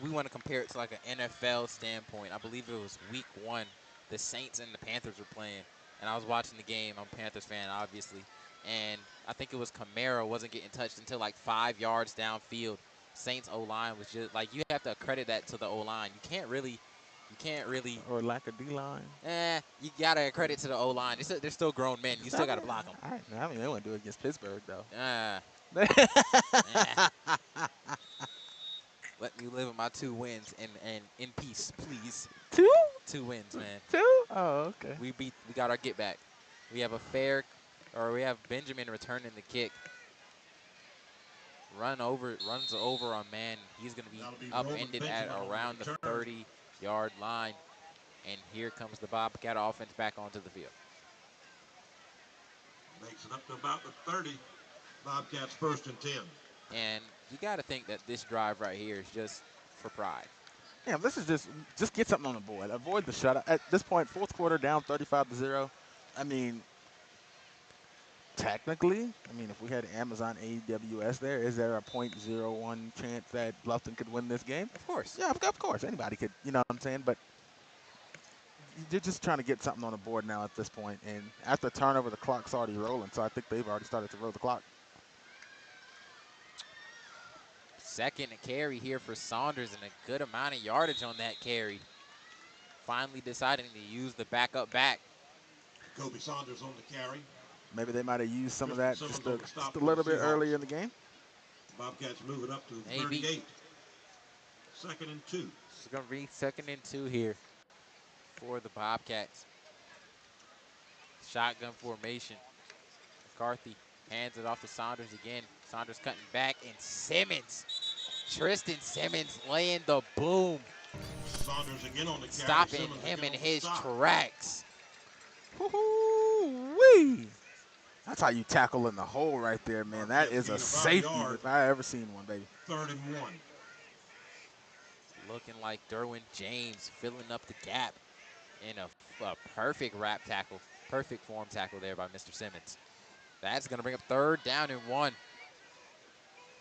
we want to compare it to like an NFL standpoint, I believe it was week 1, the Saints and the Panthers were playing, and I was watching the game. I'm a Panthers fan, obviously, and I think it was Kamara wasn't getting touched until like 5 yards downfield. Saints O-line was just like, you have to credit that to the O-line. You can't really. Or lack of D-line. You gotta credit to the O-line. They're still grown men. You still gotta block them. I mean, they wouldn't do it against Pittsburgh though. Let me live with my 2 wins and in peace, please. 2? 2 wins, man. 2? Oh, okay. We got our get back. We have we have Benjamin returning the kick. Runs over on man. He's gonna be upended at around the 30-yard line. And here comes the Bobcat offense back onto the field. Makes it up to about the 30. Bobcats 1st and 10. And you got to think that this drive right here is just for pride. Yeah, this is just get something on the board. Avoid the shutout. At this point, 4th quarter down 35-0. I mean, technically, if we had Amazon AWS there, is there a .01 chance that Bluffton could win this game? Of course. Yeah, of course. Anybody could, you know what I'm saying? But you're just trying to get something on the board now at this point. And after turnover, the clock's already rolling, so I think they've already started to roll the clock. 2nd carry here for Saunders, and a good amount of yardage on that carry. Finally deciding to use the backup back. Kobe Saunders on the carry. Maybe they might have used some of that just a little bit earlier in the game. Bobcats move it up to Maybe. 38. 2nd and 2. It's going to be 2nd and 2 here for the Bobcats. Shotgun formation. McCarthy hands it off to Saunders again. Saunders cutting back, and Tristan Simmons laying the boom. Saunders again on the carry. Stopping Simmons him in again on the his stop. tracks. Woo-hoo-wee. That's how you tackle in the hole right there, man. That is a safety if I ever seen one, baby. 3rd and 1. Looking like Derwin James filling up the gap in a perfect perfect form tackle there by Mr. Simmons. That's going to bring up 3rd down and 1.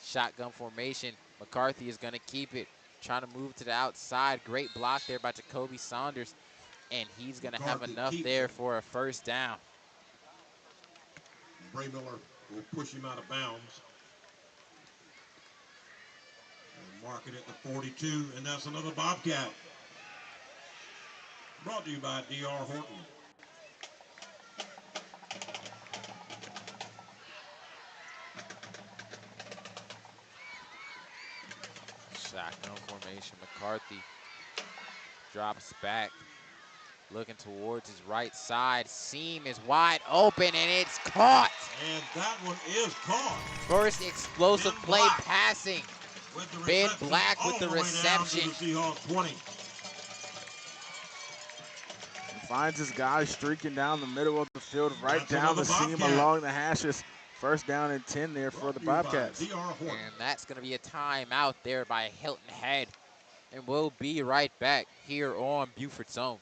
Shotgun formation. McCarthy is going to keep it. Trying to move to the outside. Great block there by Jacoby Saunders. And he's going to have enough there for a 1st down. Bray Miller will push him out of bounds. And mark it at the 42, and that's another Bobcat. Brought to you by D.R. Horton. Shotgun formation. McCarthy drops back, looking towards his right side. Seam is wide open, and it's caught. And that one is caught. First explosive Ben play Black passing. With the Ben reception Black with all the way down to reception. the Seahawks 20. He finds his guy streaking down the middle of the field, right That's down the another seam Bobcat. along the hashes. 1st down and 10 there for the Bobcats. D.R. Horton. And that's going to be a timeout there by Hilton Head. And we'll be right back here on Buford's Zone.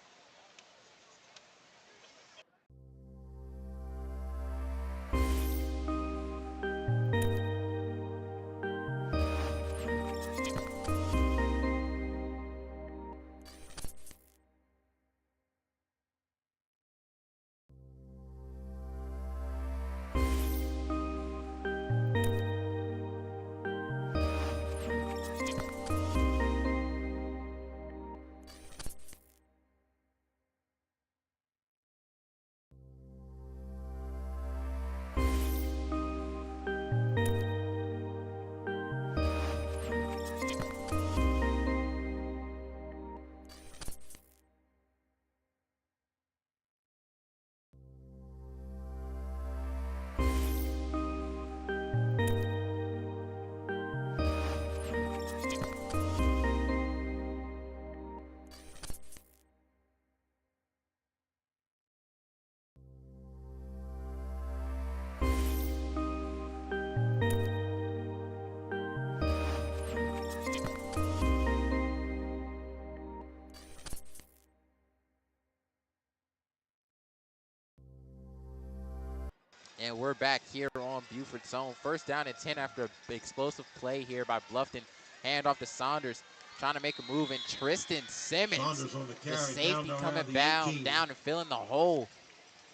And we're back here on Buford's zone. First down and 10 after an explosive play here by Bluffton. Hand off to Saunders, trying to make a move, and Tristan Simmons, Saunders on the carry, the safety, down coming around the down 18. and filling the hole.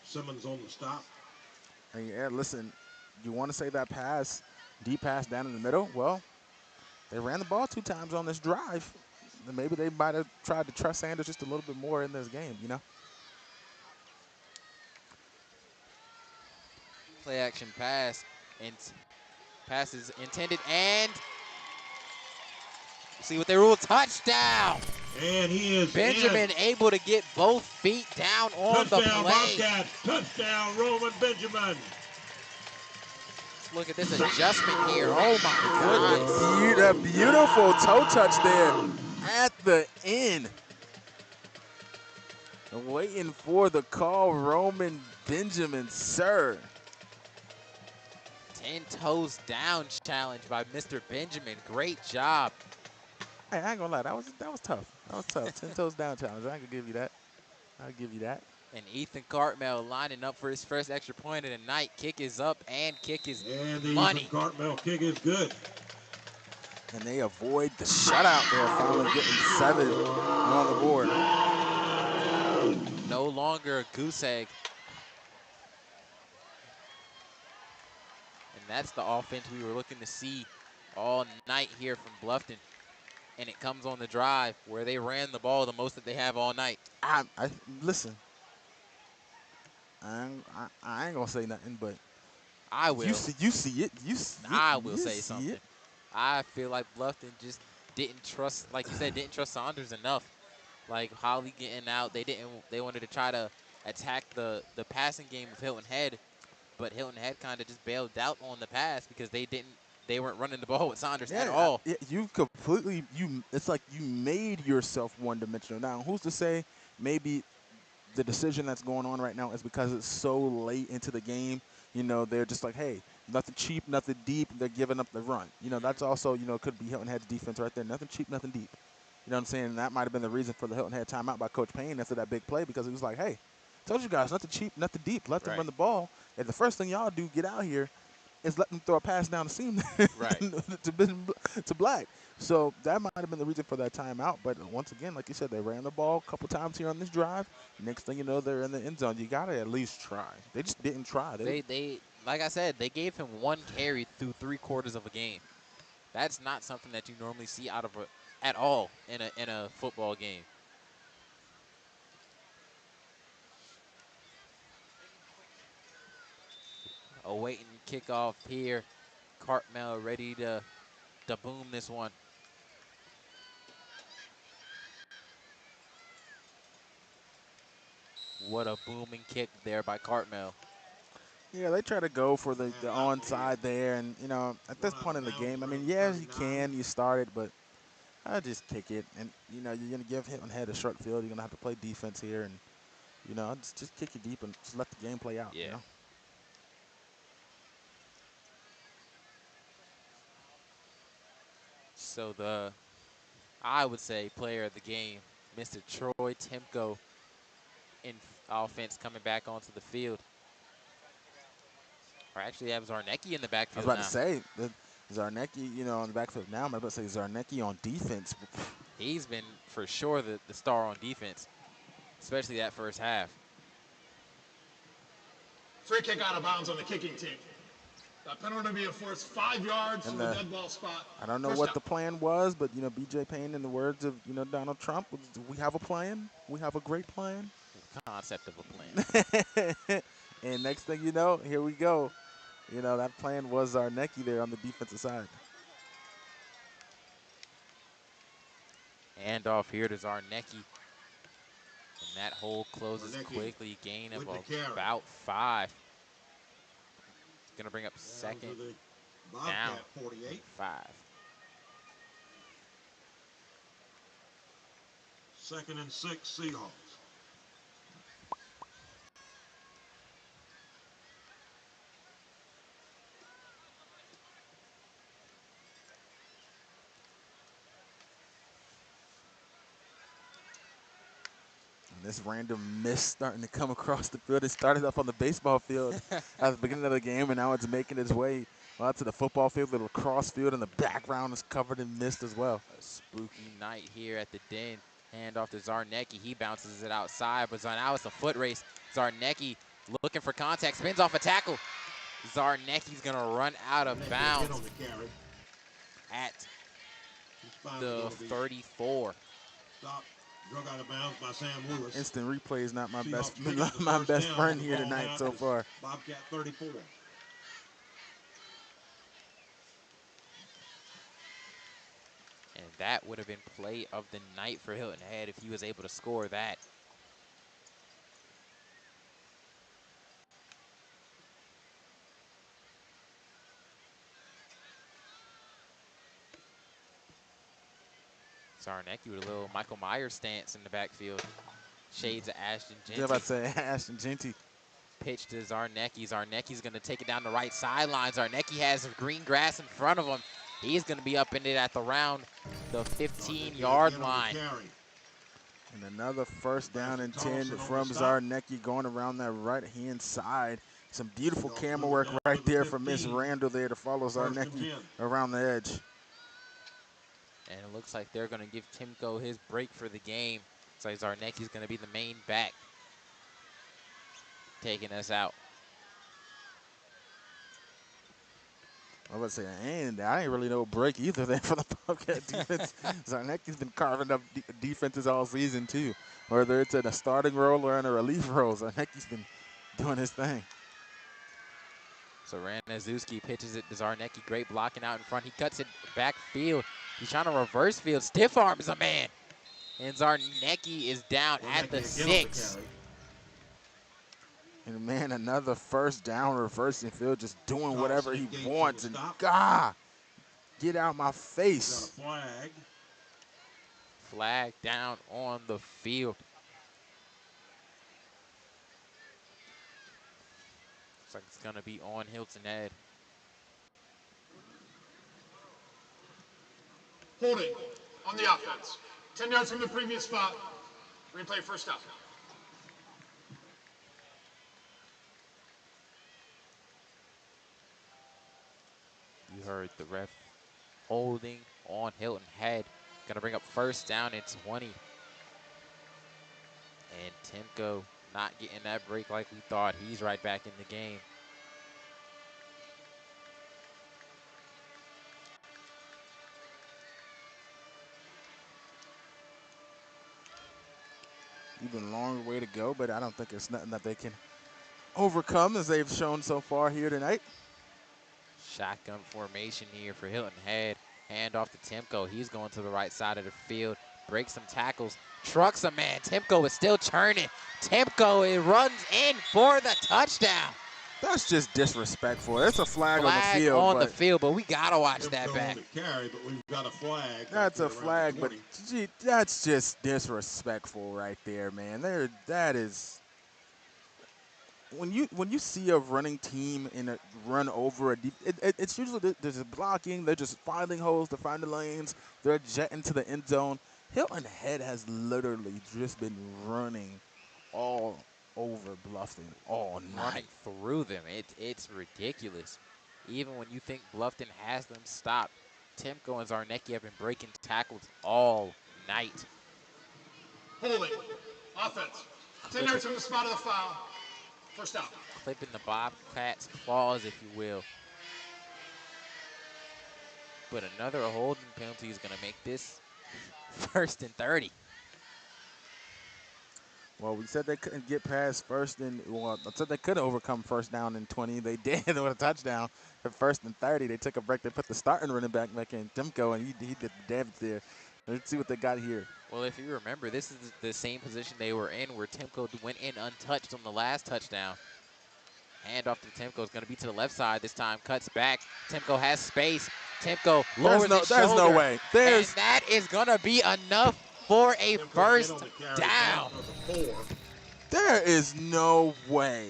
Simmons on the stop. And yeah, listen, you want to say that pass, deep pass down in the middle? Well, they ran the ball 2 times on this drive. Then maybe they might have tried to trust Sanders just a little bit more in this game, you know? Play action pass, and pass is intended, and see what they rule, touchdown. And he is Benjamin able to get both feet down on the touchdown, play. Bobcats. Touchdown, Roman Benjamin. Let's look at this adjustment here. Oh my goodness. A beautiful toe touch there at the end. Waiting for the call, Roman Benjamin, sir. 10 toes down challenge by Mr. Benjamin. Great job. Hey, I ain't gonna lie, that was tough. That was tough. 10 toes down challenge. I can give you that. I'll give you that. And Ethan Cartmel lining up for his first extra point of the night. Kick is up and kick is And the money. Ethan Cartmel kick is good. And they avoid the shutout there, finally getting 7 on the board. No longer a goose egg. And that's the offense we were looking to see all night here from Bluffton. And it comes on the drive where they ran the ball the most that they have all night. Listen, I ain't gonna say nothing, but I will. you see it. I will say see something. it. I feel like Bluffton just didn't trust, like you said, didn't trust Saunders enough. Like Holly getting out, they wanted to try to attack the passing game of Hilton Head, but Hilton Head kind of just bailed out on the pass because they weren't running the ball with Saunders at all. It's like you made yourself one-dimensional. Now, who's to say maybe the decision that's going on right now is because it's so late into the game. You know, they're just like, hey, nothing cheap, nothing deep. They're giving up the run. You know, that's also, could be Hilton Head's defense right there. Nothing cheap, nothing deep. You know what I'm saying? And that might have been the reason for the Hilton Head timeout by Coach Payne after that big play, because he was like, hey, told you guys, nothing cheap, nothing deep. Let them run the ball. And the first thing y'all do, get out here, is let them throw a pass down the seam to Black. So that might have been the reason for that timeout. But once again, like you said, they ran the ball a couple times here on this drive. Next thing you know, they're in the end zone. You got to at least try. They just didn't try. They like I said, they gave him 1 carry through 3/4 of a game. That's not something that you normally see out of at all in a football game. Awaiting kickoff here. Cartmel ready to boom this one. What a booming kick there by Cartmel. Yeah, they try to go for the onside there. And, at this point in the game, I mean, yes, you can. You started, but I just kick it. And, you're going to give Hilton Head a short field. You're going to have to play defense here. And, just kick it deep and just let the game play out, Yeah. So I would say, player of the game, Mr. Troy Timko in offense coming back onto the field. Or actually have Zarnecki in the backfield I was about to say, Zarnecki, on the backfield now. I'm about to say Zarnecki on defense. He's been, for sure, the star on defense, especially that first half. Free kick out of bounds on the kicking team. That penalty will be enforced 5 yards from the dead ball spot. I don't know what the plan was, but, B.J. Payne, in the words of, Donald Trump, we have a plan. We have a great plan. Concept of a plan. And next thing you know, here we go. That plan was Zarnecki there on the defensive side. And off here to Zarnecki. And that hole closes quickly. Gain of about 5. Going to bring up second down. 48. 5. Second and 6, Seahawks. And This random mist starting to come across the field. It started up on the baseball field at the beginning of the game, and now it's making its way out to the football field. The lacrosse field in the background is covered in mist as well. A spooky night here at the Den. Hand off to Zarnecki. He bounces it outside, but now it's a foot race. Zarnecki looking for contact, spins off a tackle. Zarnecki's going to run out of bounds at the 34. Stop. Drug out of bounds by Sam Lewis. Instant replay is not my best Seahawks my first best down. friend The here ball tonight now so is far. Bobcat 34. And that would have been play of the night for Hilton Head if he was able to score that. Zarnecki with a little Michael Myers stance in the backfield. Shades of Ashton Genty. Yeah, about to say Ashton Genty. Pitch to Zarnecki. Zarnecki's going to take it down the right sideline. Zarnecki has green grass in front of him. He's going to be up in it at around the 15-yard line. And another first down and 10 from Zarnecki going around that right-hand side. Some beautiful camera work right there from Miss Randall there to follow Zarnecki around the edge. And it looks like they're going to give Timko his break for the game. Looks like Zarnecki's going to be the main back, taking us out. I was saying, and I ain't really no break either there for the Bobcat defense. Zarnecki's been carving up defenses all season too, whether it's in a starting role or in a relief role. Zarnecki's been doing his thing. So Ranazuski pitches it to Zarnecki. Great blocking out in front. He cuts it backfield. He's trying to reverse field. Stiff arms a man. And Zarnecki is down at the 6. And man, another first down, reversing field, just doing whatever he wants. And God, get out my face. Flag down on the field. Looks like it's going to be on Hilton Head. Holding on the offense. 10 yards from the previous spot. Replay first down. You heard the ref holding on Hilton Head. Going to bring up first down and 20. And Timko not getting that break like we thought. He's right back in the game. Even longer way to go, but I don't think it's nothing that they can overcome as they've shown so far here tonight. Shotgun formation here for Hilton Head. Hand off to Timko. He's going to the right side of the field. Breaks some tackles. Trucks a man. Timko is still churning. Timko, it runs in for the touchdown. That's just disrespectful. It's a flag on the field. But we got to watch that back. Carry, but we've got a flag. That's a flag, but gee, that's just disrespectful right there, man. That is when you see a running team in a run over it's usually there's blocking. They're just finding holes to find the lanes. They're jetting to the end zone. Hilton Head has literally just been running all over Bluffton all night. Running through them. It's ridiculous. Even when you think Bluffton has them stopped, Timko and Zarnecki have been breaking tackles all night. Holding. Offense. 10 yards from the spot of the foul. First down. Clipping the Bobcats' claws, if you will. But another holding penalty is going to make this 1st and 30. Well, we said they couldn't get past first and, well, I said they could overcome first down and 20. They did with a touchdown at 1st and 30. They took a break. They put the starting running back in Timko, and he did the damage there. Let's see what they got here. Well, if you remember, this is the same position they were in where Timko went in untouched on the last touchdown. Hand off to Timko. Is going to be to the left side this time. Cuts back. Timko has space. Timko lowers his shoulder. There's no way. And that is going to be enough for a first down. There is no way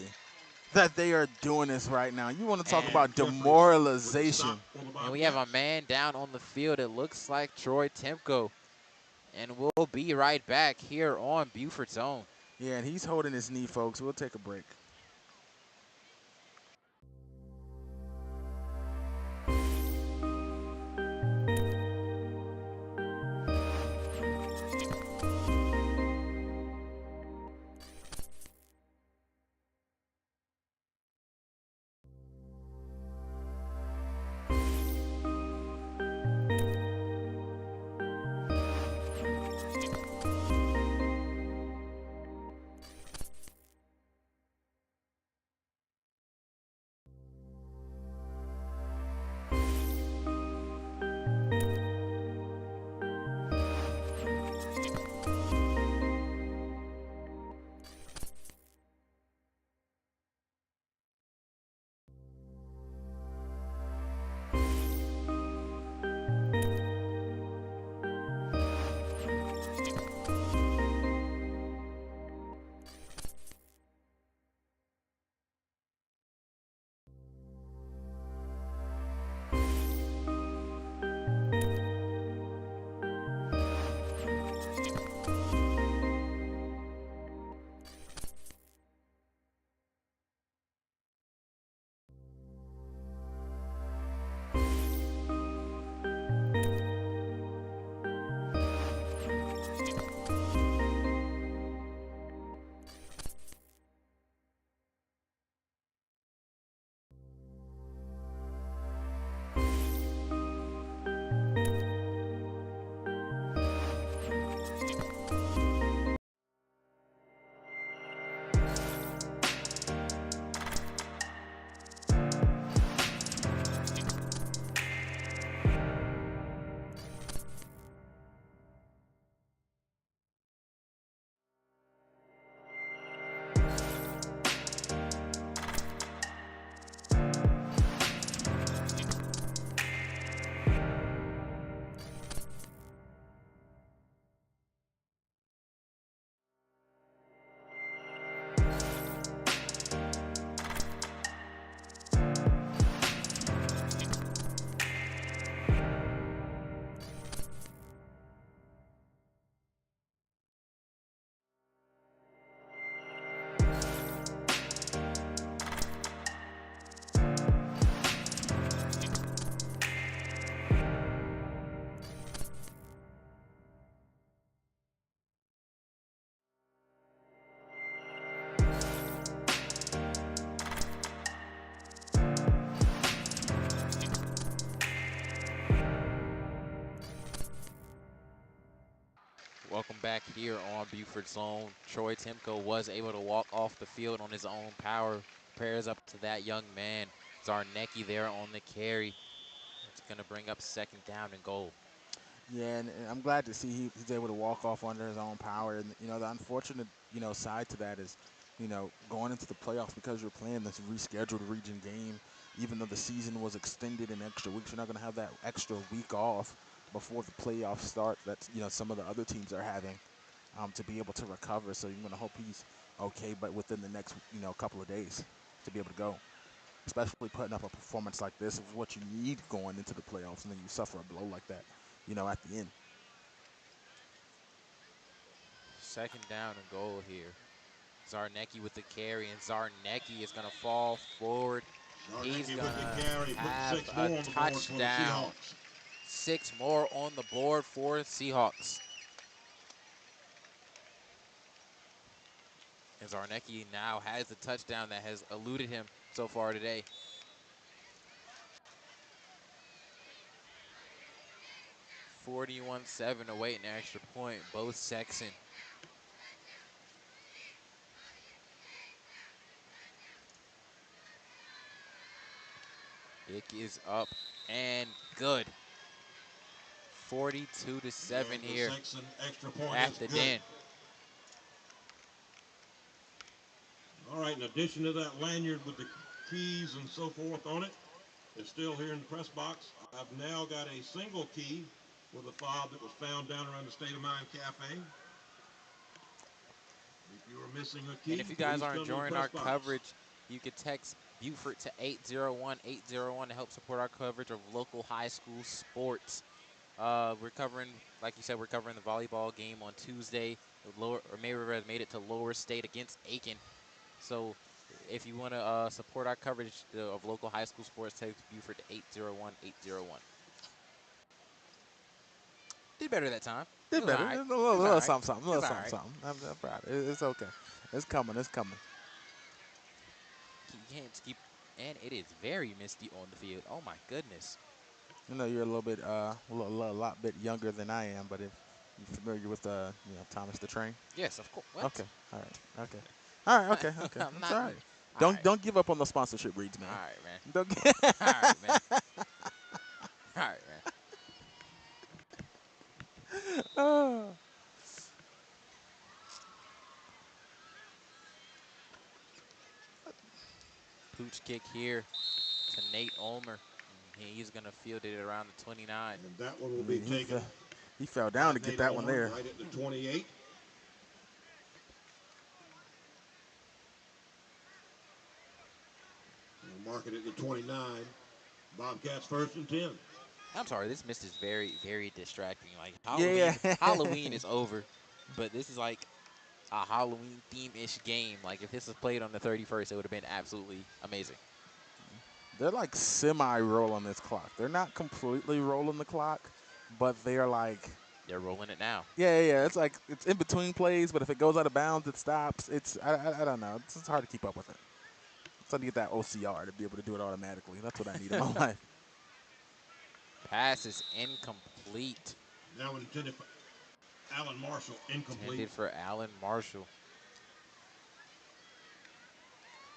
that they are doing this right now. You want to talk about demoralization. And we have a man down on the field. It looks like Troy Timko. And we'll be right back here on Buford's Own. Yeah, and he's holding his knee, folks. We'll take a break. Welcome back here on Buford's Zone. Troy Timko was able to walk off the field on his own power. Prepares up to that young man. Zarnecki there on the carry. It's going to bring up second down and goal. Yeah, and I'm glad to see he's able to walk off under his own power. And, the unfortunate, side to that is, going into the playoffs because you're playing this rescheduled region game, even though the season was extended an extra week, you're not going to have that extra week off before the playoffs start that, some of the other teams are having to be able to recover. So you're going to hope he's okay, but within the next, couple of days to be able to go. Especially putting up a performance like this is what you need going into the playoffs, and then you suffer a blow like that, at the end. Second down and goal here. Zarnecki with the carry, and Zarnecki is going to fall forward. He's going to have a touchdown. 6 more on the board for Seahawks. And Zarnecki now has the touchdown that has eluded him so far today. (41-7) await an extra point. Bo Sexton. It is up and good. 42-7 here at the Den. All right, in addition to that lanyard with the keys and so forth on it, it's still here in the press box. I've now got a single key with a fob that was found down around the State of Mind Cafe. If you are missing a key, and if you guys are please come to the enjoying press our box. coverage, you can text Buford to 801-801 to help support our coverage of local high school sports. We're covering, like you said, we're covering the volleyball game on Tuesday. Lower or Mayweather made it to Lower State against Aiken. So if you want to support our coverage of local high school sports, text Buford to 801-801. Did better that time. Did It was better. all right. A It little, was little all right. something, something. It was Little all something, right. something. I'm proud. It's okay. It's coming. It's coming. Can't keep, and it is very misty on the field. Oh my goodness. You know, you're a little bit, a lot bit younger than I am, but if you're familiar with, Thomas the Train. Yes, of course. What? Okay. All right. Okay. All right. Okay. Okay. I'm That's not. all right. All right. Don't give up on the sponsorship reads, man. All right, man. Don't get All right, man. All right, man. oh. Pooch kick here to Nate Ulmer. He's going to field it around the 29. And that one will be taken. He fell down to by get Nate that one Ulmer, there. Right at the 28. We'll mark it at the 29. Bobcats first and 10. I'm sorry, this mist is very, very distracting. Like Yeah. Halloween is over, but this is like a Halloween theme-ish game. Like if this was played on the 31st, it would have been absolutely amazing. They're like semi-rolling this clock. They're not completely rolling the clock, but they're like, They're rolling it now. yeah. It's like it's in between plays, but if it goes out of bounds, it stops. I don't know. It's hard to keep up with it. So I need that OCR to be able to do it automatically. That's what I need in my life. Pass is incomplete. Now intended for Alan Marshall, incomplete. Intended for Alan Marshall.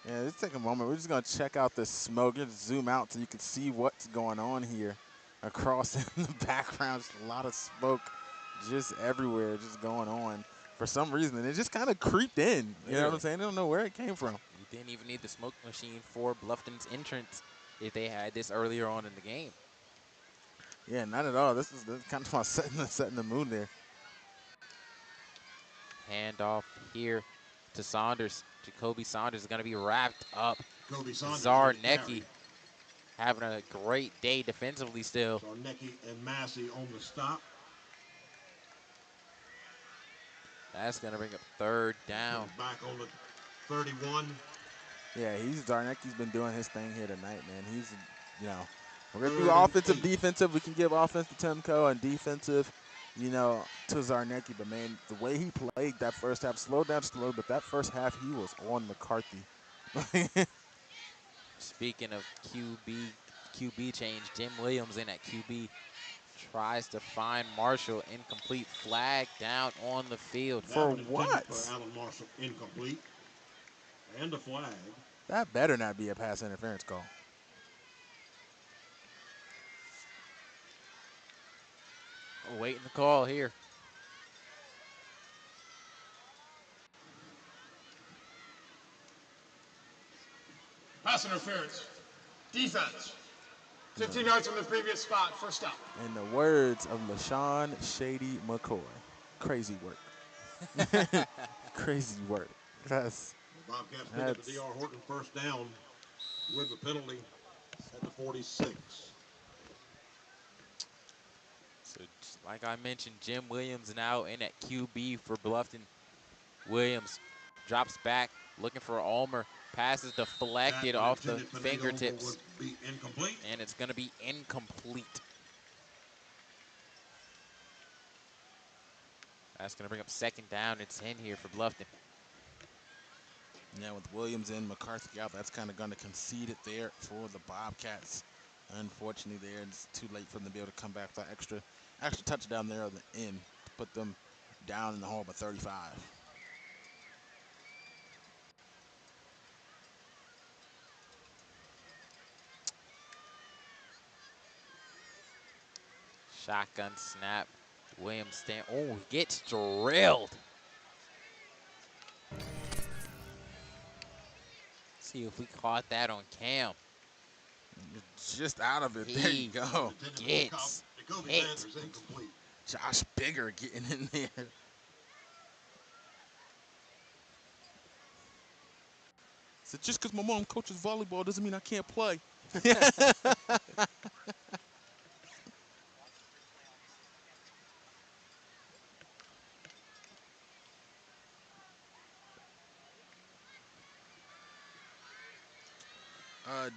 Yeah, let's take a moment. We're just gonna check out this smoke. Just zoom out so you can see what's going on here across in the background. Just a lot of smoke just everywhere, just going on for some reason. And it just kind of creeped in. You know what I'm saying? I don't know where it came from. You didn't even need the smoke machine for Bluffton's entrance if they had this earlier on in the game. Yeah, not at all. This is kind of setting the mood there. Handoff here to Saunders. Jacoby Saunders is going to be wrapped up. Jacoby Saunders Zarnecki having a great day defensively still. Zarnecki and Massey on the stop. That's going to bring up third down. Back on the 31. Yeah, Zarnecki's been doing his thing here tonight, man. He's, we're going to do offensive, defensive. We can give offense to Timko and defensive, to Zarnecki. But, man, the way he played that first half, slowed down just a little bit. That first half, he was on McCarthy. Speaking of QB change, Jim Williams in at QB tries to find Marshall. Incomplete, flag down on the field. For what? For Alan Marshall, incomplete. And a flag. That better not be a pass interference call. Waiting the call here. Pass interference. Defense. 15 yards from the previous spot. First down. In the words of LaShawn Shady McCoy, crazy work. Crazy work. That's the Bobcats pick up the D.R. Horton first down with the penalty at the 46. So, like I mentioned, Jim Williams now in at QB for Bluffton. Williams drops back, looking for Ulmer. Pass is deflected off the fingertips. And it's going to be incomplete. That's going to bring up second down and 10 here for Bluffton. Yeah, with Williams and McCarthy out, that's kind of going to concede it there for the Bobcats. Unfortunately, there it's too late for them to be able to come back with that extra touchdown there on the end to put them down in the hole by 35. Shotgun snap. Williams gets drilled. See if we caught that on cam. Just out of it. There you go. Gets hit. Josh Bigger getting in there. So just because my mom coaches volleyball doesn't mean I can't play.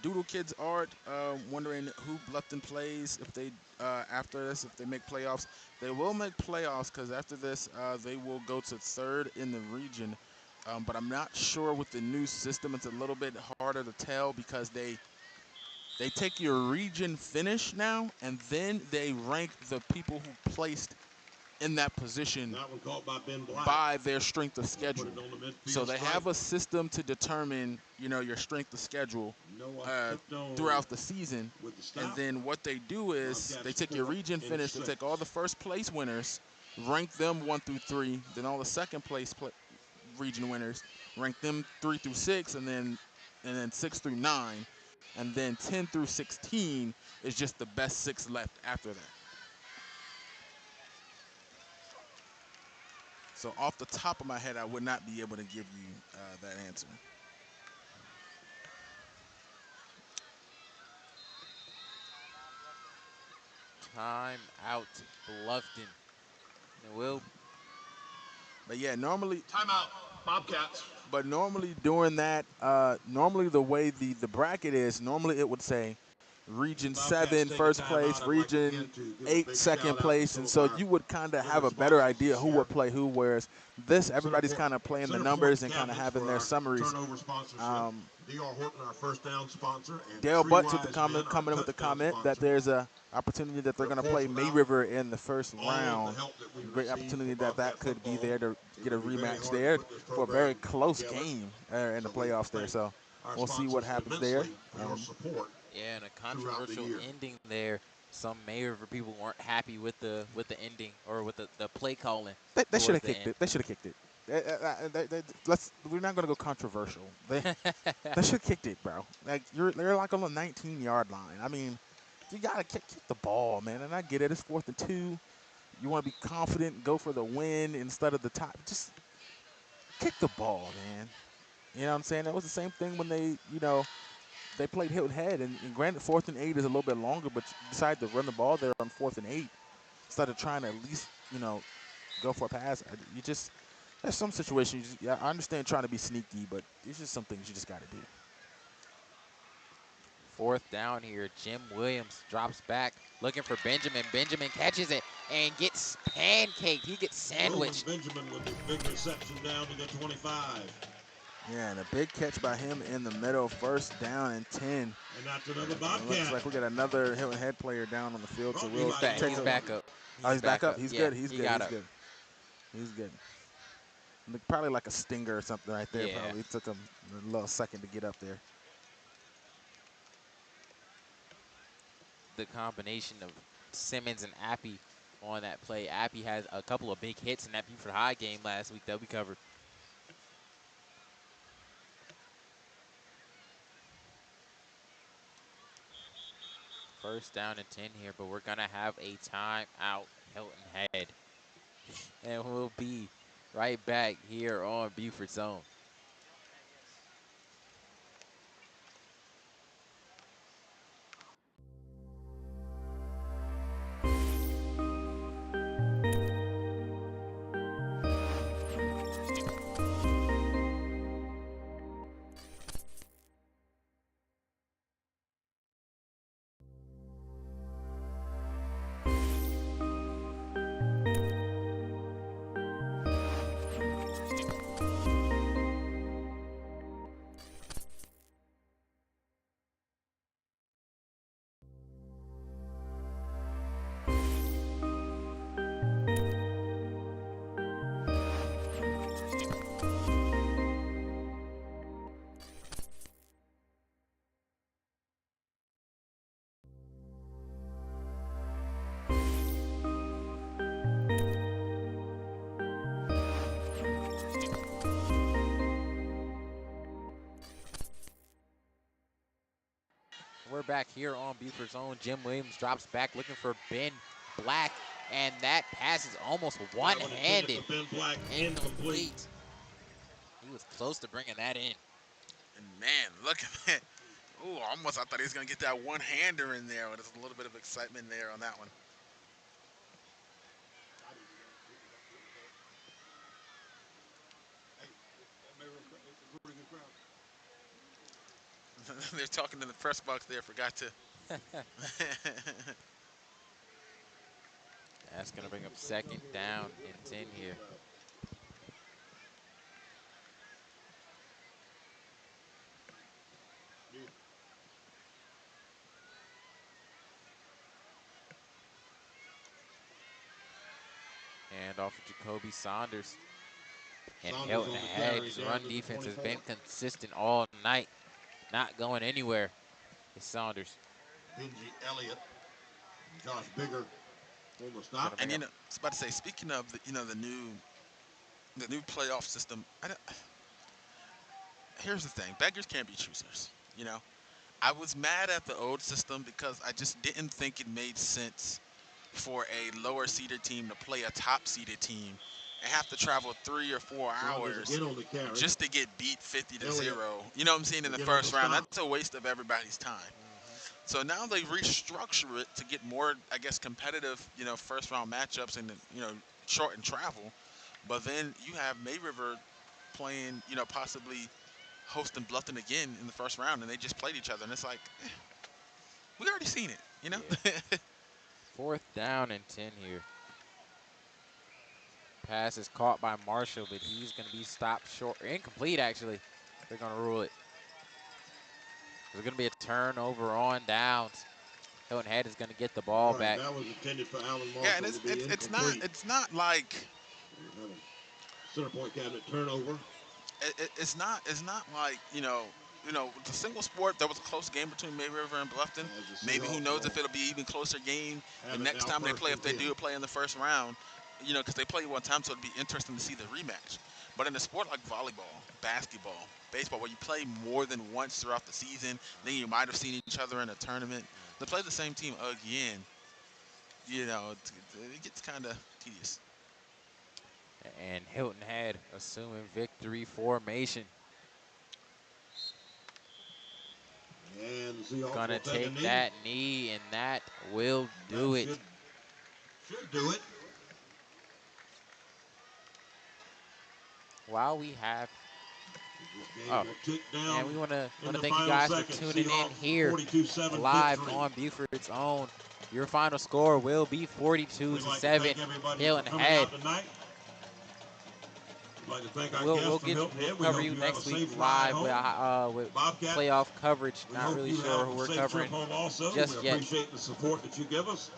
Doodle Kids Art wondering who Bluffton plays if they after this, if they make playoffs. They will make playoffs because after this they will go to third in the region. But I'm not sure with the new system. It's a little bit harder to tell because they take your region finish now and then they rank the people who placed in that position That one caught by Ben Black. by their strength of schedule. Put it on the midfield So they stripe. have a system to determine, your strength of schedule throughout the season. With the stop. And then what they do is they take your region finish, they take all the first place winners, rank them 1 through 3, then all the second place region winners, rank them 3 through 6, and then 6 through 9, and then 10 through 16 is just the best 6 left after that. So off the top of my head, I would not be able to give you that answer. Time out, Bluffton. It will. But yeah, normally. Timeout, Bobcats. But normally during that, normally the way the bracket is, normally it would say Region 7 first place, Region 8 second place, and so you would kind of have a better idea who would play who, whereas this, everybody's kind of playing the numbers and kind of having their summaries. D.R. Horton, our first down sponsor. Dale Butts with the comment, coming in with the comment that there's a opportunity that they're going to play May River in the first round. Great opportunity that could be there to get a rematch there for a very close game in the playoffs there. So we'll see what happens there. Yeah, and a controversial ending there. Some May River people weren't happy with the ending or with the play calling. They should have kicked it. They should have kicked it. We're not gonna go controversial. They should have kicked it, bro. Like they're like on the 19-yard line. I mean, you gotta kick the ball, man. And I get it. It's 4th and 2. You want to be confident, go for the win instead of the top. Just kick the ball, man. You know what I'm saying? That was the same thing when they played Hilton Head, and granted 4th and 8 is a little bit longer, but you decide to run the ball there on 4th and 8 instead of trying to at least go for a pass. There's some situations, I understand trying to be sneaky, but there's just some things you just got to do. 4th down here. Jim Williams drops back, looking for Benjamin. Benjamin catches it and gets pancaked. He gets sandwiched. Benjamin with the big reception down to the 25. Yeah, and a big catch by him in the middle. 1st down and 10. And that's another Bobcat. Looks like we got another Hilton Head player down on the field. So we'll take He's back up. He's back up. He's good. He's good. He's good. He's good. Probably like a stinger or something right there. Yeah. Probably it took him a little second to get up there. The combination of Simmons and Appy on that play. Appy has a couple of big hits in that Buford High game last week that we covered. First down and 10 here, but we're going to have a timeout, Hilton Head. And we'll be right back here on Buford Zone. We're back here on Buford Zone. Jim Williams drops back looking for Ben Black, and that pass is almost one-handed. Ben Black Incomplete. He was close to bringing that in. And man, look at that. Ooh, almost I thought he was going to get that one-hander in there. There's a little bit of excitement there on that one. They're talking in the press box there. Forgot to. That's going to bring up 2nd down and 10 here. And off of Jacoby Saunders. And Hilton Head's run defense has been consistent all night, not going anywhere. It's Saunders. Benji Elliott, Josh Bigger on the stop. And I was about to say, speaking of the new playoff system, here's the thing: beggars can't be choosers. I was mad at the old system because I just didn't think it made sense for a lower seeded team to play a top seeded team and have to travel 3 or 4 hours just to get beat 50-0. You know what I'm saying, in the first round? That's a waste of everybody's time. So now they restructure it to get more, I guess, competitive, first round matchups and, shorten travel. But then you have May River playing, possibly hosting Bluffton again in the first round, and they just played each other. And it's like, we already seen it, Yeah. 4th down and 10 here. Pass is caught by Marshall, but he's going to be stopped short. Incomplete, actually. They're going to rule it. There's going to be a turnover on downs. Hilton Head is going to get the ball back. That was intended for Alan Marshall. Yeah, and it's not like center point cabinet turnover. It's not like it's a single sport. There was a close game between May River and Bluffton. Maybe who knows if it'll be even closer game the next time they play, if they do play in the first round. Because they play one time, so it'd be interesting to see the rematch. But in a sport like volleyball, basketball, baseball, where you play more than once throughout the season, then you might have seen each other in a tournament. To play the same team again, it gets kind of tedious. And Hilton Head assuming victory formation. And gonna take that knee, and that will do it. Should do it. While we have, and we want to thank you guys for tuning in here live on Buford's Own. Your final score will be 42-7. Hilton Head. We'll cover you next week live with playoff coverage. Not really sure who we're covering just yet. Appreciate the support that you give us.